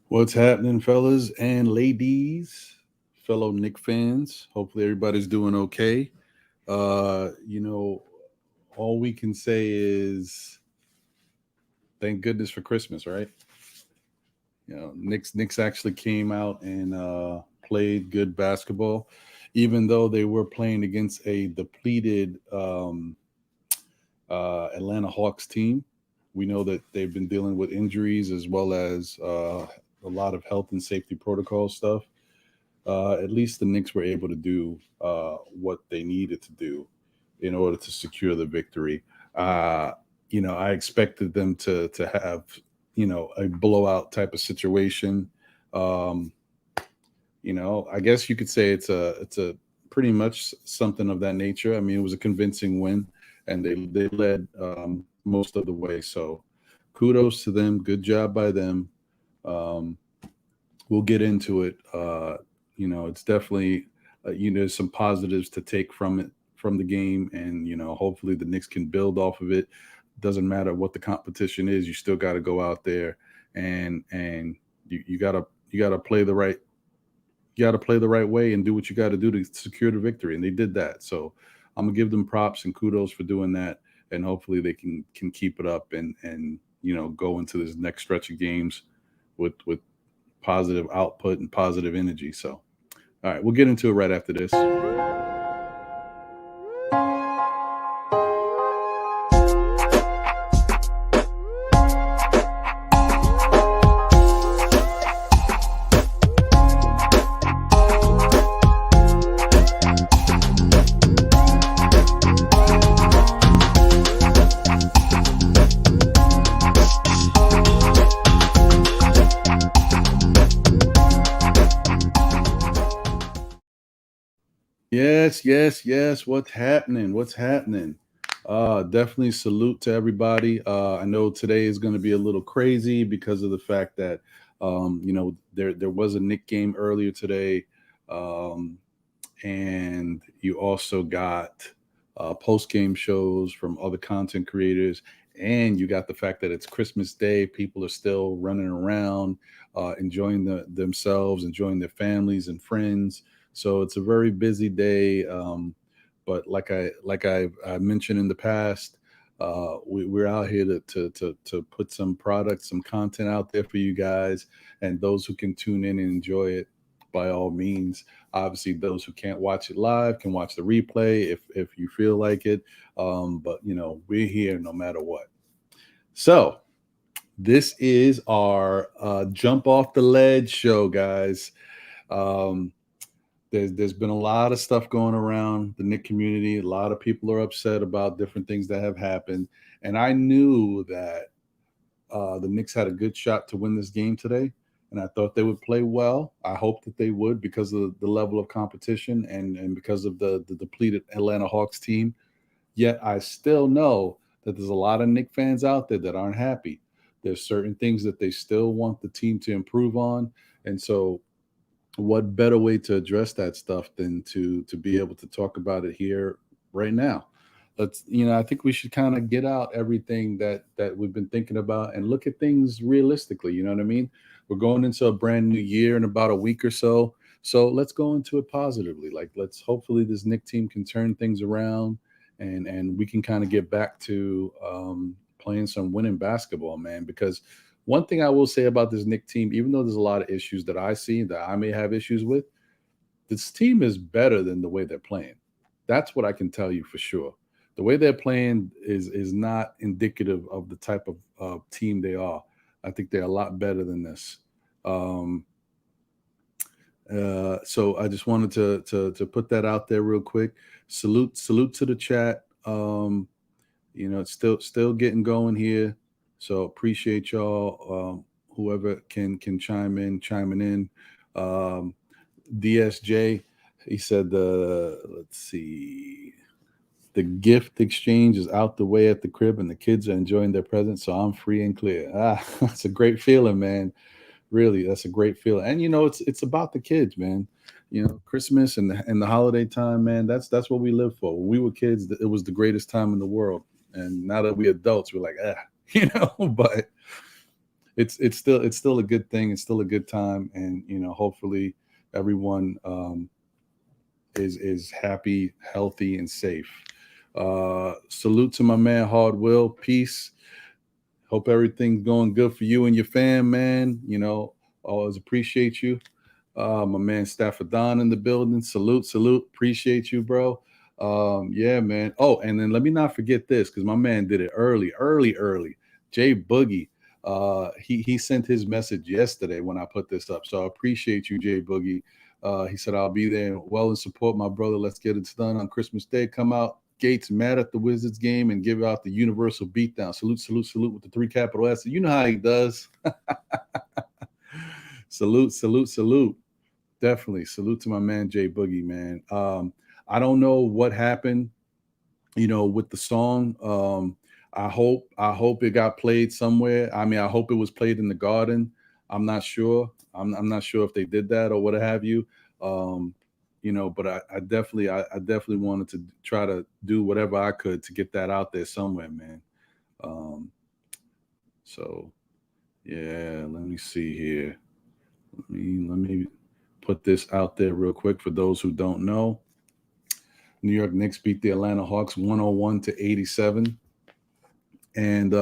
What's happening, fellas and ladies, fellow Nick fans? Hopefully, everybody's doing okay. You know, all we can say is thank goodness for Christmas, right? Knicks actually came out and played good basketball, even though they were playing against a depleted Atlanta Hawks team. We know that they've been dealing with injuries as well as a lot of health and safety protocol stuff. At least the Knicks were able to do what they needed to do in order to secure the victory. Uh, I expected them to have a blowout type of situation. Um, I guess you could say it's a pretty much something of that nature. I mean, it was a convincing win, and they led most of the way. So, kudos to them. Good job by them. Um, we'll get into it. It's definitely there's some positives to take from it from the game, and hopefully the Knicks can build off of it. Doesn't matter what the competition is, you still got to go out there and you gotta play the right way and do what you got to do to secure the victory, and they did that. So I'm gonna give them props and kudos for doing that, and hopefully they can keep it up and go into this next stretch of games with positive output and positive energy. So, all right, we'll get into it right after this. Yes, yes, yes. What's happening? What's happening? Definitely salute to everybody. I know today is going to be a little crazy because of the fact that there was a Nick game earlier today, um, and you also got post game shows from other content creators, and you got the fact that it's Christmas Day. People are still running around, enjoying themselves, enjoying their families and friends. So it's a very busy day. But I mentioned in the past, we're out here to put some products, some content out there for you guys, and those who can tune in and enjoy it by all means. Obviously, those who can't watch it live can watch the replay if you feel like it. But we're here no matter what. So this is our jump off the ledge show, guys. Um, there's been a lot of stuff going around the Nick community. A lot of people are upset about different things that have happened, and I knew that the Knicks had a good shot to win this game today, and I thought they would play well. I hoped that they would because of the level of competition and because of the depleted Atlanta Hawks team. Yet I still know that there's a lot of Knicks fans out there that aren't happy. There's certain things that they still want the team to improve on, and so what better way to address that stuff than to be able to talk about it here right now. I think we should kind of get out everything that we've been thinking about and look at things realistically. You know what I mean? We're going into a brand new year in about a week or so, so let's go into it positively. Like, let's hopefully this Nick team can turn things around, and we can kind of get back to playing some winning basketball, man. Because one thing I will say about this Nick team, even though there's a lot of issues that I see that I may have issues with, this team is better than the way they're playing. That's what I can tell you for sure. The way they're playing is not indicative of the type of team they are. I think they're a lot better than this. Um, so I just wanted to put that out there real quick. Salute to the chat. It's still getting going here. So appreciate y'all. Whoever can chiming in. Um, DSJ, he said let's see. The gift exchange is out the way at the crib, and the kids are enjoying their presents, so I'm free and clear. That's a great feeling, man. Really, that's a great feeling. And it's about the kids, man. Christmas and the holiday time, man. That's what we live for. When we were kids, it was the greatest time in the world. And now that we adults, we're like, But it's still a good thing. It's still a good time, and hopefully everyone is happy, healthy, and safe. Salute to my man Hard Will. Peace. Hope everything's going good for you and your fam, man. Always appreciate you. My man Staffordon in the building. Salute, salute. Appreciate you, bro. Yeah, man. Oh, and then let me not forget this, because my man did it early. Jay Boogie. He sent his message yesterday when I put this up. So I appreciate you, Jay Boogie. He said, I'll be there well and support my brother. Let's get it done on Christmas Day. Come out gates mad at the Wizards game and give out the universal beatdown. Salute, salute, salute with the 3 capital S. You know how he does. Salute, salute, salute. Definitely. Salute to my man, Jay Boogie, man. I don't know what happened, with the song. I hope it got played somewhere. I mean, I hope it was played in the Garden. I'm not sure. I'm not sure if they did that or what have you. But I definitely wanted to try to do whatever I could to get that out there somewhere, man. So yeah, let me see here. Let me put this out there real quick for those who don't know. New York Knicks beat the Atlanta Hawks 101-87, and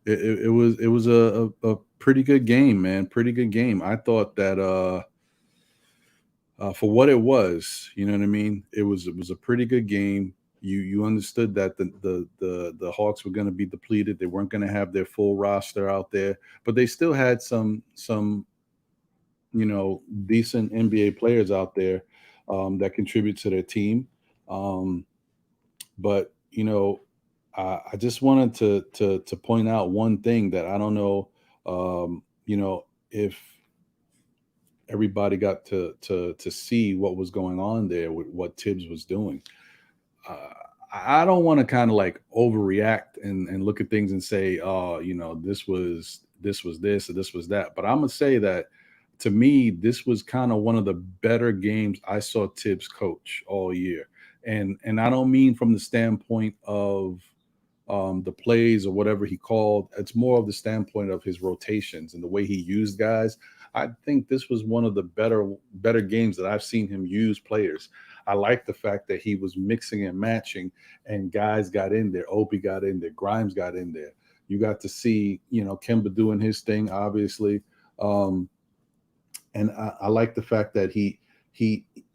it was a pretty good game, man. Pretty good game. I thought that for what it was, you know what I mean. It was a pretty good game. You understood that the Hawks were going to be depleted. They weren't going to have their full roster out there, but they still had some decent NBA players out there that contribute to their team. But I just wanted to point out one thing that I don't know, if everybody got to see what was going on there with what Tibbs was doing. I don't want to kind of like overreact and look at things and say, oh, this was this or this was that. But I'm gonna say that to me, this was kind of one of the better games I saw Tibbs coach all year. And I don't mean from the standpoint of the plays or whatever he called. It's more of the standpoint of his rotations and the way he used guys. I think this was one of the better games that I've seen him use players. I like the fact that he was mixing and matching, and guys got in there. Opie got in there. Grimes got in there. You got to see, Kemba doing his thing, obviously. And I like the fact that he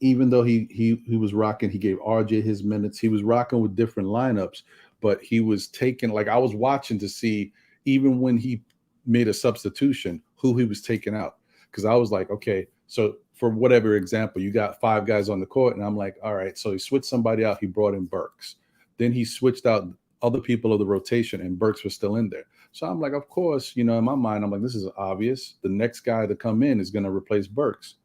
even though he was rocking, he gave RJ his minutes. He was rocking with different lineups, but he was taking, like, I was watching to see, even when he made a substitution, who he was taking out. Because I was like, okay, so for whatever example, you got 5 guys on the court, and I'm like, all right, so he switched somebody out. He brought in Burks. Then he switched out other people of the rotation, and Burks was still in there. So I'm like, of course, in my mind, I'm like, this is obvious. The next guy to come in is going to replace Burks.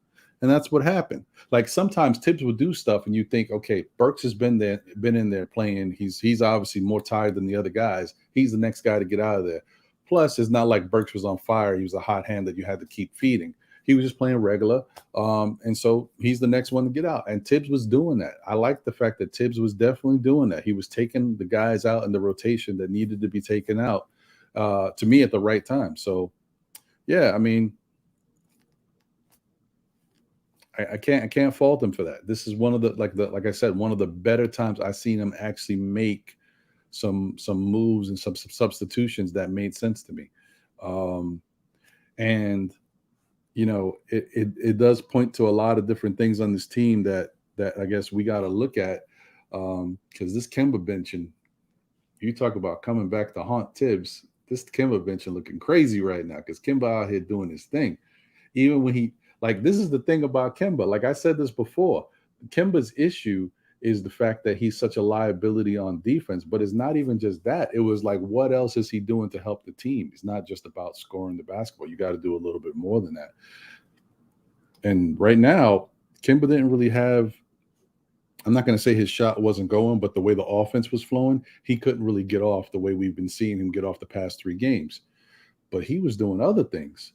And that's what happened. Like, sometimes Tibbs would do stuff and you think, okay, Burks has been in there playing. He's obviously more tired than the other guys. He's the next guy to get out of there. Plus, it's not like Burks was on fire. He was a hot hand that you had to keep feeding. He was just playing regular. And so he's the next one to get out. And Tibbs was doing that. I like the fact that Tibbs was definitely doing that. He was taking the guys out in the rotation that needed to be taken out, to me, at the right time. So, yeah, I mean, I can't fault him for that. This is one of like I said, one of the better times I've seen him actually make some moves and some substitutions that made sense to me. And it does point to a lot of different things on this team that I guess we got to look at, because this Kemba benching, you talk about coming back to haunt Tibbs. This Kemba benching looking crazy right now, because Kemba out here doing his thing. Even when this is the thing about Kemba. Like I said this before, Kemba's issue is the fact that he's such a liability on defense, but it's not even just that. It was like, what else is he doing to help the team? It's not just about scoring the basketball. You got to do a little bit more than that. And right now, Kemba didn't really have, I'm not going to say his shot wasn't going, but the way the offense was flowing, he couldn't really get off the way we've been seeing him get off the past 3 games. But he was doing other things.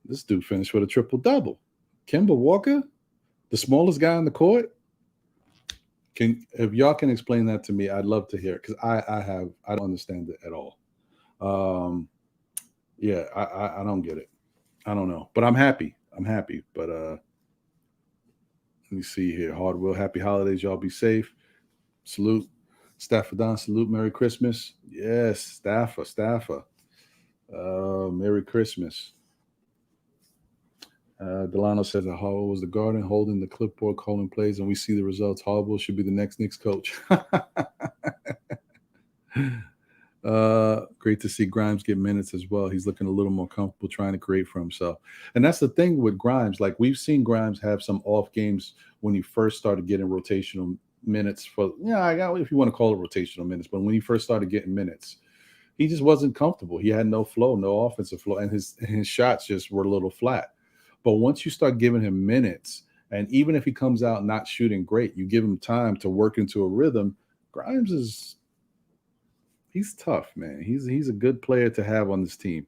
This dude finished with a triple-double. Kemba Walker, the smallest guy on the court. If y'all can explain that to me, I'd love to hear it, because I don't understand it at all. Yeah, I don't get it. I don't know, but I'm happy. I'm happy. But let me see here. Hard will. Happy holidays. Y'all be safe. Salute. Staffer Don, salute. Merry Christmas. Yes, Staffer. Merry Christmas. Delano says, Harbaugh was the Garden holding the clipboard, calling plays, and we see the results. Harbaugh should be the next Knicks coach. Great to see Grimes get minutes as well. He's looking a little more comfortable trying to create for himself. And that's the thing with Grimes. Like, we've seen Grimes have some off games when he first started getting rotational minutes for, I got, if you want to call it rotational minutes, but when he first started getting minutes, he just wasn't comfortable. He had no flow, no offensive flow, and his shots just were a little flat. But once you start giving him minutes, and even if he comes out not shooting great, you give him time to work into a rhythm. Grimes is, he's tough, man. He's a good player to have on this team.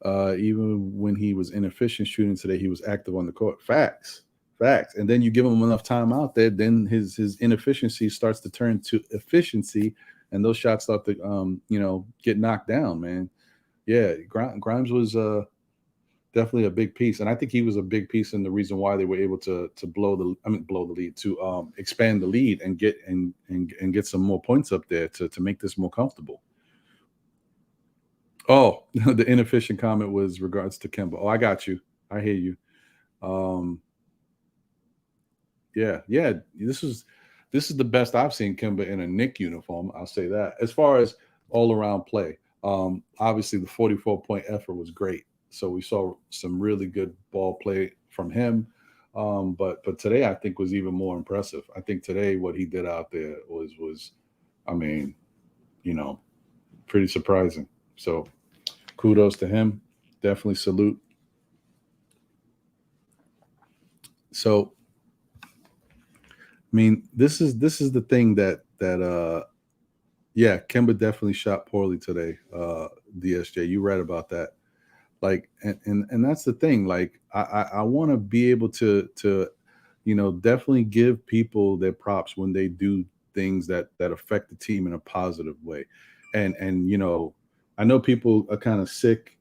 Even when he was inefficient shooting today, he was active on the court. Facts. And then you give him enough time out there, then his inefficiency starts to turn to efficiency, and those shots start to get knocked down, man. Yeah, Grimes was definitely a big piece, and I think he was a big piece in the reason why they were able to blow the lead, to expand the lead and get some more points up there to make this more comfortable. Oh, the inefficient comment was regards to Kemba. Oh, I got you. I hear you. Yeah. This is the best I've seen Kemba in a Knick uniform. I'll say that. As far as all around play, obviously the 44-point effort was great. So we saw some really good ball play from him. But today I think was even more impressive. I think today what he did out there was I mean, pretty surprising. So kudos to him. Definitely salute. So I mean, this is the thing that Kemba definitely shot poorly today. DSJ, you right about that. Like, and that's the thing. Like, I want to be able to definitely give people their props when they do things that affect the team in a positive way. And I know people are kind of sick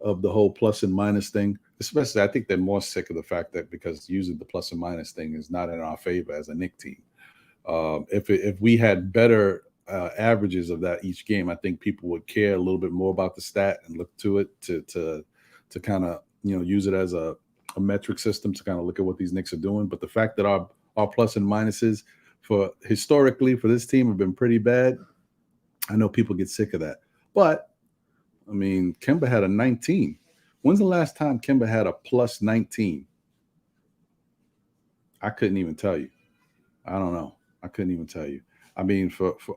of the whole plus and minus thing. Especially, I think they're more sick of the fact that because usually the plus and minus thing is not in our favor as a Knicks team. If we had better averages of that each game, I think people would care a little bit more about the stat and look to it to kind of use it as a metric system to kind of look at what these Knicks are doing. But the fact that our plus and minuses historically for this team have been pretty bad, I know people get sick of that. But I mean, Kemba had a 19. When's the last time Kemba had a plus 19? I couldn't even tell you. I don't know. I couldn't even tell you. I mean,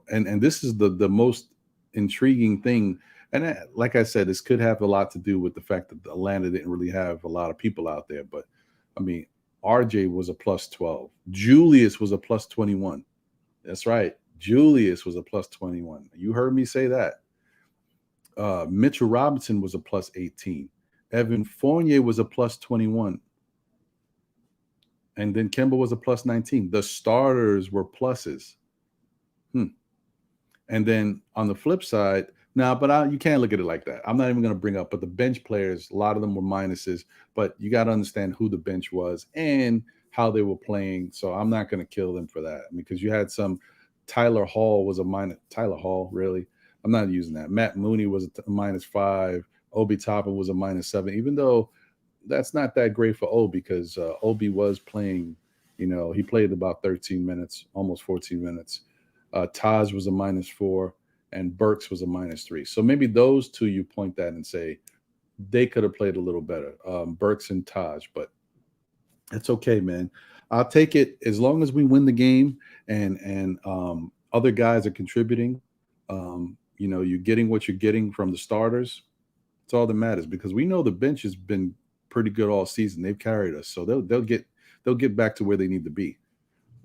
and this is the most intriguing thing. And like I said, this could have a lot to do with the fact that Atlanta didn't really have a lot of people out there. But I mean, RJ was a plus 12. Julius was a plus 21. That's right. Julius was a plus 21. You heard me say that. Mitchell Robinson was a plus 18. Evan Fournier was a plus 21. And then Kemba was a plus 19. The starters were pluses. And then on the flip side, but you can't look at it like that. I'm not even going to bring up, but the bench players, a lot of them were minuses, but you got to understand who the bench was and how they were playing. So I'm not going to kill them for that. I mean, because you had some Tyler Hall was a minus. Tyler Hall, really? I'm not using that. Matt Mooney was a -5. Obi Toppin was a -7, even though that's not that great for Obi because Obi was playing, he played about 13 minutes, almost 14 minutes. Taj was a -4 and Burks was a -3. So maybe those two you point at and say they could have played a little better, Burks and Taj, but it's okay, man. I'll take it as long as we win the game and other guys are contributing. You're getting what you're getting from the starters. It's all that matters because we know the bench has been pretty good all season. They've carried us, so they'll get back to where they need to be.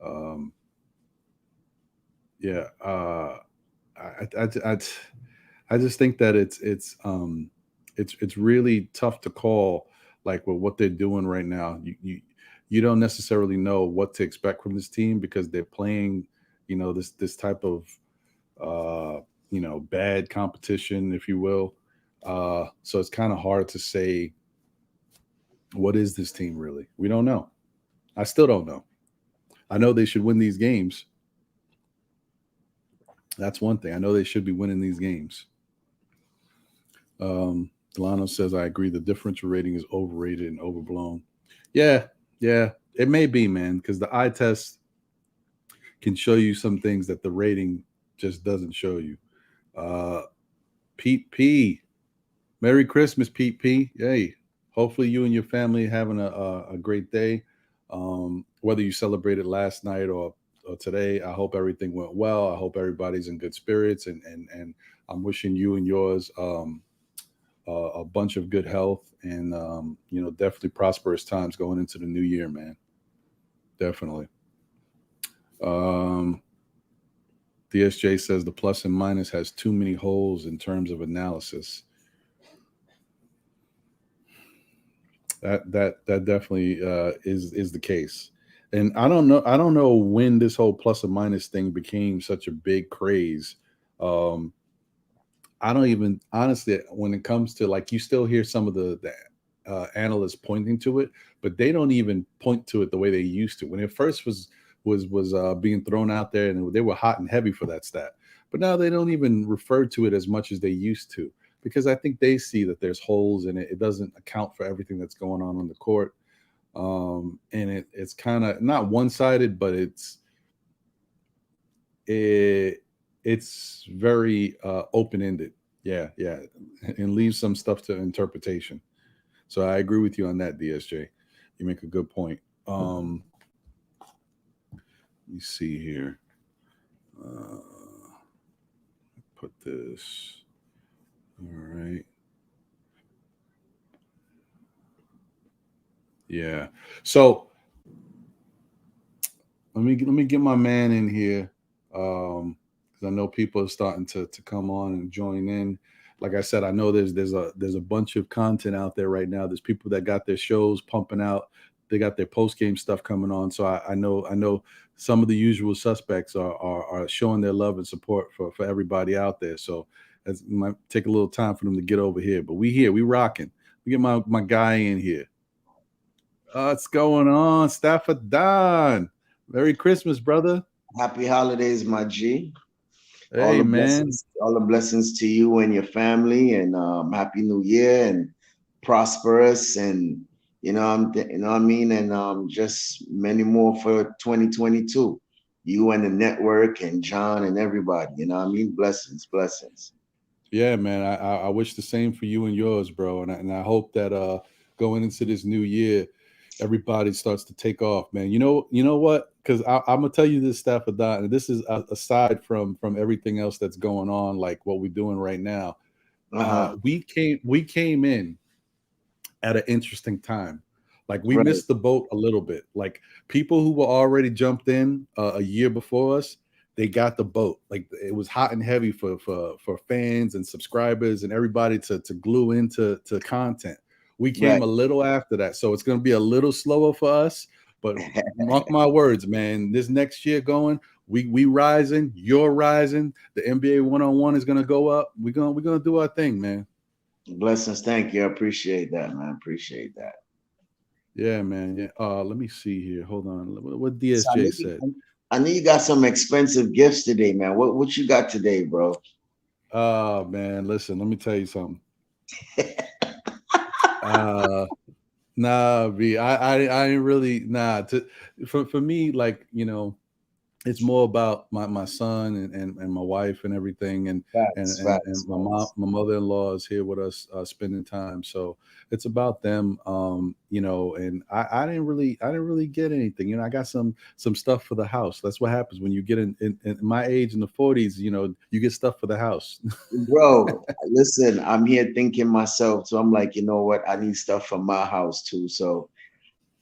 I just think that it's really tough to call like what they're doing right now. You don't necessarily know what to expect from this team because they're playing, this type of bad competition, if you will. So it's kind of hard to say, what is this team really? We don't know. I still don't know. I know they should win these games. That's one thing. I know they should be winning these games. Delano says, I agree. The differential rating is overrated and overblown. Yeah, it may be, man, because the eye test can show you some things that the rating just doesn't show you. Pete P. Merry Christmas, Pete P. Hey, hopefully you and your family having a great day. Whether you celebrated last night or today, I hope everything went well. I hope everybody's in good spirits, and I'm wishing you and yours a bunch of good health and definitely prosperous times going into the new year, man. Definitely. DSJ says the plus and minus has too many holes in terms of analysis. That definitely is the case. And I don't know when this whole plus and minus thing became such a big craze. I don't even, honestly, when it comes to, like, you still hear some of the analysts pointing to it, but they don't even point to it the way they used to when it first was being thrown out there, and they were hot and heavy for that stat. But now they don't even refer to it as much as they used to, because I think they see that there's holes in it. It doesn't account for everything that's going on the court. And it's kind of not one-sided, but it's very open-ended. Yeah, and leaves some stuff to interpretation. So I agree with you on that, DSJ. You make a good point. Let me see here. Put this. All right. Yeah. So let me get my man in here, because I know people are starting to come on and join in. Like I said, I know there's a bunch of content out there right now. There's people that got their shows pumping out. They got their post game stuff coming on. So I know some of the usual suspects are showing their love and support for everybody out there. So it might take a little time for them to get over here, but we rocking. We get my guy in here. What's going on, Stafford Don? Merry Christmas, brother. Happy holidays, my G. Hey, man. All the blessings to you and your family, and Happy New Year and prosperous, and you know what I mean, and just many more for 2022. You and the network and John and everybody, you know what I mean. Blessings, blessings. Yeah, man. I wish the same for you and yours, bro. And I hope that going into this new year, everybody starts to take off, man. You know what? Because I'm gonna tell you this, Stafford Don, and this is aside from everything else that's going on, like what we're doing right now. We came in at an interesting time. Like, we Right. missed the boat a little bit. Like, people who were already jumped in a year before us, they got the boat. Like, it was hot and heavy for fans and subscribers and everybody to glue into content. We came Right. a little after that, so it's going to be a little slower for us. But mark my words, man. This next year going, we rising. You're rising. The NBA 1-on-1 is going to go up. We're gonna do our thing, man. Blessings. Thank you. I appreciate that, man. Appreciate that. Yeah, man. Yeah. Let me see here. Hold on. What So DSJ said. I know you got some expensive gifts today, man. What you got today, bro? Oh man, listen. Let me tell you something. Uh, nah, B. I ain't really nah. For me, like, it's more about my son and my wife and everything, and Facts, facts, my facts. mother-in-law is here with us, spending time, so it's about them. And I didn't really get anything. I got some stuff for the house. That's what happens when you get in my age, in the 40s. You get stuff for the house. Bro, listen, I'm here thinking myself, so I'm like, you know what? I need stuff for my house too. So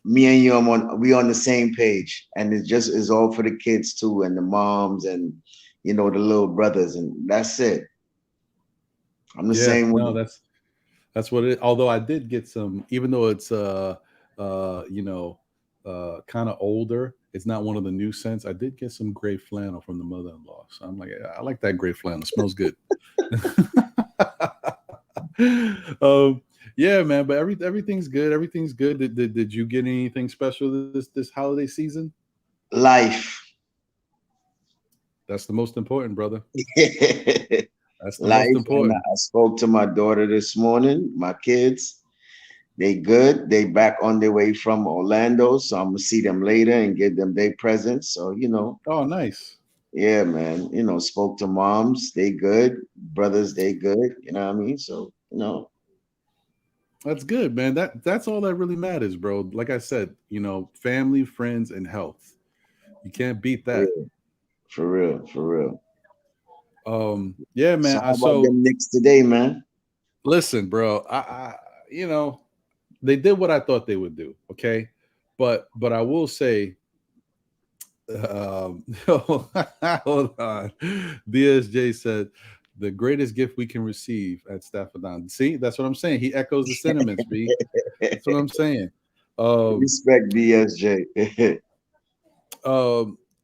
me and you, we on the same page, and it just is all for the kids too, and the moms, and the little brothers, and that's it. I'm the Yeah, same no, way. that's what it. Although I did get some, even though it's kind of older. It's not one of the new scents. I did get some gray flannel from the mother-in-law, so I'm like, I like that gray flannel. It smells good. Yeah, man. But everything's good. Everything's good. Did you get anything special this holiday season? Life. That's the most important, brother. That's the most Life. And important. I spoke to my daughter this morning, my kids. They good. They back on their way from Orlando. So I'm gonna see them later and give them their presents. So, Oh, nice. yeah, man. Spoke to moms, they good. Brothers, they good. You know what I mean? So, That's good, man. That's all that really matters, bro. Like I said, family, friends, and health. You can't beat for that. real, for real, for real. Yeah, So man. how about them Knicks today, man? Listen, bro. You know, they did what I thought they would do. Okay, but I will say, hold on. DSJ said the greatest gift we can receive at Staffordon. See, that's what I'm saying. He echoes the sentiments, B. That's what I'm saying. Um, Respect BSJ.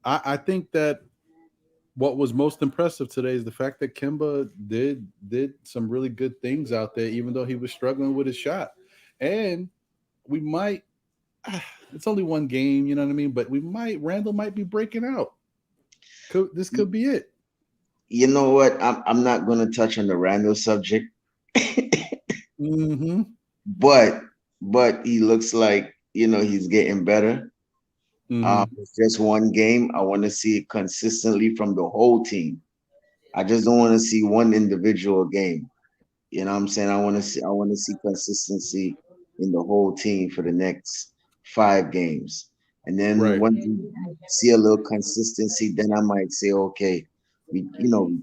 I think that what was most impressive today is the fact that Kimba did some really good things out there, even though he was struggling with his shot. And we might, it's only one game, you know what I mean? But Randall might be breaking out. This could be it. You know what? I'm not gonna touch on the Randall subject, Mm-hmm. but he looks like he's getting better. Mm-hmm. It's just one game. I want to see it consistently from the whole team. I just don't want to see one individual game. You know what I'm saying? I want to see consistency in the whole team for the next 5 games. And then Right. once you see a little consistency, then I might say, okay, we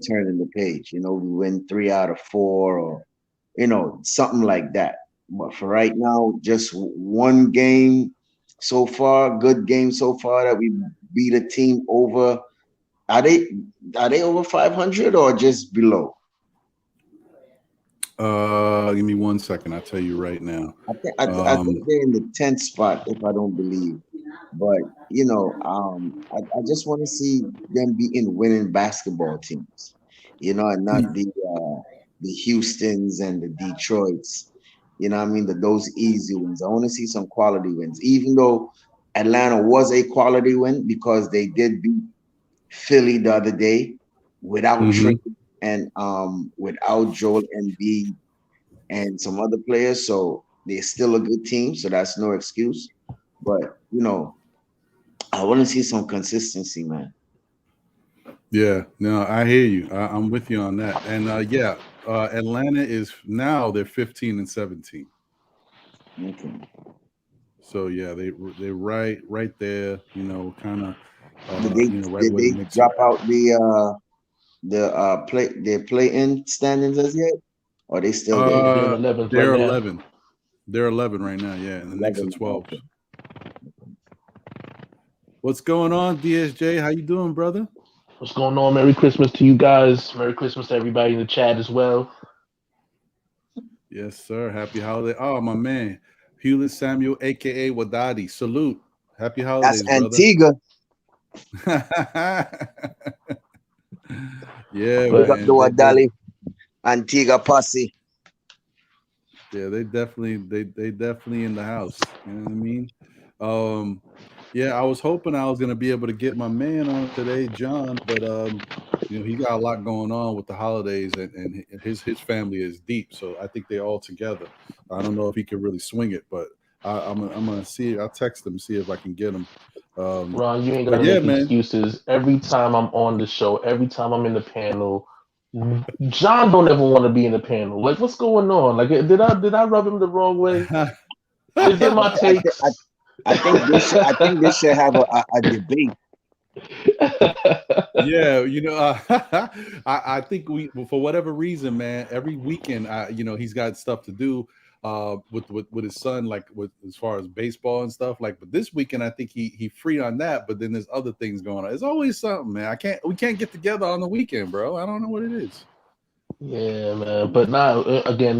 turning the page. We win 3 out of 4 or something like that. But for right now, just one game so far, good game so far that we beat a team over. Are they over 500 or just below? Give me 1 second. I'll tell you right now. I think they're in the 10th spot, if I don't believe. But I just want to see them beating winning basketball teams, and not the Houston's and the Detroits. You know what I mean? Those easy wins. I want to see some quality wins, even though Atlanta was a quality win because they did beat Philly the other day without Mm-hmm. Trey and without Joel Embiid and some other players. So they're still a good team. So that's no excuse. But I want to see some consistency, man. Yeah, no, I hear you. I'm with you on that. And yeah, Atlanta is now they're 15 and 17. Okay. So yeah, they're right there. Kind of Did they right did where the they Knicks are drop at. out the play in standings as yet? Or they still there? They're in 11th right They're now. 11. They're 11 right now. Yeah, and the Knicks are 11. 12. Okay. What's going on, DSJ? How you doing, brother? What's going on? Merry Christmas to you guys. Merry Christmas to everybody in the chat as well. Yes, sir. Happy holiday. Oh, my man, Hewlett Samuel, aka Wadadi. Salute. Happy That's holidays, brother. Antigua. Yeah, Big But up the man. Wadali Antigua posse. Yeah, they definitely in the house. You know what I mean? Um, yeah, I was hoping I was gonna be able to get my man on today, John, but he got a lot going on with the holidays, and his family is deep, so I think they're all together. I don't know if he could really swing it, but I'm gonna see. I'll text him see if I can get him. Ron, you ain't But gotta yeah, make man. excuses. Every time I'm on the show, every time I'm in the panel, John don't ever want to be in the panel. Like, what's going on? Like, did I rub him the wrong way? I Is it think my I, th- takes? I think they should have a debate. Yeah, I think we for whatever reason, man. Every weekend, he's got stuff to do with his son, like with as far as baseball and stuff. Like, but this weekend, I think he free on that. But then there's other things going on. There's always something, man. We can't get together on the weekend, bro. I don't know what it is. Yeah, man. But now, again,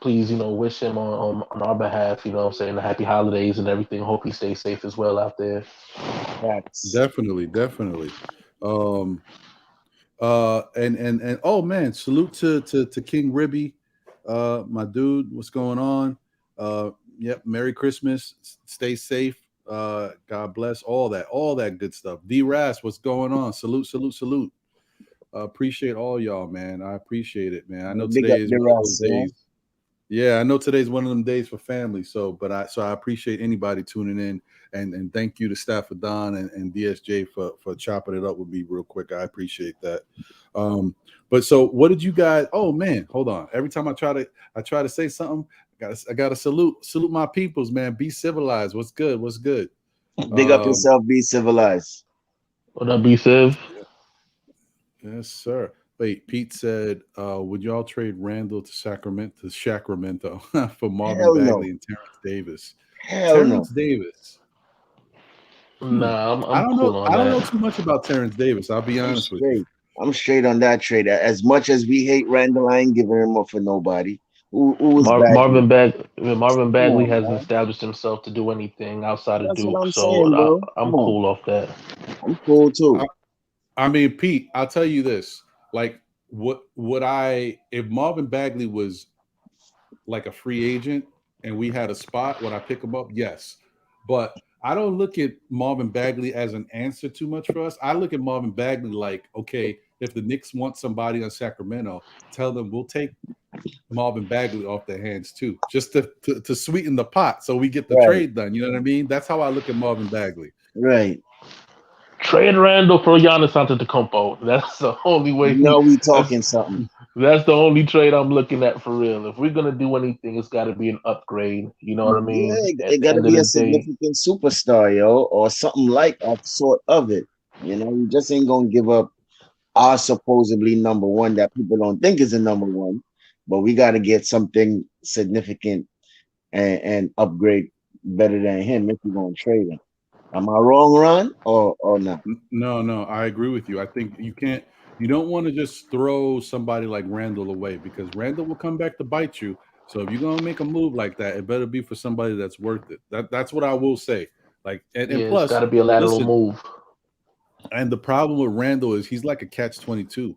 please, wish him on our behalf, what I'm saying, the happy holidays and everything. Hope he stays safe as well out there. Facts. Definitely, definitely. And oh man, salute to King Ribby. My dude, what's going on? Yep, Merry Christmas. Stay safe. God bless. All that good stuff. D Ras, what's going on? Salute, salute, salute. Appreciate all y'all, man. I appreciate it, man. I know Big up today is the one of rest, those days. Yeah, I know today's one of them days for family. So I appreciate anybody tuning in, and thank you to Stafford Don and DSJ for chopping it up with me real quick. I appreciate that. But so what did you guys? Oh man, hold on. Every time I try to say something, I gotta salute my peoples, man. Be civilized. What's good? What's good? Big up yourself. Be civilized. What up, B Civ? Yes, sir. Wait, Pete said, would y'all trade Randall to Sacramento for Marvin Hell Bagley no. and Terrence Davis? Hell no. Terrence Davis. Nah, I'm I don't cool know. on I don't know that. too much about Terrence Davis. I'll be honest with you. I'm straight on that trade. As much as we hate Randall, I ain't giving him up for nobody. Who was Bagley? Marvin Come Bagley on, hasn't man. established himself to do anything outside of That's what Duke, I'm so saying, bro. I'm Come on. cool off that. I'm cool too. I mean, Pete, I'll tell you this. Like, what would I if Marvin Bagley was like a free agent and we had a spot, would I pick him up? Yes. But I don't look at Marvin Bagley as an answer too much for us. I look at Marvin Bagley like, okay, if the Knicks want somebody on Sacramento, tell them we'll take Marvin Bagley off their hands too, just to sweeten the pot so we get the Right. trade done. You know what I mean? That's how I look at Marvin Bagley. Right. Trade Randall for Giannis Antetokounmpo. That's the only way. Now we talking something. That's the only trade I'm looking at for real. If we're gonna do anything, it's got to be an upgrade. You know what I Yeah, mean? At it the got to end of be the a day, significant superstar, yo, or something like a sort of it. You know, you just ain't gonna give up our supposedly number one that people don't think is a number one, but we got to get something significant and upgrade better than him if you're gonna trade him. Am I wrong, Ron, or not? No, I agree with you. I think you don't want to just throw somebody like Randall away because Randall will come back to bite you. So if you're gonna make a move like that, it better be for somebody that's worth it. That's what I will say. Like, and yeah, it's got plus, to be a lateral listen, move. and the problem with Randall is he's like a catch-22.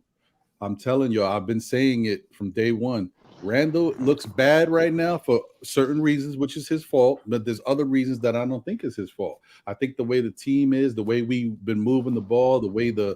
I'm telling you, I've been saying it from day one. Randall looks bad right now for certain reasons, which is his fault, but there's other reasons that I don't think is his fault. I think the way the team is, the way we've been moving the ball, the way the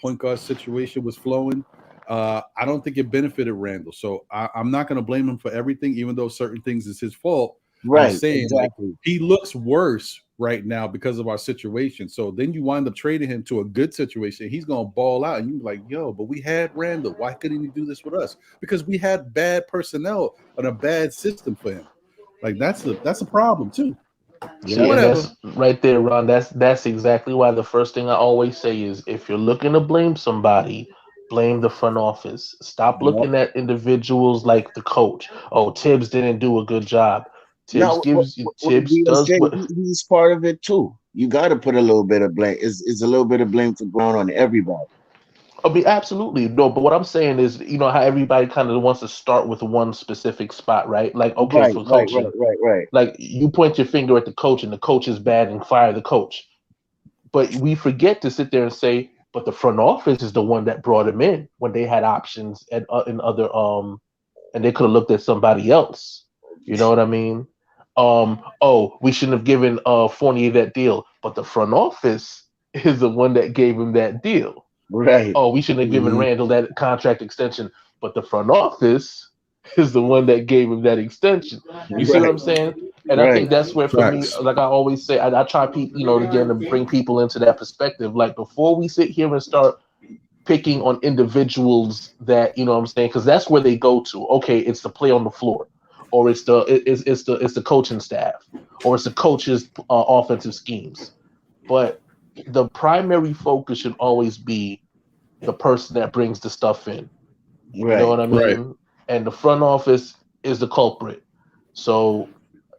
point guard situation was flowing, I don't think it benefited Randall. So I'm not going to blame him for everything, even though certain things is his fault. I'm Right, saying like exactly. he looks worse right now because of our situation. So then you wind up trading him to a good situation. He's gonna ball out, and you're like, "Yo, but we had Randall. Why couldn't he do this with us? Because we had bad personnel and a bad system for him. Like that's a problem too. Yeah. See, and Whatever. that's right there, Ron. That's exactly why the first thing I always say is if you're looking to blame somebody, blame the front office. Stop Yep. looking at individuals like the coach. Oh, Tibbs didn't do a good job. Now, Tibbs does DSJ, what. he's part of it too. You got to put a little bit of blame. Is a little bit of blame to go on everybody. I mean, absolutely no. But what I'm saying is, you know how everybody kind of wants to start with one specific spot, right? Like, okay, Right, for right, coaching, right, right, right. like you point your finger at the coach, and the coach is bad, and fire the coach. But we forget to sit there and say, but the front office is the one that brought him in when they had options and in other and they could have looked at somebody else. You know what I mean? Oh, we shouldn't have given Fournier that deal, but the front office is the one that gave him that deal. Right. Oh, we shouldn't have given Mhm. Randall that contract extension, but the front office is the one that gave him that extension. You see what Right, I'm saying? And I right. think that's where, for me, Facts. like I always say, I try people, again, to bring people into that perspective. Like before we sit here and start picking on individuals that what I'm saying, because that's where they go to. Okay, it's the play on the floor, or it's the coaching staff, or it's the coach's offensive schemes. But the primary focus should always be the person that brings the stuff in. You know Right. what I Right. mean? And the front office is the culprit. So,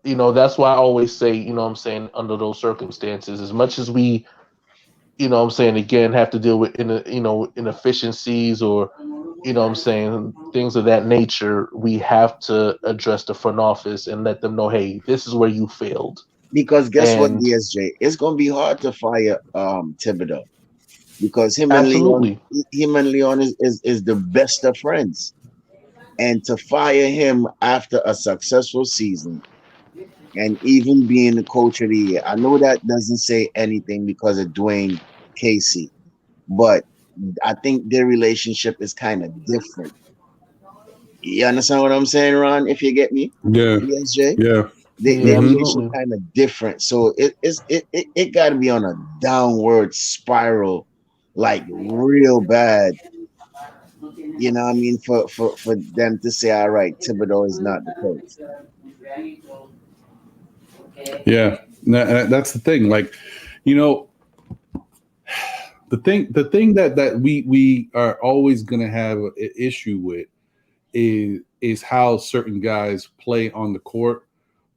that's why I always say, what I'm saying, under those circumstances, as much as we, what I'm saying, again, have to deal with inefficiencies or, what I'm saying, things of that nature, we have to address the front office and let them know, hey, this is where you failed. Because guess what, And DSJ? It's gonna be hard to fire Thibodeau because him and absolutely. Leon is the best of friends. And to fire him after a successful season and even being the coach of the year, I know that doesn't say anything because of Dwayne Casey, but I think their relationship is kind of different. You understand what I'm saying, Ron? If you get me, Yeah, ESJ, yeah. Yeah, their Mm-hmm. relation absolutely. kind of different. So it got to be on a downward spiral, like real bad. You know what I mean? For them to say, all right, Thibodeau is not the coach. Yeah, that's the thing. Like, you know, the thing that we are always going to have an issue with is how certain guys play on the court.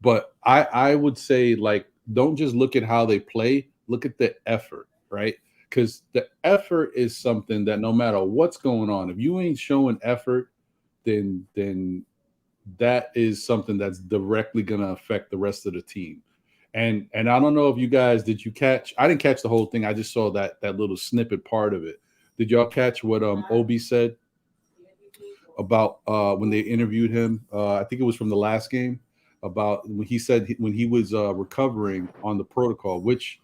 But I would say, like, don't just look at how they play, look at the effort, right? Because the effort is something that no matter what's going on, if you ain't showing effort, then that is something that's directly going to affect the rest of the team. And I don't know if you guys, did you catch? I didn't catch the whole thing. I just saw that little snippet part of it. Did y'all catch what Obi said about when they interviewed him? I think it was from the last game, about when he said when he was recovering on the protocol, which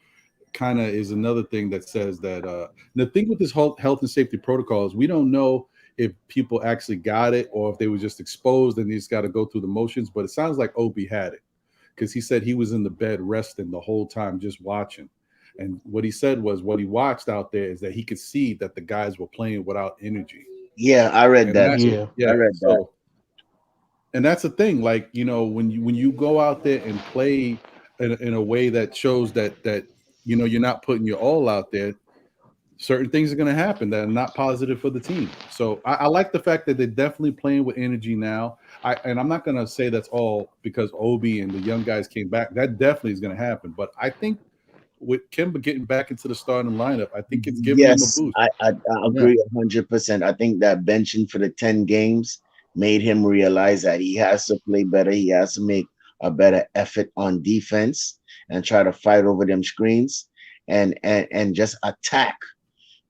kind of is another thing that says that the thing with this whole health and safety protocol is we don't know if people actually got it or if they were just exposed and they just got to go through the motions. But it sounds like Obi had it, because he said he was in the bed resting the whole time just watching. And what he said was what he watched out there is that he could see that the guys were playing without energy. Yeah, I read And that that, too. Yeah. I yeah, read that. so, and that's the thing, like, you know, when you go out there and play in a way that shows that you know you're not putting your all out there, certain things are going to happen that are not positive for the team. So I like the fact that they're definitely playing with energy now. And I'm not going to say that's all because Obi and the young guys came back. That definitely is going to happen. But I think with Kimba getting back into the starting lineup, I think it's giving them a Yes, boost. I Yeah. agree 100%. I think that benching for the 10 games made him realize that he has to play better. He has to make a better effort on defense and try to fight over them screens and just attack,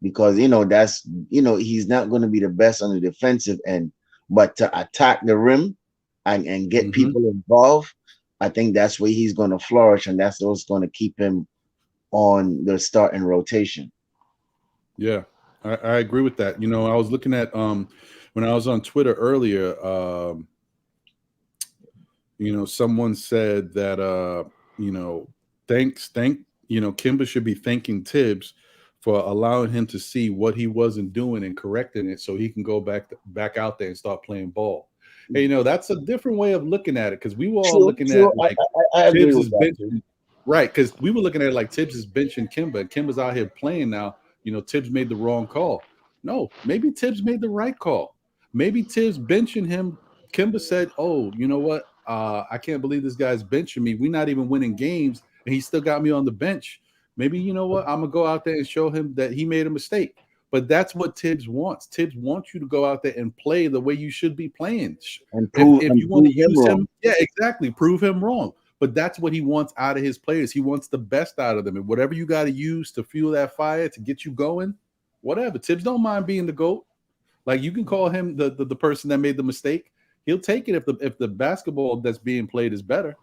because that's he's not going to be the best on the defensive end, but to attack the rim and get Hmm. people involved, I think that's where he's going to flourish, and that's what's going to keep him on the starting rotation. Yeah, I agree with that. You know, I was looking at when I was on Twitter earlier, you know, someone said that you know, Kimba should be thanking Tibbs for allowing him to see what he wasn't doing and correcting it so he can go back out there and start playing ball. Hey, you know, that's a different way of looking at it, because we were all True, looking true. at like I agree Tibbs with is that too. benching, right? Because we were looking at it like Tibbs is benching Kimba, and Kimba's out here playing now. You know, Tibbs made the wrong call. No, maybe Tibbs made the right call. Maybe Tibbs benching him. Kimba said, "Oh, you know what? I can't believe this guy's benching me. We're not even winning games, and he still got me on the bench. Maybe, you know what? I'm gonna go out there and show him that he made a mistake." But that's what Tibbs wants. Tibbs wants you to go out there and play the way you should be playing. and If you want to prove him use wrong. him, yeah, exactly. Prove him wrong. But that's what he wants out of his players. He wants the best out of them. And whatever you got to use to fuel that fire to get you going, whatever. Tibbs don't mind being the GOAT. Like, you can call him the person that made the mistake. He'll take it if the basketball that's being played is better.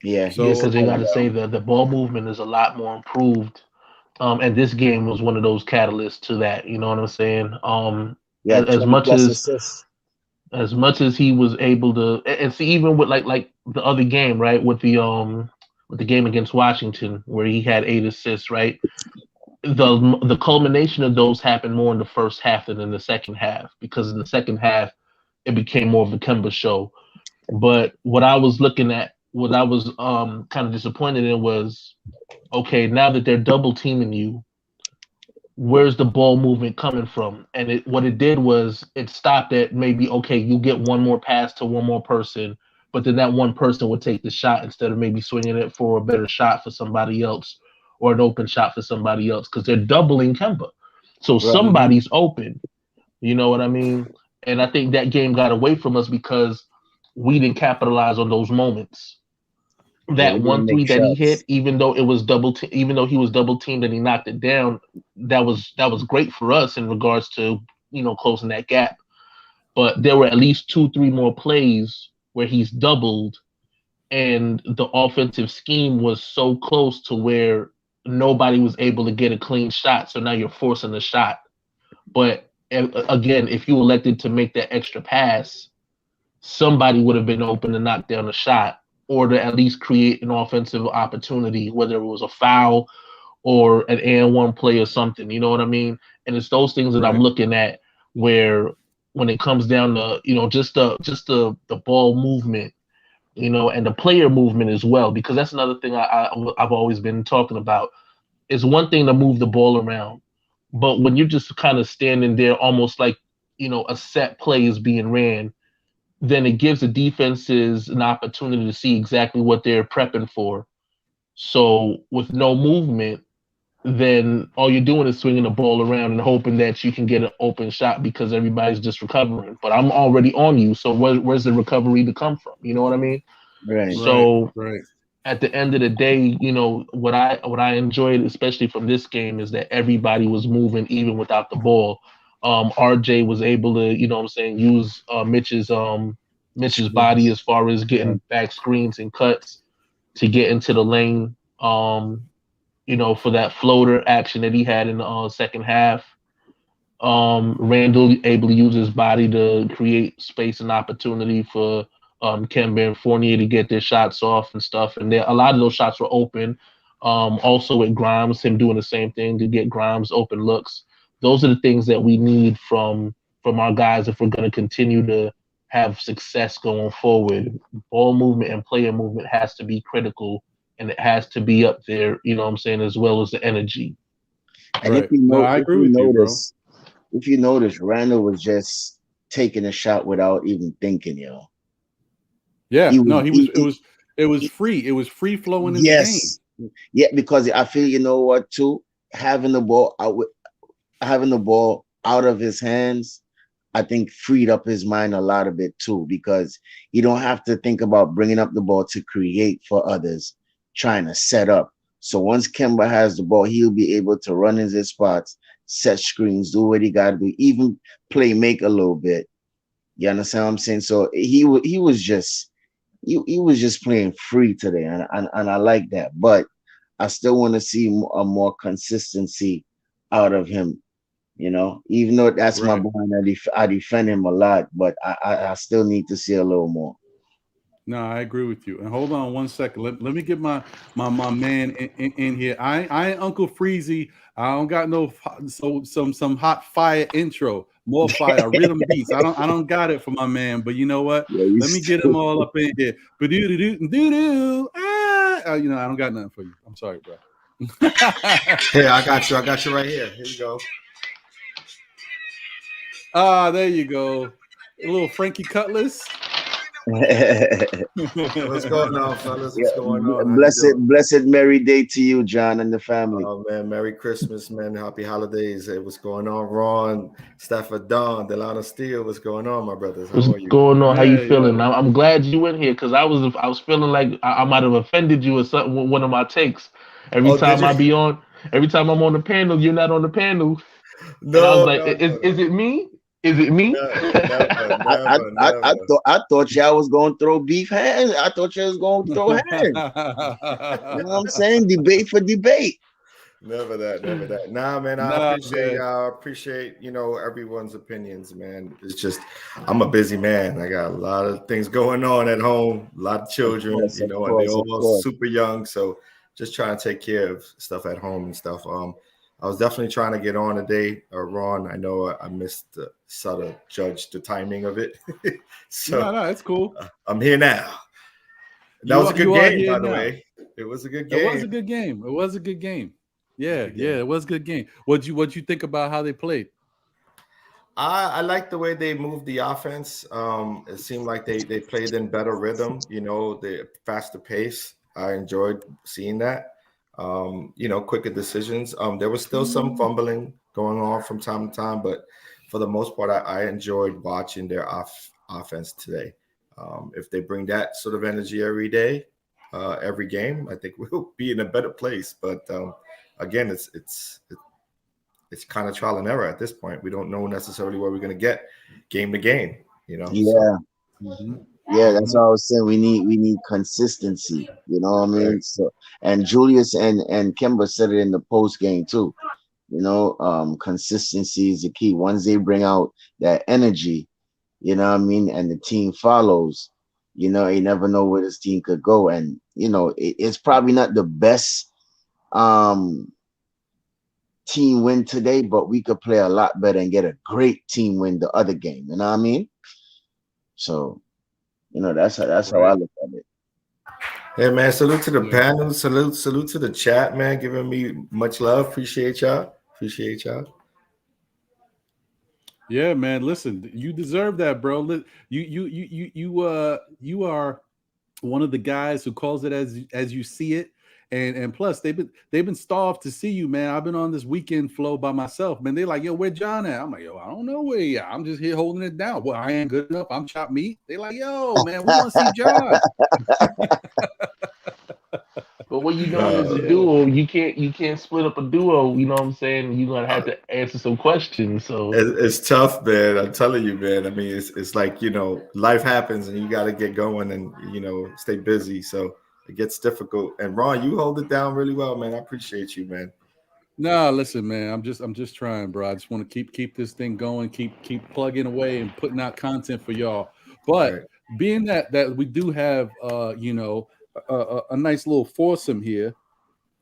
Yeah, Yeah, he's So because they got to say that the ball movement is a lot more improved. And this game was one of those catalysts to that. You know what I'm saying? yeah, As 20 much plus as assists. he was able to, and see, even with like the other game, right, with the game against Washington where he had 8 assists, right? The culmination of those happened more in the first half than in the second half, because in the second half it became more of a Kemba show. But what I was looking at, what I was kind of disappointed in was, okay, now that they're double teaming you, where's the ball movement coming from? And what it did was it stopped at maybe, okay, you get one more pass to one more person, but then that one person would take the shot instead of maybe swinging it for a better shot for somebody else or an open shot for somebody else, because they're doubling Kemba. So Right. somebody's open. You know what I mean? And I think that game got away from us because we didn't capitalize on those moments. Yeah, we That didn't one three make that he hit, shots. even though it was even though he was double teamed and he knocked it down, that was great for us in regards to closing that gap. but there were at least 2-3 more plays where he's doubled, and the offensive scheme was so close to where nobody was able to get a clean shot. So now you're forcing a shot. But again, if you elected to make that extra pass, somebody would have been open to knock down a shot or to at least create an offensive opportunity, whether it was a foul or an and one play or something. You know what I mean? And it's those things that I'm looking at where when it comes down to, just the ball movement, and the player movement as well, because that's another thing I've always been talking about. It's one thing to move the ball around, but when you're just kind of standing there almost like, a set play is being ran, then it gives the defenses an opportunity to see exactly what they're prepping for. So with no movement, then all you're doing is swinging the ball around and hoping that you can get an open shot because everybody's just recovering. But I'm already on you, so where's the recovery to come from? You know what I mean? Right. So at the end of the day, what I enjoyed, especially from this game, is that everybody was moving even without the ball. RJ was able to, use Mitch's body as far as getting back screens and cuts to get into the lane. For that floater action that he had in the second half. Randall able to use his body to create space and opportunity for Kemba and Fournier to get their shots off and stuff. And a lot of those shots were open. Also with Grimes, him doing the same thing to get Grimes open looks. Those are the things that we need from our guys if we're going to continue to have success going forward. Ball movement and player movement has to be critical, and it has to be up there, as well as the energy. And if you notice, if you notice, Randall was just taking a shot without even thinking, Yeah, it was free. It was free flowing in the game. Yeah, because I feel too, having the ball out of his hands, I think freed up his mind a lot of it too, because you don't have to think about bringing up the ball to create for others, trying to set up. So once Kemba has the ball, he'll be able to run in his spots, set screens, do what he got to do, even play make a little bit. You understand what I'm saying? So he was just playing free today, and I like that. But I still want to see a more consistency out of him. Even though that's my boy, and I defend him a lot, but I still need to see a little more. No, I agree with you. And hold on one second. Let me get my man in here. I ain't Uncle Freezy. I don't got no some hot fire intro, more fire, rhythm beats. I don't got it for my man. But you know what? Let me get them all up in here. But I don't got nothing for you. I'm sorry, bro. Here, I got you. I got you right here. Here you go. There you go. A little Frankie Cutlass. What's going on, fellas? What's going on? Blessed Merry Day to you, John, and the family. Oh man, Merry Christmas, man. Happy holidays. Hey, what's going on, Ron, Stafford, Don, Delano Steele? What's going on, my brothers? How are you? Going on? How you feeling? I'm glad you in here because I was feeling like I might have offended you or something with one of my takes. Every time I'm on the panel, you're not on the panel. No, and I was like, is it me? Is it me? Never. I thought y'all was going to throw beef hands. I thought y'all was going to throw hands. You know what I'm saying? Debate for debate. Never that. Nah, man. I appreciate everyone's opinions, man. It's just I'm a busy man. I got a lot of things going on at home, a lot of children, and they're all super young. So just trying to take care of stuff at home and stuff. I was definitely trying to get on today, Ron. I know I missed the subtle judge the timing of it. So no, it's cool. I'm here now. That was a good game, by the way. It was a good game. It was a good game. Yeah, it was a good game. What'd you think about how they played? I like the way they moved the offense. It seemed like they played in better rhythm, the faster pace. I enjoyed seeing that. Quicker decisions. There was still some fumbling going on from time to time, but for the most part, I enjoyed watching their offense today. If they bring that sort of energy every day, every game, I think we'll be in a better place. But again, it's kind of trial and error at this point. We don't know necessarily where we're going to get game to game. You know. Yeah. So, Yeah, that's what I was saying. We need consistency. You know what I mean? right. So, and Julius and Kimber said it in the post game too. You know, consistency is the key. Once they bring out that energy, you know what I mean, and the team follows, you know, you never know where this team could go. And you know, it's probably not the best team win today, but we could play a lot better and get a great team win the other game. You know what I mean? So, you know, that's how I Right. look at it. Hey man, salute to the Yeah. panel. Salute to the chat, man. Giving me much love. Appreciate y'all. Appreciate y'all. Yeah, man. Listen, you deserve that, bro. You are one of the guys who calls it as you see it. And plus they've been starved to see you, man. I've been on this weekend flow by myself, man. They're like, yo, where John at? I'm like, yo, I don't know where he at. I'm just here holding it down. Well, I ain't good enough. I'm chopped meat. They like, yo, man, we want to see John. But when you're doing as a duo, you can't split up a duo. You know what I'm saying? You're gonna have to answer some questions. So It's tough, man. I'm telling you, man. I mean, it's like, you know, life happens and you got to get going and, you know, stay busy. So it gets difficult. And Ron, you hold it down really well, man. I appreciate you, man. No, listen, man. I'm just trying, bro. I just want to keep this thing going, keep plugging away and putting out content for y'all. But Right. being that we do have you know, a nice little foursome here,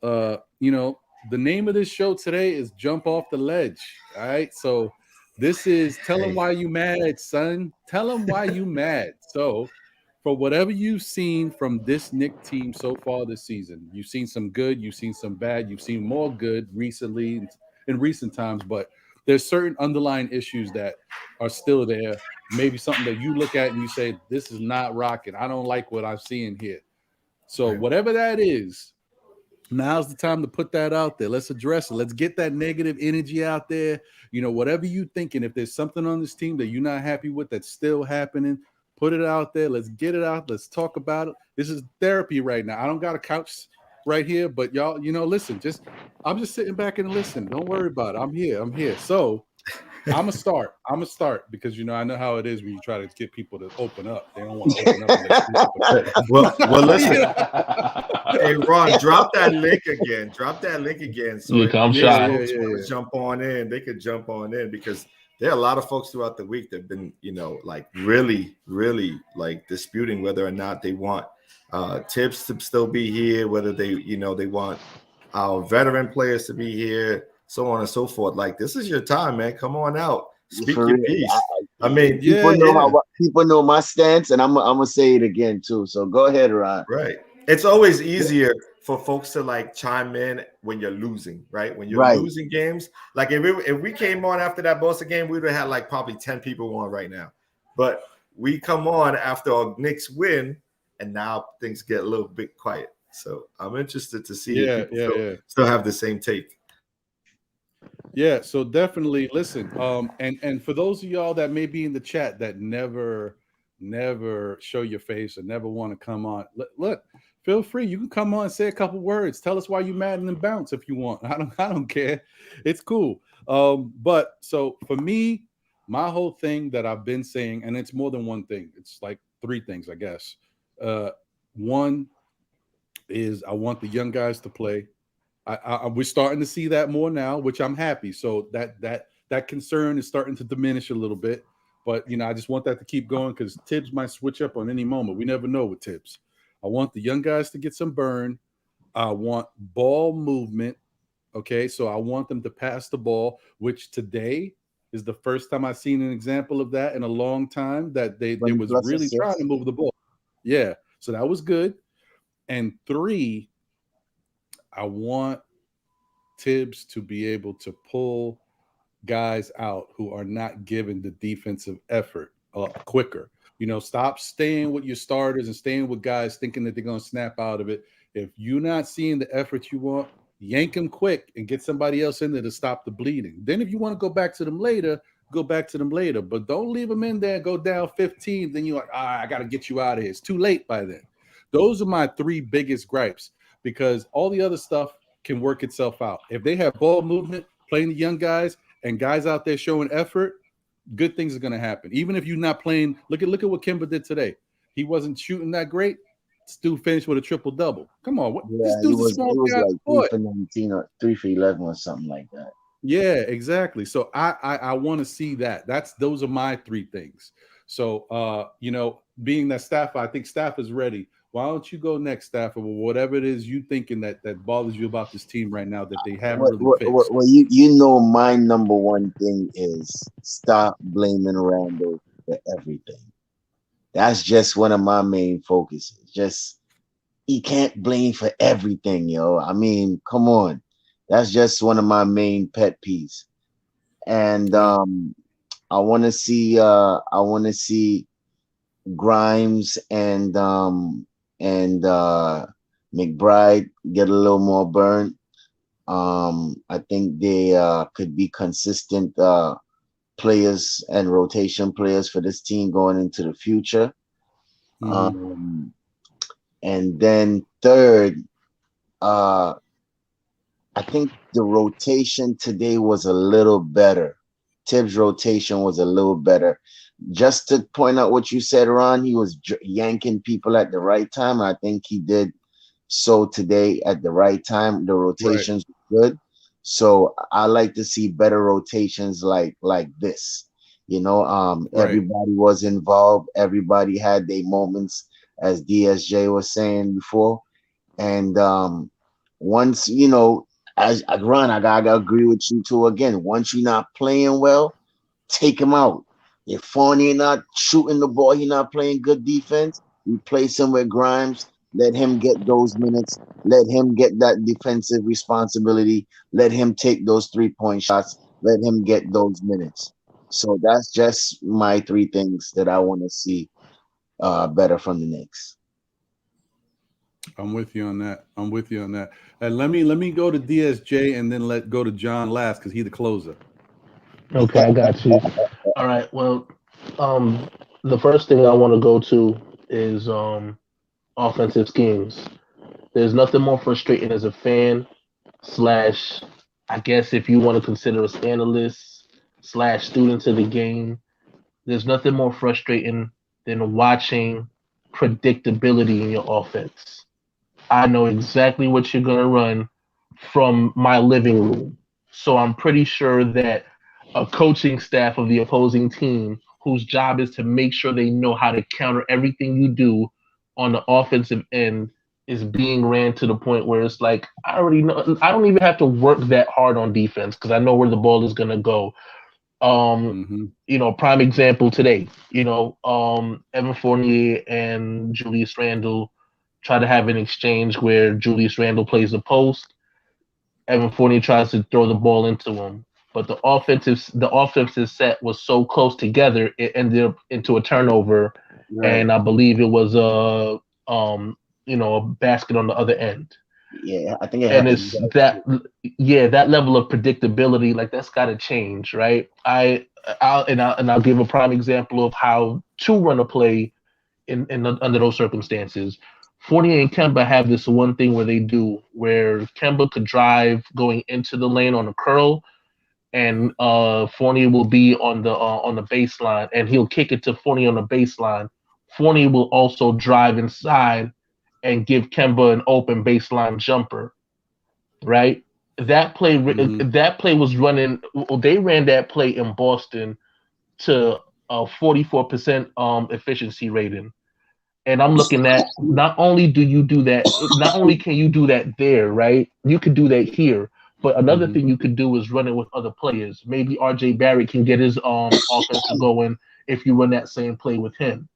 you know, the name of this show today is Jump Off the Ledge. All right. So this is tell them Hey. why you mad, son. Tell them why you mad. So for whatever you've seen from this Knick team so far this season, you've seen some good, you've seen some bad, you've seen more good recently in recent times, but there's certain underlying issues that are still there. Maybe something that you look at and you say, this is not rocking. I don't like what I'm seeing here. So Right. whatever that is, now's the time to put that out there. Let's address it. Let's get that negative energy out there. You know, whatever you thinking, if there's something on this team that you're not happy with that's still happening, put it out there. Let's get it out. Let's talk about it. This is therapy right now. I don't got a couch right here, but y'all, you know, listen, I'm just sitting back and listen. Don't worry about it. I'm here. So I'm gonna start because you know I know how it is when you try to get people to open up. They don't want to open up. Well, listen. Yeah. Hey, Ron, drop that link again. Drop that link again. So look, I'm if shy. folks want to jump on in, they could jump on in because there are a lot of folks throughout the week that have been, you know, like really, really like disputing whether or not they want Tibbs to still be here, whether they, you know, they want our veteran players to be here, so on and so forth. Like, this is your time, man. Come on out. Speak For your real. piece. I mean, People know my stance, and I'm gonna say it again too. So go ahead, Ron. right. It's always easier for folks to like chime in when you're losing, right? When you're Right. losing games. Like if we came on after that Boston game, we would have had like probably 10 people on right now. But we come on after a Knicks win, and now things get a little bit quiet. So I'm interested to see if people still have the same take. Yeah, so definitely listen. And for those of y'all that may be in the chat that never show your face or never want to come on, look, feel free. You can come on and say a couple words. Tell us why you mad and then bounce if you want. I don't care. It's cool. But so for me, my whole thing that I've been saying, and it's more than one thing. It's like three things, I guess. One is I want the young guys to play. We're starting to see that more now, which I'm happy. So that concern is starting to diminish a little bit. But you know, I just want that to keep going because Tibbs might switch up on any moment. We never know with Tibbs. I want the young guys to get some burn. I want ball movement. Okay, so I want them to pass the ball, which today is the first time I've seen an example of that in a long time. That they was really trying to move the ball. Yeah, so that was good. And three, I want Tibbs to be able to pull guys out who are not given the defensive effort quicker. You know, stop staying with your starters and staying with guys thinking that they're going to snap out of it. If you're not seeing the effort you want, yank them quick and get somebody else in there to stop the bleeding. Then if you want to go back to them later, go back to them later. But don't leave them in there and go down 15. Then you're like, I got to get you out of here. It's too late by then. Those are my three biggest gripes because all the other stuff can work itself out. If they have ball movement, playing the young guys, and guys out there showing effort, good things are going to happen. Even if you're not playing, look at what Kemba did today. He wasn't shooting that great. Still finished with a triple-double. Come on, what this dude's a small guy. Like 3 for 19 or 3 for 11 or something like that. Yeah, exactly. So I want to see that. Those are my 3 things. So being that Stafford, I think Stafford's ready. Why don't you go next, Stafford? Or whatever it is you thinking that bothers you about this team right now that they haven't really fixed. Well, my number one thing is stop blaming Randall for everything. That's just one of my main focuses. Just he can't blame for everything, yo. I mean, come on. That's just one of my main pet peeves. And I want to see Grimes and McBride get a little more burn. I think they could be consistent players and rotation players for this team going into the future. And then third, I think the rotation today was a little better. Tibbs' rotation was a little better. Just to point out what you said, Ron, he was yanking people at the right time. I think he did so today at the right time. The rotations were good. So I like to see better rotations like this. Everybody was involved. Everybody had their moments, as DSJ was saying before. And once, as Ron, I gotta agree with you too. Again, once you're not playing well, take him out. If Fournier not shooting the ball, he not playing good defense, replace him with Grimes. Let him get those minutes. Let him get that defensive responsibility. Let him take those 3-point shots. Let him get those minutes. So that's just my 3 things that I want to see better from the Knicks. I'm with you on that. And let me go to DSJ and then let go to John last because he's the closer. Okay, I got you. All right. Well, the first thing I want to go to is offensive schemes. There's nothing more frustrating as a fan / I guess if you want to consider us analysts / students of the game. There's nothing more frustrating than watching predictability in your offense. I know exactly what you're going to run from my living room. So I'm pretty sure that a coaching staff of the opposing team whose job is to make sure they know how to counter everything you do on the offensive end is being ran to the point where it's like, I already know. I don't even have to work that hard on defense because I know where the ball is going to go. Prime example today, Evan Fournier and Julius Randle try to have an exchange where Julius Randle plays the post. Evan Fournier tries to throw the ball into him. But the offensive set was so close together, it ended up into a turnover, and I believe it was a basket on the other end. Yeah, I think it's that level of predictability, like that's got to change, right? I'll give a prime example of how to run a play under those circumstances. Fournier and Kemba have this one thing where Kemba could drive going into the lane on a curl, and Fournier will be on the baseline, and he'll kick it to Fournier on the baseline. Fournier will also drive inside and give Kemba an open baseline jumper, right? That play was running. They ran that play in Boston to a 44% efficiency rating. And I'm looking at not only can you do that there, right? You could do that here. But another thing you could do is run it with other players. Maybe RJ Barrett can get his offense going if you run that same play with him,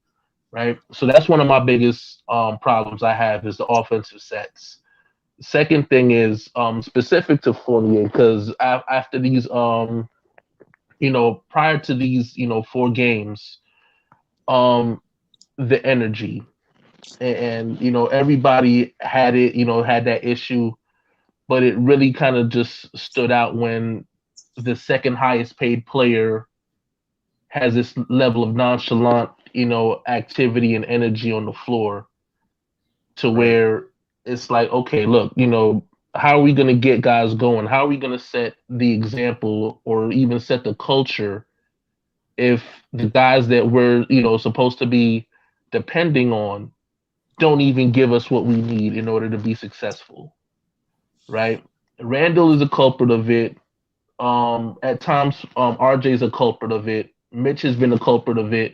right? So that's one of my biggest problems I have is the offensive sets. Second thing is specific to Fournier, because after these, prior to these, 4 games, the energy and everybody had it, had that issue, but it really kind of just stood out when the second highest paid player has this level of nonchalant, activity and energy on the floor to where it's like, okay, look, how are we going to get guys going? How are we going to set the example or even set the culture if the guys that we're, supposed to be depending on don't even give us what we need in order to be successful, right? Randall is a culprit of it. At times, RJ's a culprit of it. Mitch has been a culprit of it.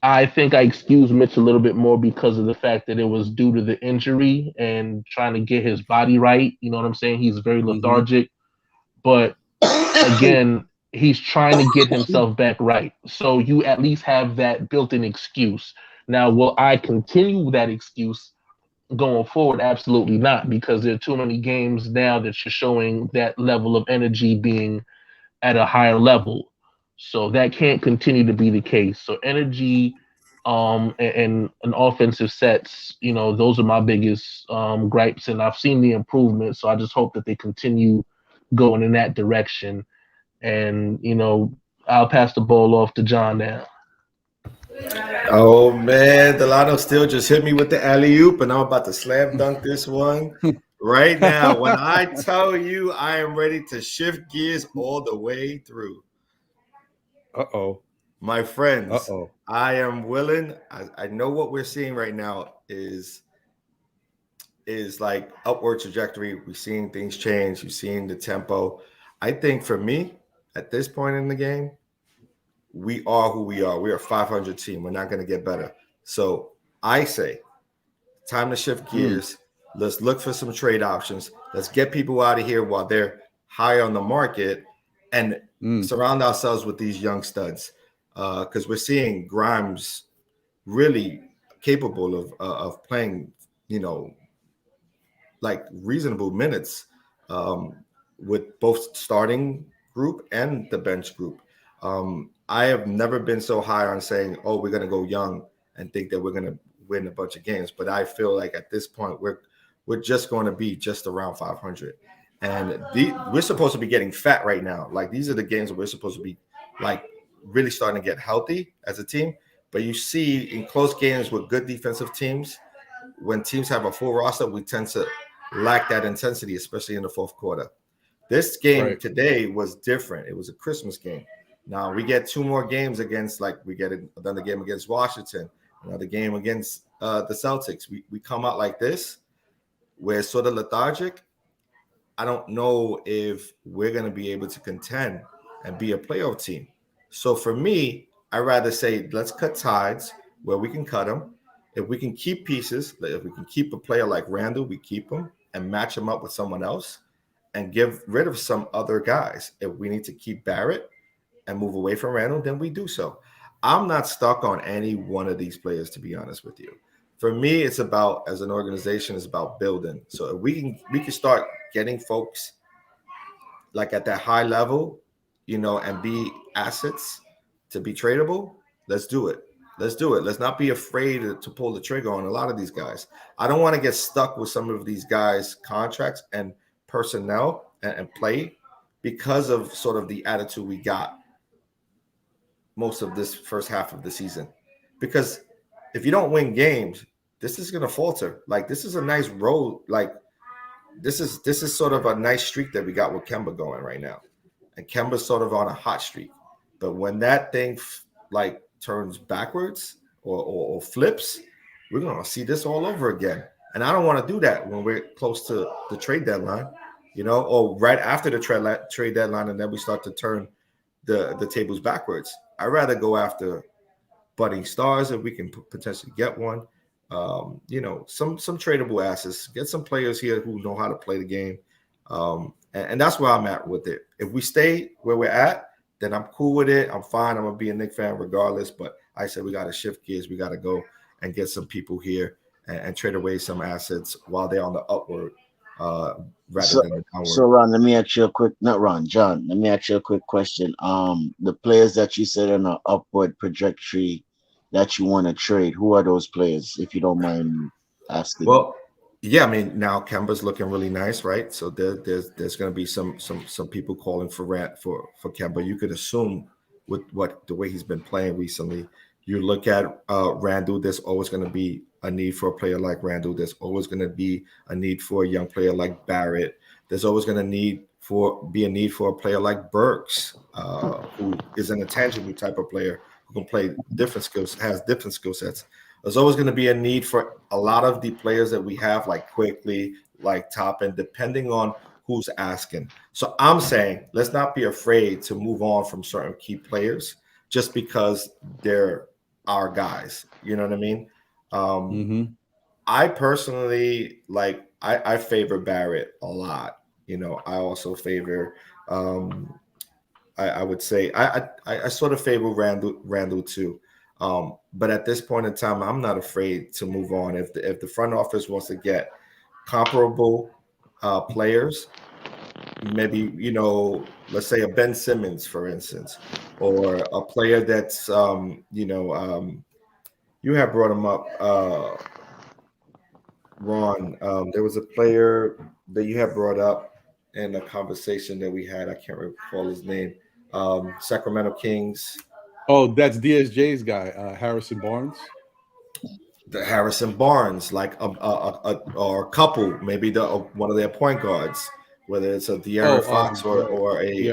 I think I excuse Mitch a little bit more because of the fact that it was due to the injury and trying to get his body right. You know what I'm saying? He's very lethargic. But again, he's trying to get himself back right. So you at least have that built-in excuse. Now, will I continue that excuse going forward? Absolutely not, because there are too many games now that you're showing that level of energy being at a higher level. So that can't continue to be the case. So energy and offensive sets, those are my biggest gripes, and I've seen the improvement. So I just hope that they continue going in that direction. And I'll pass the ball off to John now. Oh man, Delano still just hit me with the alley-oop, and I'm about to slam dunk this one right now. When I tell you I am ready to shift gears all the way through. My friends, I am willing. I know what we're seeing right now is like upward trajectory. We're seeing things change. You're seeing the tempo. I think for me, at this point in the game, we are who we are. We are a 500 team. We're not going to get better. So I say, time to shift gears. Let's look for some trade options. Let's get people out of here while they're high on the market and surround ourselves with these young studs. Because we're seeing Grimes really capable of playing, like reasonable minutes with both starting group and the bench group. I have never been so high on saying, oh, we're going to go young and think that we're going to win a bunch of games. But I feel like at this point, we're just going to be just around 500. And we're supposed to be getting fat right now. Like, these are the games where we're supposed to be, like, really starting to get healthy as a team. But you see in close games with good defensive teams, when teams have a full roster, we tend to lack that intensity, especially in the fourth quarter. This game today was different. It was a Christmas game. Now we get two more games against, like, we get another game against Washington, another game against the Celtics. We come out like this, we're sort of lethargic. I don't know if we're going to be able to contend and be a playoff team. So for me, I'd rather say let's cut ties where we can cut them. If we can keep pieces, if we can keep a player like Randall, we keep him and match him up with someone else and give rid of some other guys. If we need to keep Barrett and move away from Randall, then we do so. I'm not stuck on any one of these players, to be honest with you. For me, it's about, as an organization, it's about building. So if we can start getting folks like at that high level, and be assets to be tradable, let's do it. Let's do it. Let's not be afraid to pull the trigger on a lot of these guys. I don't want to get stuck with some of these guys' contracts and personnel and play because of sort of the attitude we got most of this first half of the season. Because if you don't win games, this is going to falter. Like, this is a nice road. Like, this is sort of a nice streak that we got with Kemba going right now. And Kemba's sort of on a hot streak. But when that thing turns backwards or flips, we're going to see this all over again. And I don't want to do that when we're close to the trade deadline, or right after the trade deadline, and then we start to turn the tables backwards. I'd rather go after budding stars if we can potentially get one. Some tradable assets, get some players here who know how to play the game. And that's where I'm at with it. If we stay where we're at, then I'm cool with it. I'm fine. I'm going to be a Knicks fan regardless. But I said we got to shift gears. We got to go and get some people here and trade away some assets while they're on the upward rather than the downward. So, Ron, let me ask you John, let me ask you a quick question. The players that you said on an upward trajectory that you want to trade, who are those players, if you don't mind asking? Well, yeah, I mean, now Kemba's looking really nice, right? So there's going to be some people calling for Kemba. You could assume with the way he's been playing recently. You look at Randall, there's always going to be a need for a player like Randall. There's always going to be a need for a young player like Barrett. There's always going to be a need for a player like Burks, who is an intangible type of player who can play different skills, has different skill sets. There's always going to be a need for a lot of the players that we have, like Quickly, like Toppin, depending on who's asking. So I'm saying let's not be afraid to move on from certain key players just because they're our guys. You know what I mean? I personally I favor Barrett a lot. You know, I also favor I would say I sort of favor Randall too. But at this point in time, I'm not afraid to move on. If the front office wants to get comparable players, maybe, you know, let's say a Ben Simmons, for instance, or a player that's you have brought him up, Ron. There was a player that you have brought up in a conversation that we had. I can't recall his name. Sacramento Kings. Oh, that's DSJ's guy, Harrison Barnes. The Harrison Barnes, like or a couple, maybe one of their point guards, whether it's a De'Aaron Fox or a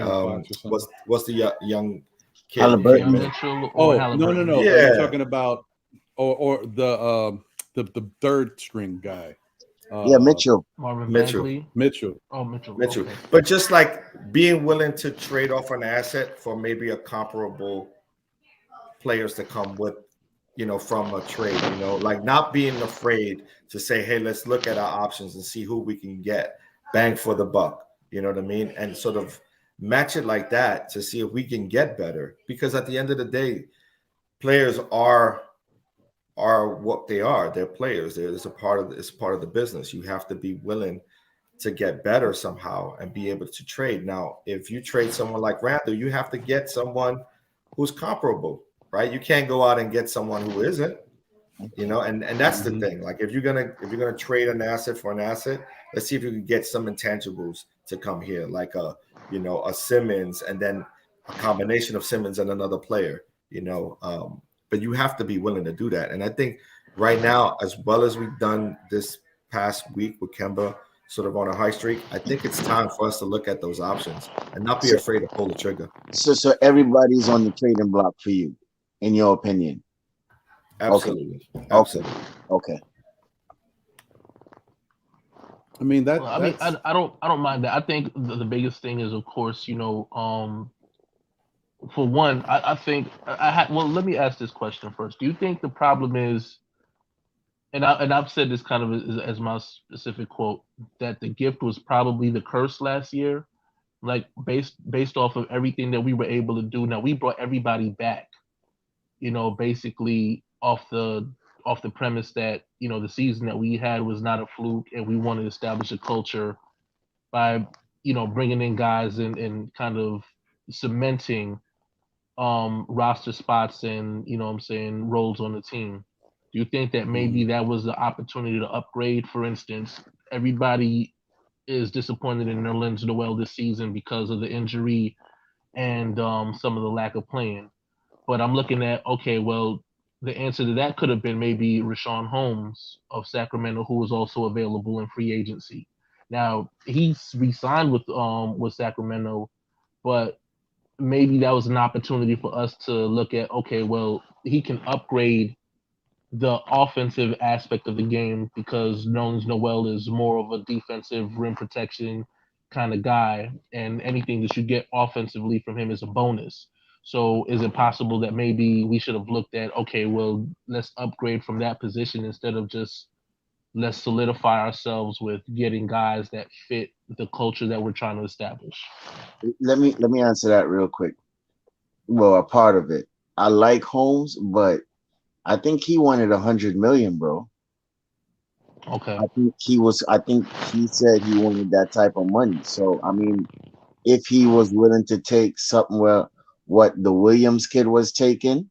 what's the young kid? Halliburton. Mitchell or Halliburton. No. Yeah. Are you talking about or the third string guy? Mitchell. Marvin Mitchell. Bagley. Mitchell. Oh, Mitchell. Mitchell. Okay. But just like being willing to trade off an asset for maybe a comparable players to come with, you know, from a trade, you know, like not being afraid to say, hey, let's look at our options and see who we can get bang for the buck. You know what I mean? And sort of match it like that to see if we can get better. Because at the end of the day, players are what they are. They're players. It's part of the business. You have to be willing to get better somehow and be able to trade. Now, if you trade someone like Randall, you have to get someone who's comparable, right? You can't go out and get someone who isn't, you know, and that's the thing. Like if you're gonna trade an asset for an asset, let's see if you can get some intangibles to come here, like a Simmons and then a combination of Simmons and another player, you know. But you have to be willing to do that. And I think right now, as well as we've done this past week with Kemba sort of on a high streak, I think it's time for us to look at those options and not be afraid to pull the trigger. So everybody's on the trading block for you, in your opinion? Absolutely. Okay. Absolutely. Okay. I mean that. Well, I mean, I don't mind that. I think the biggest thing is, of course, you know, for one, I think well, let me ask this question first. Do you think the problem is, and I've said this kind of as my specific quote, that the gift was probably the curse last year, like based off of everything that we were able to do. Now we brought everybody back, you know, basically off the premise that, you know, the season that we had was not a fluke, and we wanted to establish a culture by, you know, bringing in guys and kind of cementing roster spots and, you know what I'm saying, roles on the team. Do you think that maybe that was the opportunity to upgrade? For instance, everybody is disappointed in Nerlens Noel this season because of the injury and some of the lack of playing. But I'm looking at, okay, well, the answer to that could have been maybe Richaun Holmes of Sacramento, who was also available in free agency. Now he's re-signed with Sacramento, but maybe that was an opportunity for us to look at, okay, well, he can upgrade the offensive aspect of the game because Nerlens Noel is more of a defensive rim protection kind of guy, and anything that you get offensively from him is a bonus. So is it possible that maybe we should have looked at, okay, well, let's upgrade from that position instead of just let's solidify ourselves with getting guys that fit the culture that we're trying to establish? Let me answer that real quick. Well, a part of it. I like Holmes, but I think he wanted 100 million, bro. Okay. I think he said he wanted that type of money. So I mean, if he was willing to take something what the Williams kid was taking,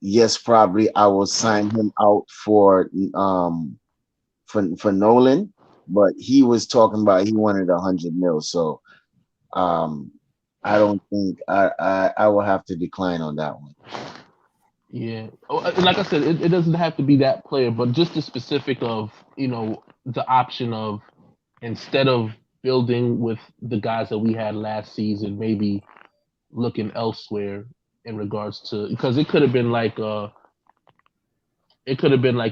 yes, probably I will sign him out for Nolan. But he was talking about he wanted 100 mil. So I don't think I will have to decline on that one. Yeah, like I said, it doesn't have to be that player, but just the specific of, you know, the option of, instead of building with the guys that we had last season, maybe looking elsewhere in regards to, because it could have been like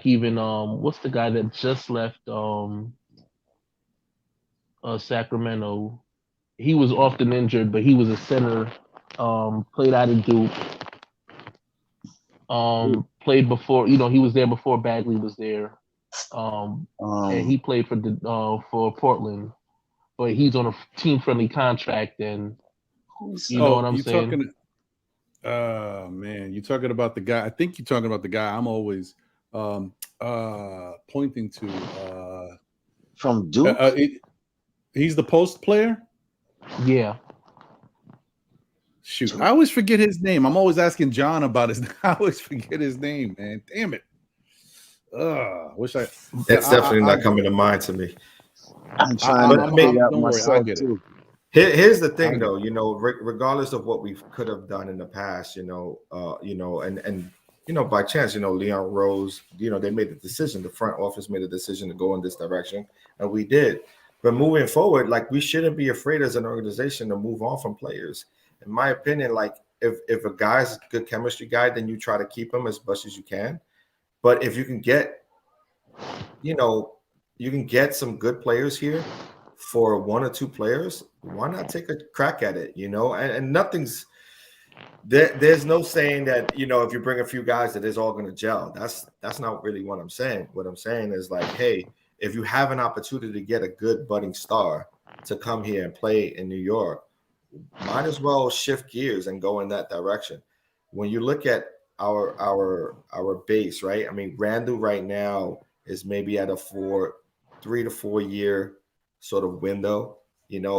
even what's the guy that just left Sacramento? He was often injured, but he was a center, played out of Duke, played before, he was there before Bagley was there. And he played for Portland, but he's on a team-friendly contract, and you know what I'm saying? Man, you're talking about the guy. I think you're talking about the guy I'm always pointing to. From Duke? He's the post player? Yeah. Shoot, I always forget his name. I'm always asking John about his name. I always forget his name, man. Damn it. Wish I. It's definitely not coming to mind to me. I'm trying to figure out myself too. Here's the thing, though. Regardless of what we could have done in the past, and by chance, Leon Rose, they made the decision. The front office made a decision to go in this direction, and we did. But moving forward, like, we shouldn't be afraid as an organization to move on from players. In my opinion, like, if a guy's a good chemistry guy, then you try to keep him as much as you can. But if you can get, some good players here for 1 or 2 players, why not take a crack at it? And nothing's there. There's no saying that, if you bring a few guys that it's all going to gel. That's not really what I'm saying. What I'm saying is, like, hey, if you have an opportunity to get a good budding star to come here and play in New York, might as well shift gears and go in that direction. When you look at our base, right? I mean, Randall right now is maybe at a 3 to 4 year sort of window.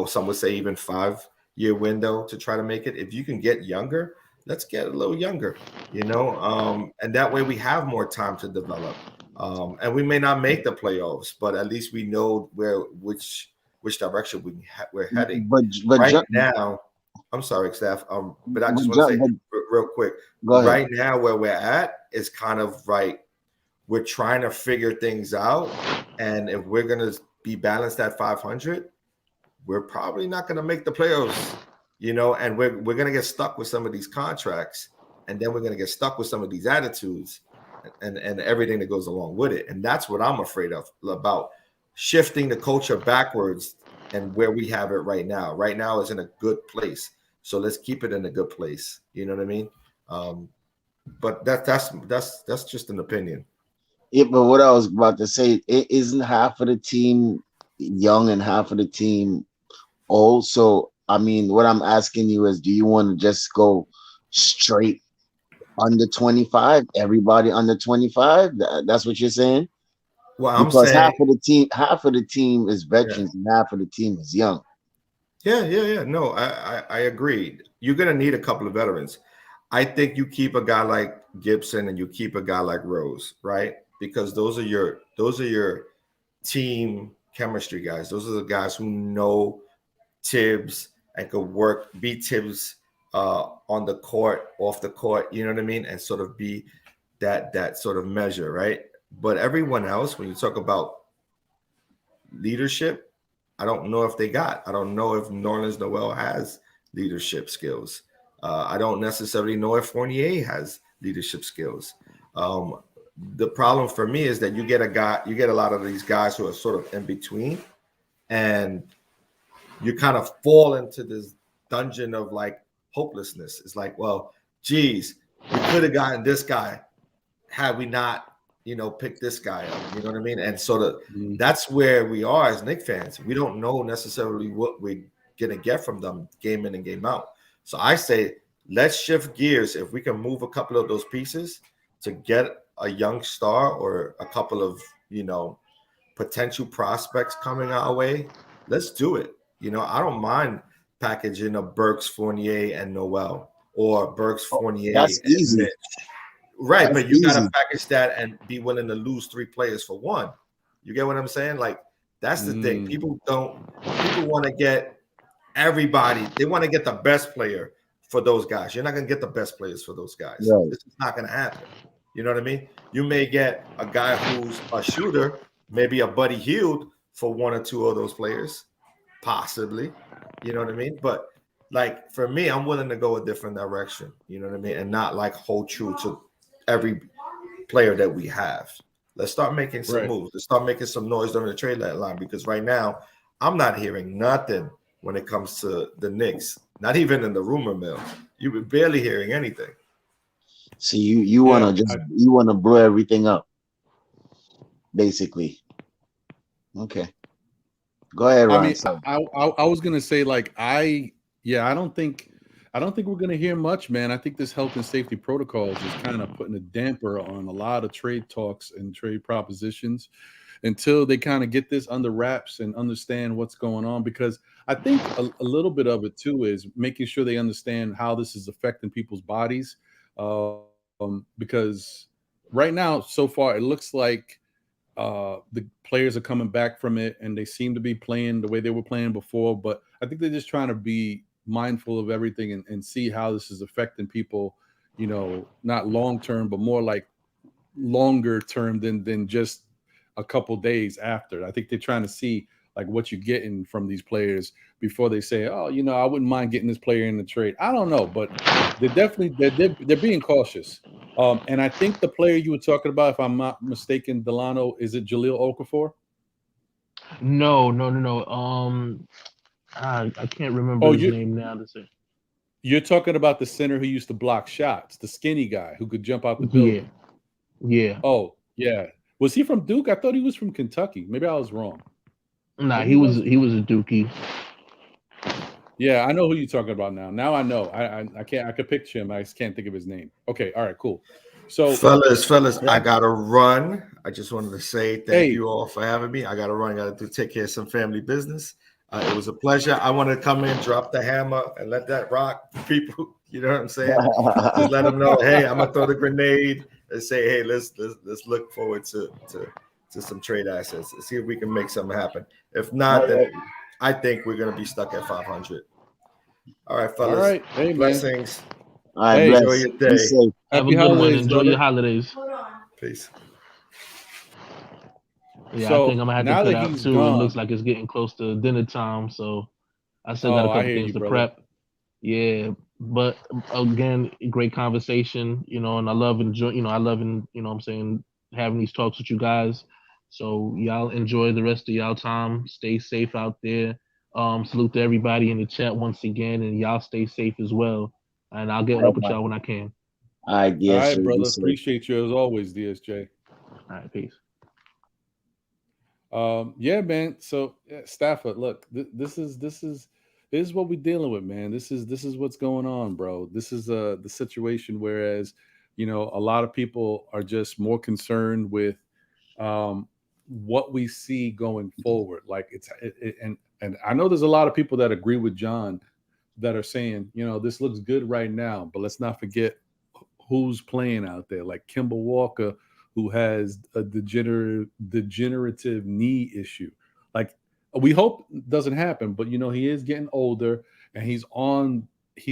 Some would say even 5-year window to try to make it. If you can get younger, let's get a little younger, and that way we have more time to develop. And we may not make the playoffs, but at least we know which direction we're heading. But right now, I'm sorry, Steph. But I just want to say real quick. Right now, where we're at is kind of right. We're trying to figure things out, and if we're gonna be balanced at 500, we're probably not gonna make the playoffs. And we're gonna get stuck with some of these contracts, and then we're gonna get stuck with some of these attitudes, and everything that goes along with it. And that's what I'm afraid of, about shifting the culture backwards and where we have it right now. Right now is in a good place, so let's keep it in a good place. You know what I mean? But that's just an opinion. Yeah, but what I was about to say, it isn't half of the team young and half of the team old. So I mean, what I'm asking you is, do you want to just go straight under 25? Everybody under 25? That's what you're saying? Well, because I'm saying half of the team is veterans, and half of the team is young. Yeah. No, I agree. You're gonna need a couple of veterans. I think you keep a guy like Gibson and you keep a guy like Rose, right? Because those are your team chemistry guys. Those are the guys who know Tibbs and could beat Tibbs on the court, off the court. You know what I mean? And sort of be that sort of measure, right? But everyone else, when you talk about leadership, I don't know if they got. I don't know if Nerlens Noel has leadership skills. I don't necessarily know if Fournier has leadership skills. The problem for me is that you get a lot of these guys who are sort of in between, and you kind of fall into this dungeon of like hopelessness. It's like, well, geez, we could have gotten this guy had we not, pick this guy up, you know what I mean? And sort of that's where we are as Knicks fans. We don't know necessarily what we're gonna get from them game in and game out. So I say, let's shift gears. If we can move a couple of those pieces to get a young star or a couple of, potential prospects coming our way, let's do it. I don't mind packaging a Burks, Fournier, and Noel, or Burks, Fournier, that's and easy. Mitch. Right, That's but you got to easy. package that and be willing to lose 3 players for 1. You get what I'm saying? Like, that's the thing. People want to get everybody. They want to get the best player for those guys. You're not going to get the best players for those guys. Right. This is not going to happen. You know what I mean? You may get a guy who's a shooter, maybe a Buddy Hield for 1 or 2 of those players. possibly. You know what I mean? But like for me, I'm willing to go a different direction. You know what I mean? And not like hold true to every player that we have. Let's start making some moves. Let's start making some noise during the trade line, because right now I'm not hearing nothing when it comes to the Knicks. Not even in the rumor mill. You were barely hearing anything. So you wanna you wanna blow everything up, basically. Okay. Go ahead, Ron. I was gonna say, like, I don't think we're gonna hear much, man. I think this health and safety protocols is kind of putting a damper on a lot of trade talks and trade propositions until they kind of get this under wraps and understand what's going on. Because I think a little bit of it too is making sure they understand how this is affecting people's bodies. Because right now, so far, it looks like the players are coming back from it and they seem to be playing the way they were playing before. But I think they're just trying to be mindful of everything and see how this is affecting people, you know, not long term, but more like longer term than just a couple days after. I think they're trying to see like what you're getting from these players before they say, oh, you know, I wouldn't mind getting this player in the trade. I don't know, but they're definitely they're being cautious. And I think the player you were talking about, if I'm not mistaken, Delano, is it Jahlil Okafor? No. I can't remember his name now. You're talking about the center who used to block shots, the skinny guy who could jump out the building. Yeah. Oh, yeah. Was he from Duke? I thought he was from Kentucky. Maybe I was wrong. Nah, he was a Dookie. Yeah, I know who you're talking about now. Now I know. I can't. I could picture him. I just can't think of his name. Okay. All right. Cool. So, fellas, I gotta run. I just wanted to say thank you all for having me. I gotta run. I gotta take care of some family business. It was a pleasure. I want to come in, drop the hammer, and let that rock people. You know what I'm saying? Just let them know, hey, I'm gonna throw the grenade and say, hey, let's look forward to some trade assets. Let's see if we can make something happen. If not, then I think we're gonna be stuck at 500. All right, fellas. All right. Hey, blessings. All right, hey, enjoy your day. Have a good one. Enjoy your holidays. Peace. Yeah, so, I think I'm gonna have to cut out too. Gone. It looks like it's getting close to dinner time, so I still got a couple things to prep. Yeah, but again, great conversation, you know, and I love you know what I'm saying, having these talks with you guys. So y'all enjoy the rest of y'all time. Stay safe out there. Salute to everybody in the chat once again, and y'all stay safe as well. And I'll get up with y'all when I can. All right, DSJ. All right, brother. Appreciate you as always, DSJ. All right, peace. Yeah, man. So Stafford, look, this is what we're dealing with, man. This is what's going on, bro. This is the situation. Whereas, you know, a lot of people are just more concerned with what we see going forward. Like and I know there's a lot of people that agree with John that are saying, you know, this looks good right now, but let's not forget who's playing out there, like Kemba Walker, who has a degenerative knee issue. Like, we hope it doesn't happen, but you know, he is getting older and he's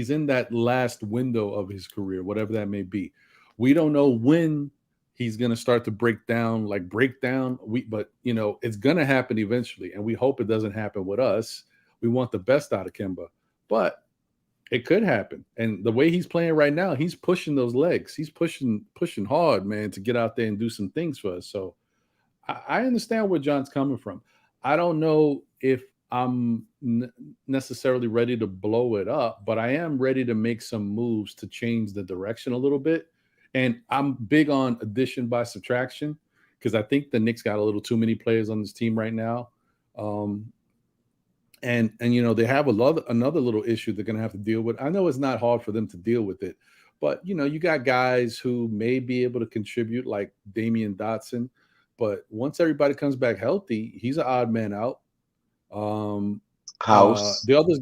in that last window of his career, whatever that may be. We don't know when he's going to start to break down. But you know, it's going to happen eventually. And we hope it doesn't happen with us. We want the best out of Kemba, but it could happen. And the way he's playing right now, he's pushing those legs. He's pushing hard, man, to get out there and do some things for us. So I understand where John's coming from. I don't know if I'm necessarily ready to blow it up, but I am ready to make some moves to change the direction a little bit. And I'm big on addition by subtraction because I think the Knicks got a little too many players on this team right now. And you know, they have another little issue they're going to have to deal with. I know it's not hard for them to deal with it, but you know, you got guys who may be able to contribute like Damian Dotson, but once everybody comes back healthy, he's an odd man out. House. The others,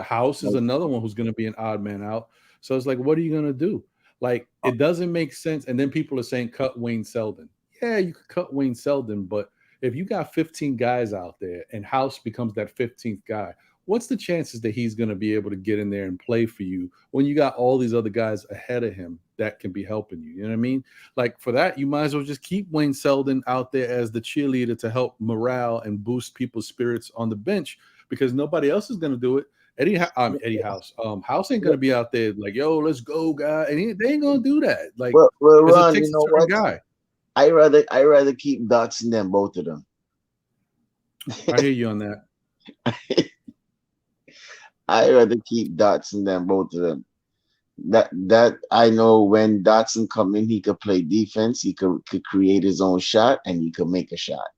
House is another one who's going to be an odd man out. So it's like, what are you going to do? Like, it doesn't make sense. And then people are saying cut Wayne Selden. Yeah, you could cut Wayne Selden, but if you got 15 guys out there and House becomes that 15th guy, what's the chances that he's going to be able to get in there and play for you when you got all these other guys ahead of him that can be helping you? You know what I mean? Like, for that, you might as well just keep Wayne Selden out there as the cheerleader to help morale and boost people's spirits on the bench, because nobody else is going to do it. Eddie House, House ain't going to be out there like, yo, let's go, guy. And they ain't going to do that. Like, well, Ron, it takes you know a certain what? guy. I rather keep Dotson than both of them. I hear you on that. I rather keep Dotson than both of them. That I know when Dotson come in, he could play defense, he could create his own shot, and he could make a shot.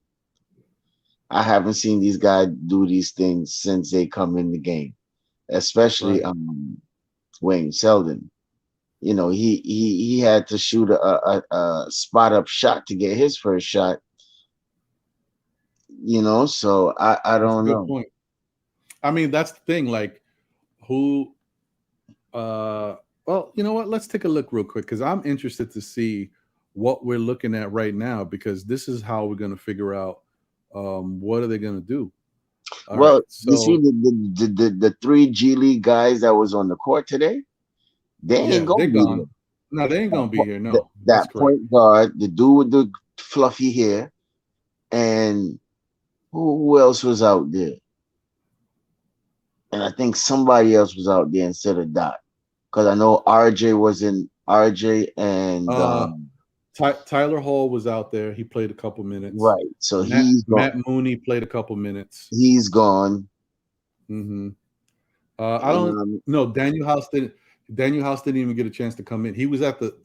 I haven't seen these guys do these things since they come in the game, especially Wayne Selden. You know, he had to shoot a spot up shot to get his first shot. You know, so I don't know. Good point. I mean, that's the thing. Like, who? Well, you know what? Let's take a look real quick because I'm interested to see what we're looking at right now because this is how we're going to figure out what are they going to do. All right, so, you see the 3 G League guys that was on the court today? They ain't gonna be here. No, they ain't gonna be here. No, that point guard, the dude with the fluffy hair, and who else was out there? And I think somebody else was out there instead of Dot, because I know RJ was in RJ and Tyler Hall was out there. He played a couple minutes. Right. So Matt Mooney played a couple minutes. He's gone. Mm-hmm. I don't know. Daniel House didn't even get a chance to come in. He was at the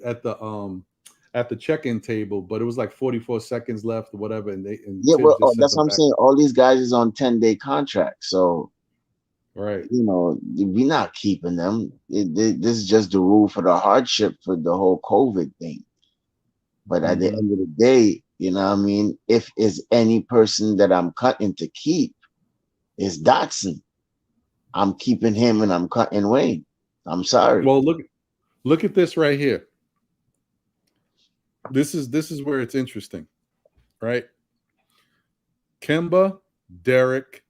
check-in table, but it was like 44 seconds left or whatever. And that's what I'm saying. All these guys is on 10-day contracts. So right. You know, we're not keeping them. This is just the rule for the hardship for the whole COVID thing. But at the end of the day, you know what I mean? If it's any person that I'm cutting to keep, it's Dotson. I'm keeping him and I'm cutting Wayne. I'm sorry. Well, look at this right here. This is where it's interesting, right? Kemba, Derek,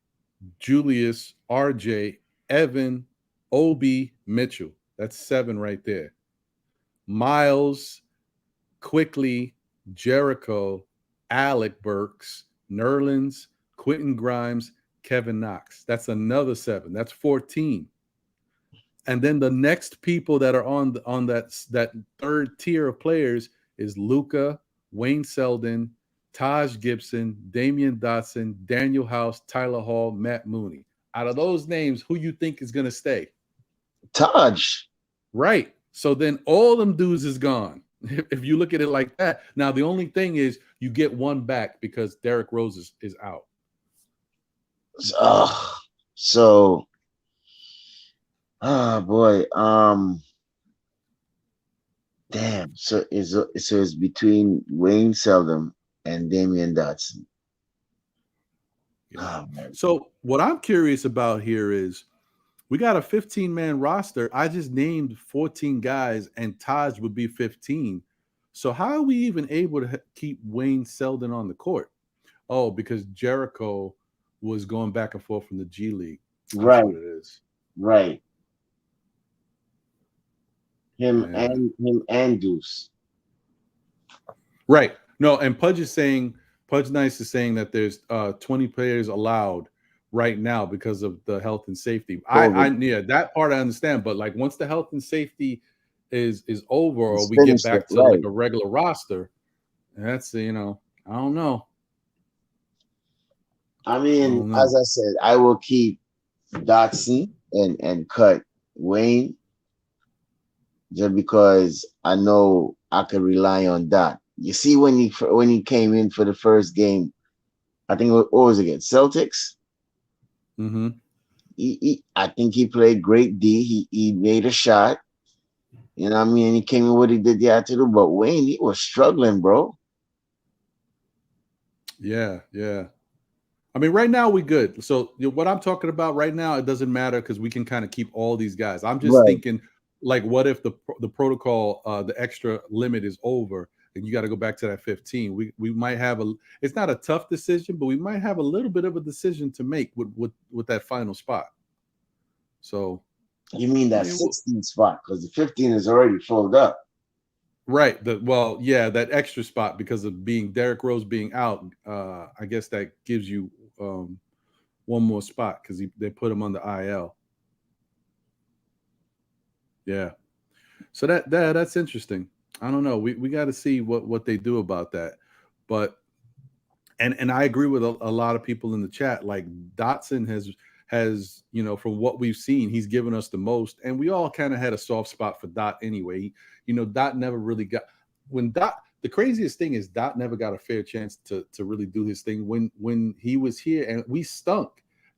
Julius, RJ, Evan, Obi, Mitchell. That's 7 right there. Miles, Quickly, Jericho, Alec Burks, Nerlens, Quentin Grimes, Kevin Knox. That's another 7. That's 14. And then the next people that are on that third tier of players is Luka, Wayne Selden, Taj Gibson, Damian Dotson, Daniel House, Tyler Hall, Matt Mooney. Out of those names, who you think is going to stay? Taj. Right. So then all them dudes is gone. If you look at it like that. Now, the only thing is you get one back because Derrick Rose is out. So, boy. Damn. So it's between Wayne Selden and Damian Dotson. Yeah. So what I'm curious about here is we got a 15-man roster. I just named 14 guys, and Taj would be 15. So how are we even able to keep Wayne Selden on the court? Oh, because Jericho was going back and forth from the G League. That's right. What it is. Right. Him and Deuce. Right. No, and Pudge Nice is saying that there's 20 players allowed right now because of the health and safety. Yeah, that part I understand, but like once the health and safety is over or we get back to like a regular roster, that's I don't know. I mean, as I said, I will keep Dotson and cut Wayne just because I know I can rely on that. You see, when he came in for the first game, I think what was it against Celtics? Mm-hmm. I think he played great D. He made a shot. You know what I mean? He came in what he did the afternoon. But Wayne, he was struggling, bro. Yeah. I mean, right now we good. So what I'm talking about right now, it doesn't matter because we can kind of keep all these guys. I'm just thinking, like, what if the protocol, the extra limit is over and you got to go back to that 15? We might have it's not a tough decision, but we might have a little bit of a decision to make with that final spot. So you mean that 16 spot because the 15 is already filled up. Right. That extra spot because of Derrick Rose being out. I guess that gives you one more spot because they put him on the IL. Yeah. So that's interesting. I don't know. We got to see what they do about that. But and I agree with a lot of people in the chat. Like Dotson has from what we've seen, he's given us the most, and we all kind of had a soft spot for Dot anyway. Dot never really got when Dot. The craziest thing is Dot never got a fair chance to really do his thing when he was here, and we stunk,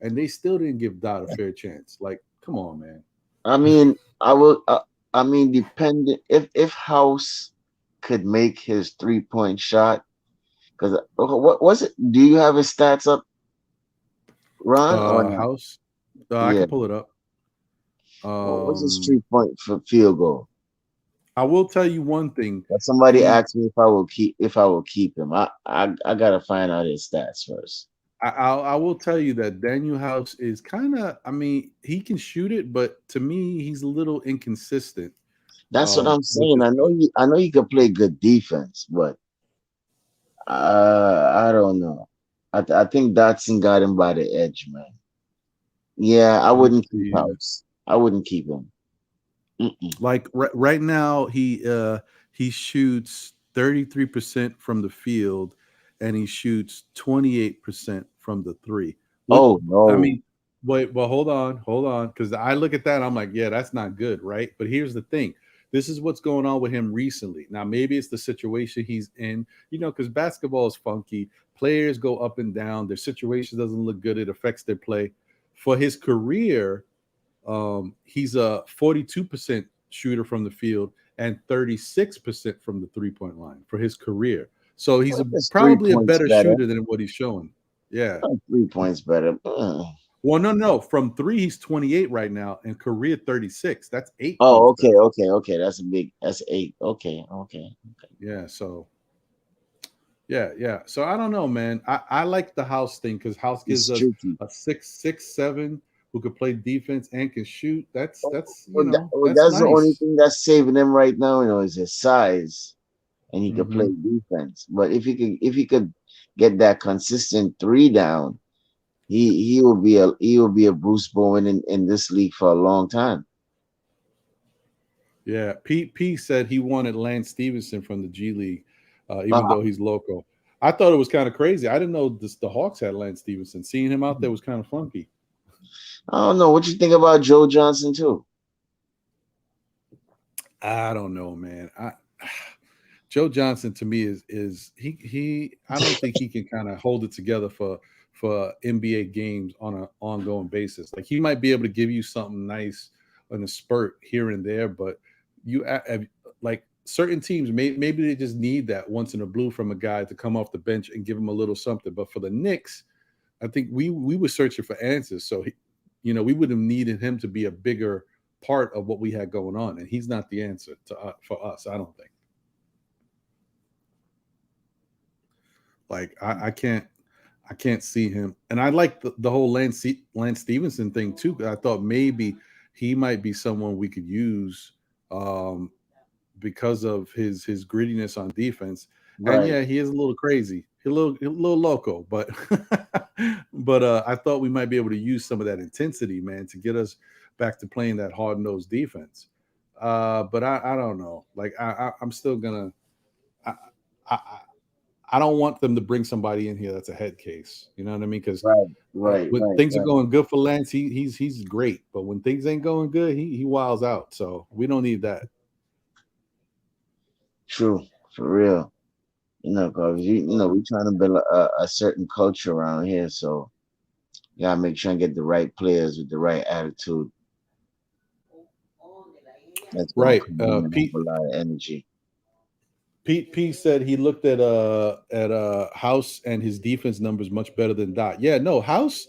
and they still didn't give Dot a fair chance. Like, come on, man. I mean, I will. I mean, depending if House could make his 3-point shot, because what was it? Do you have his stats up, Ron? Or not? House? I can pull it up. What was his 3-point for field goal? I will tell you one thing. But somebody asked me if I will keep him. I gotta find out his stats first. I will tell you that Daniel House is kind of. I mean, he can shoot it, but to me, he's a little inconsistent. That's what I'm saying. I know he can play good defense, but I don't know. I think Dotson got him by the edge, man. Yeah, I wouldn't keep House. I wouldn't keep him. Like right now, he shoots 33% from the field, and he shoots 28% from the three. Oh no! I mean, wait, well, hold on, because I look at that, and I'm like, yeah, that's not good, right? But here's the thing: this is what's going on with him recently. Now, maybe it's the situation he's in, because basketball is funky. Players go up and down. Their situation doesn't look good. It affects their play. For his career, he's a 42% shooter from the field and 36% from the 3-point line for his career. So he's probably a better shooter than what he's showing. Yeah. 3 points better. Well, no. From 3, he's 28 right now, and career 36. That's 8. Oh, okay. That's 8. Okay. Yeah. So. Yeah. So I don't know, man. I like the House thing because House gives us a 6'7" who could play defense and can shoot. That's that's nice. The only thing that's saving him right now, is his size, and he could play defense. But if he could get that consistent 3 down, he will be a Bruce Bowen in this league for a long time. Yeah, P said he wanted Lance Stevenson from the G League, even though he's local. I thought it was kind of crazy. I didn't know the Hawks had Lance Stevenson. Seeing him out there was kind of funky. I don't know. What you think about Joe Johnson too? I don't know, man. Joe Johnson to me is he. I don't think he can kind of hold it together for NBA games on an ongoing basis. Like he might be able to give you something nice in a spurt here and there, but you like certain teams maybe they just need that once in a blue from a guy to come off the bench and give him a little something. But for the Knicks, I think we were searching for answers. So we would have needed him to be a bigger part of what we had going on, and he's not the answer for us. I don't think. Like I can't see him, and I like the whole Lance Stevenson thing too. I thought maybe he might be someone we could use because of his grittiness on defense. Right. And yeah, he is a little crazy, a little loco, but I thought we might be able to use some of that intensity, man, to get us back to playing that hard-nosed defense. But I don't know. Like I'm still gonna. I don't want them to bring somebody in here that's a head case. You know what I mean? Because when things are going good for Lance, he's great. But when things ain't going good, he wilds out. So we don't need that. True, for real. Because we're trying to build a certain culture around here. So you gotta make sure and get the right players with the right attitude. That's right. Pete, a lot of energy. Pete said he looked at House and his defense numbers much better than Dot. Yeah, no, House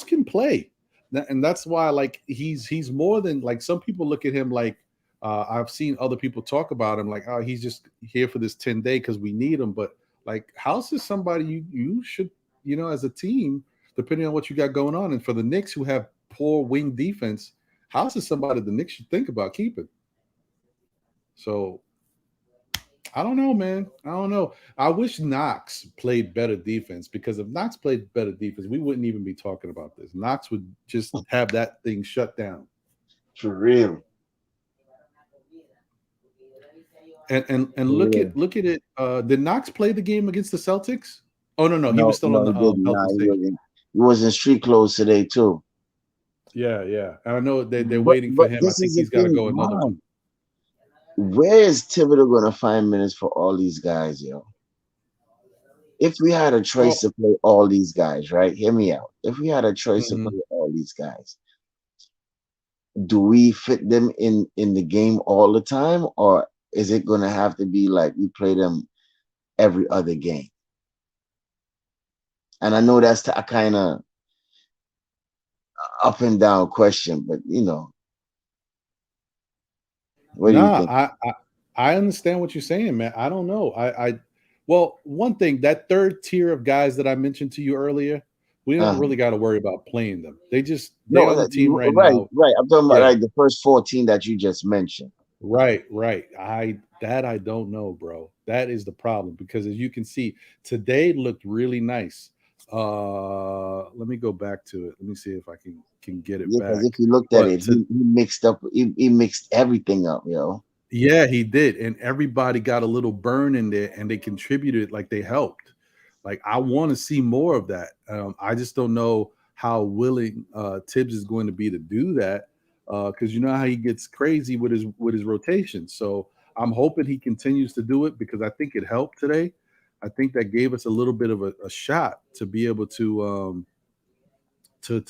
can play, and that's why like he's more than like some people look at him like I've seen other people talk about him like, oh, he's just here for this 10-day because we need him. But like House is somebody you should as a team, depending on what you got going on, and for the Knicks who have poor wing defense, House is somebody the Knicks should think about keeping. So I don't know, man. I don't know. I wish Knox played better defense, because if Knox played better defense, we wouldn't even be talking about this. Knox would just have that thing shut down. For real. And For real. look at it. Did Knox play the game against the Celtics? Oh no, he was No, still on no, the he didn't. health Nah, and he safety. wasn't. He was in street clothes today too. Yeah. And I know they're But waiting for him. I this think is the he's got to thing, go another man. one. Where is Thibodeau gonna find minutes for all these guys, yo? If we had a choice Well, to play all these guys, right? Hear me out. If we had a choice to mhm. play all these guys, do we fit them in the game all the time, or is it gonna have to be like we play them every other game? And I know that's a kind of up and down question, but what do you Nah, think? I understand what you're saying, man. I don't know. Well, one thing, that third tier of guys that I mentioned to you earlier, we don't Uh-huh. really got to worry about playing them. They No, on the team right right, now. right. I'm talking about Yeah, like the first 14 that you just mentioned. right. I don't know, bro. That is the problem, because as you can see, today looked really nice. Let me go back to it. Let me see if I can get it Yeah, because if back. you looked at But it, he mixed up. He mixed everything up, yo. yeah, he did. And everybody got a little burn in there, and they contributed, like they helped. Like, I want to see more of that. I just don't know how willing Tibbs is going to be to do that, because you know how he gets crazy with his rotation. So I'm hoping he continues to do it, because I think it helped today. I think that gave us a little bit of a shot to be able to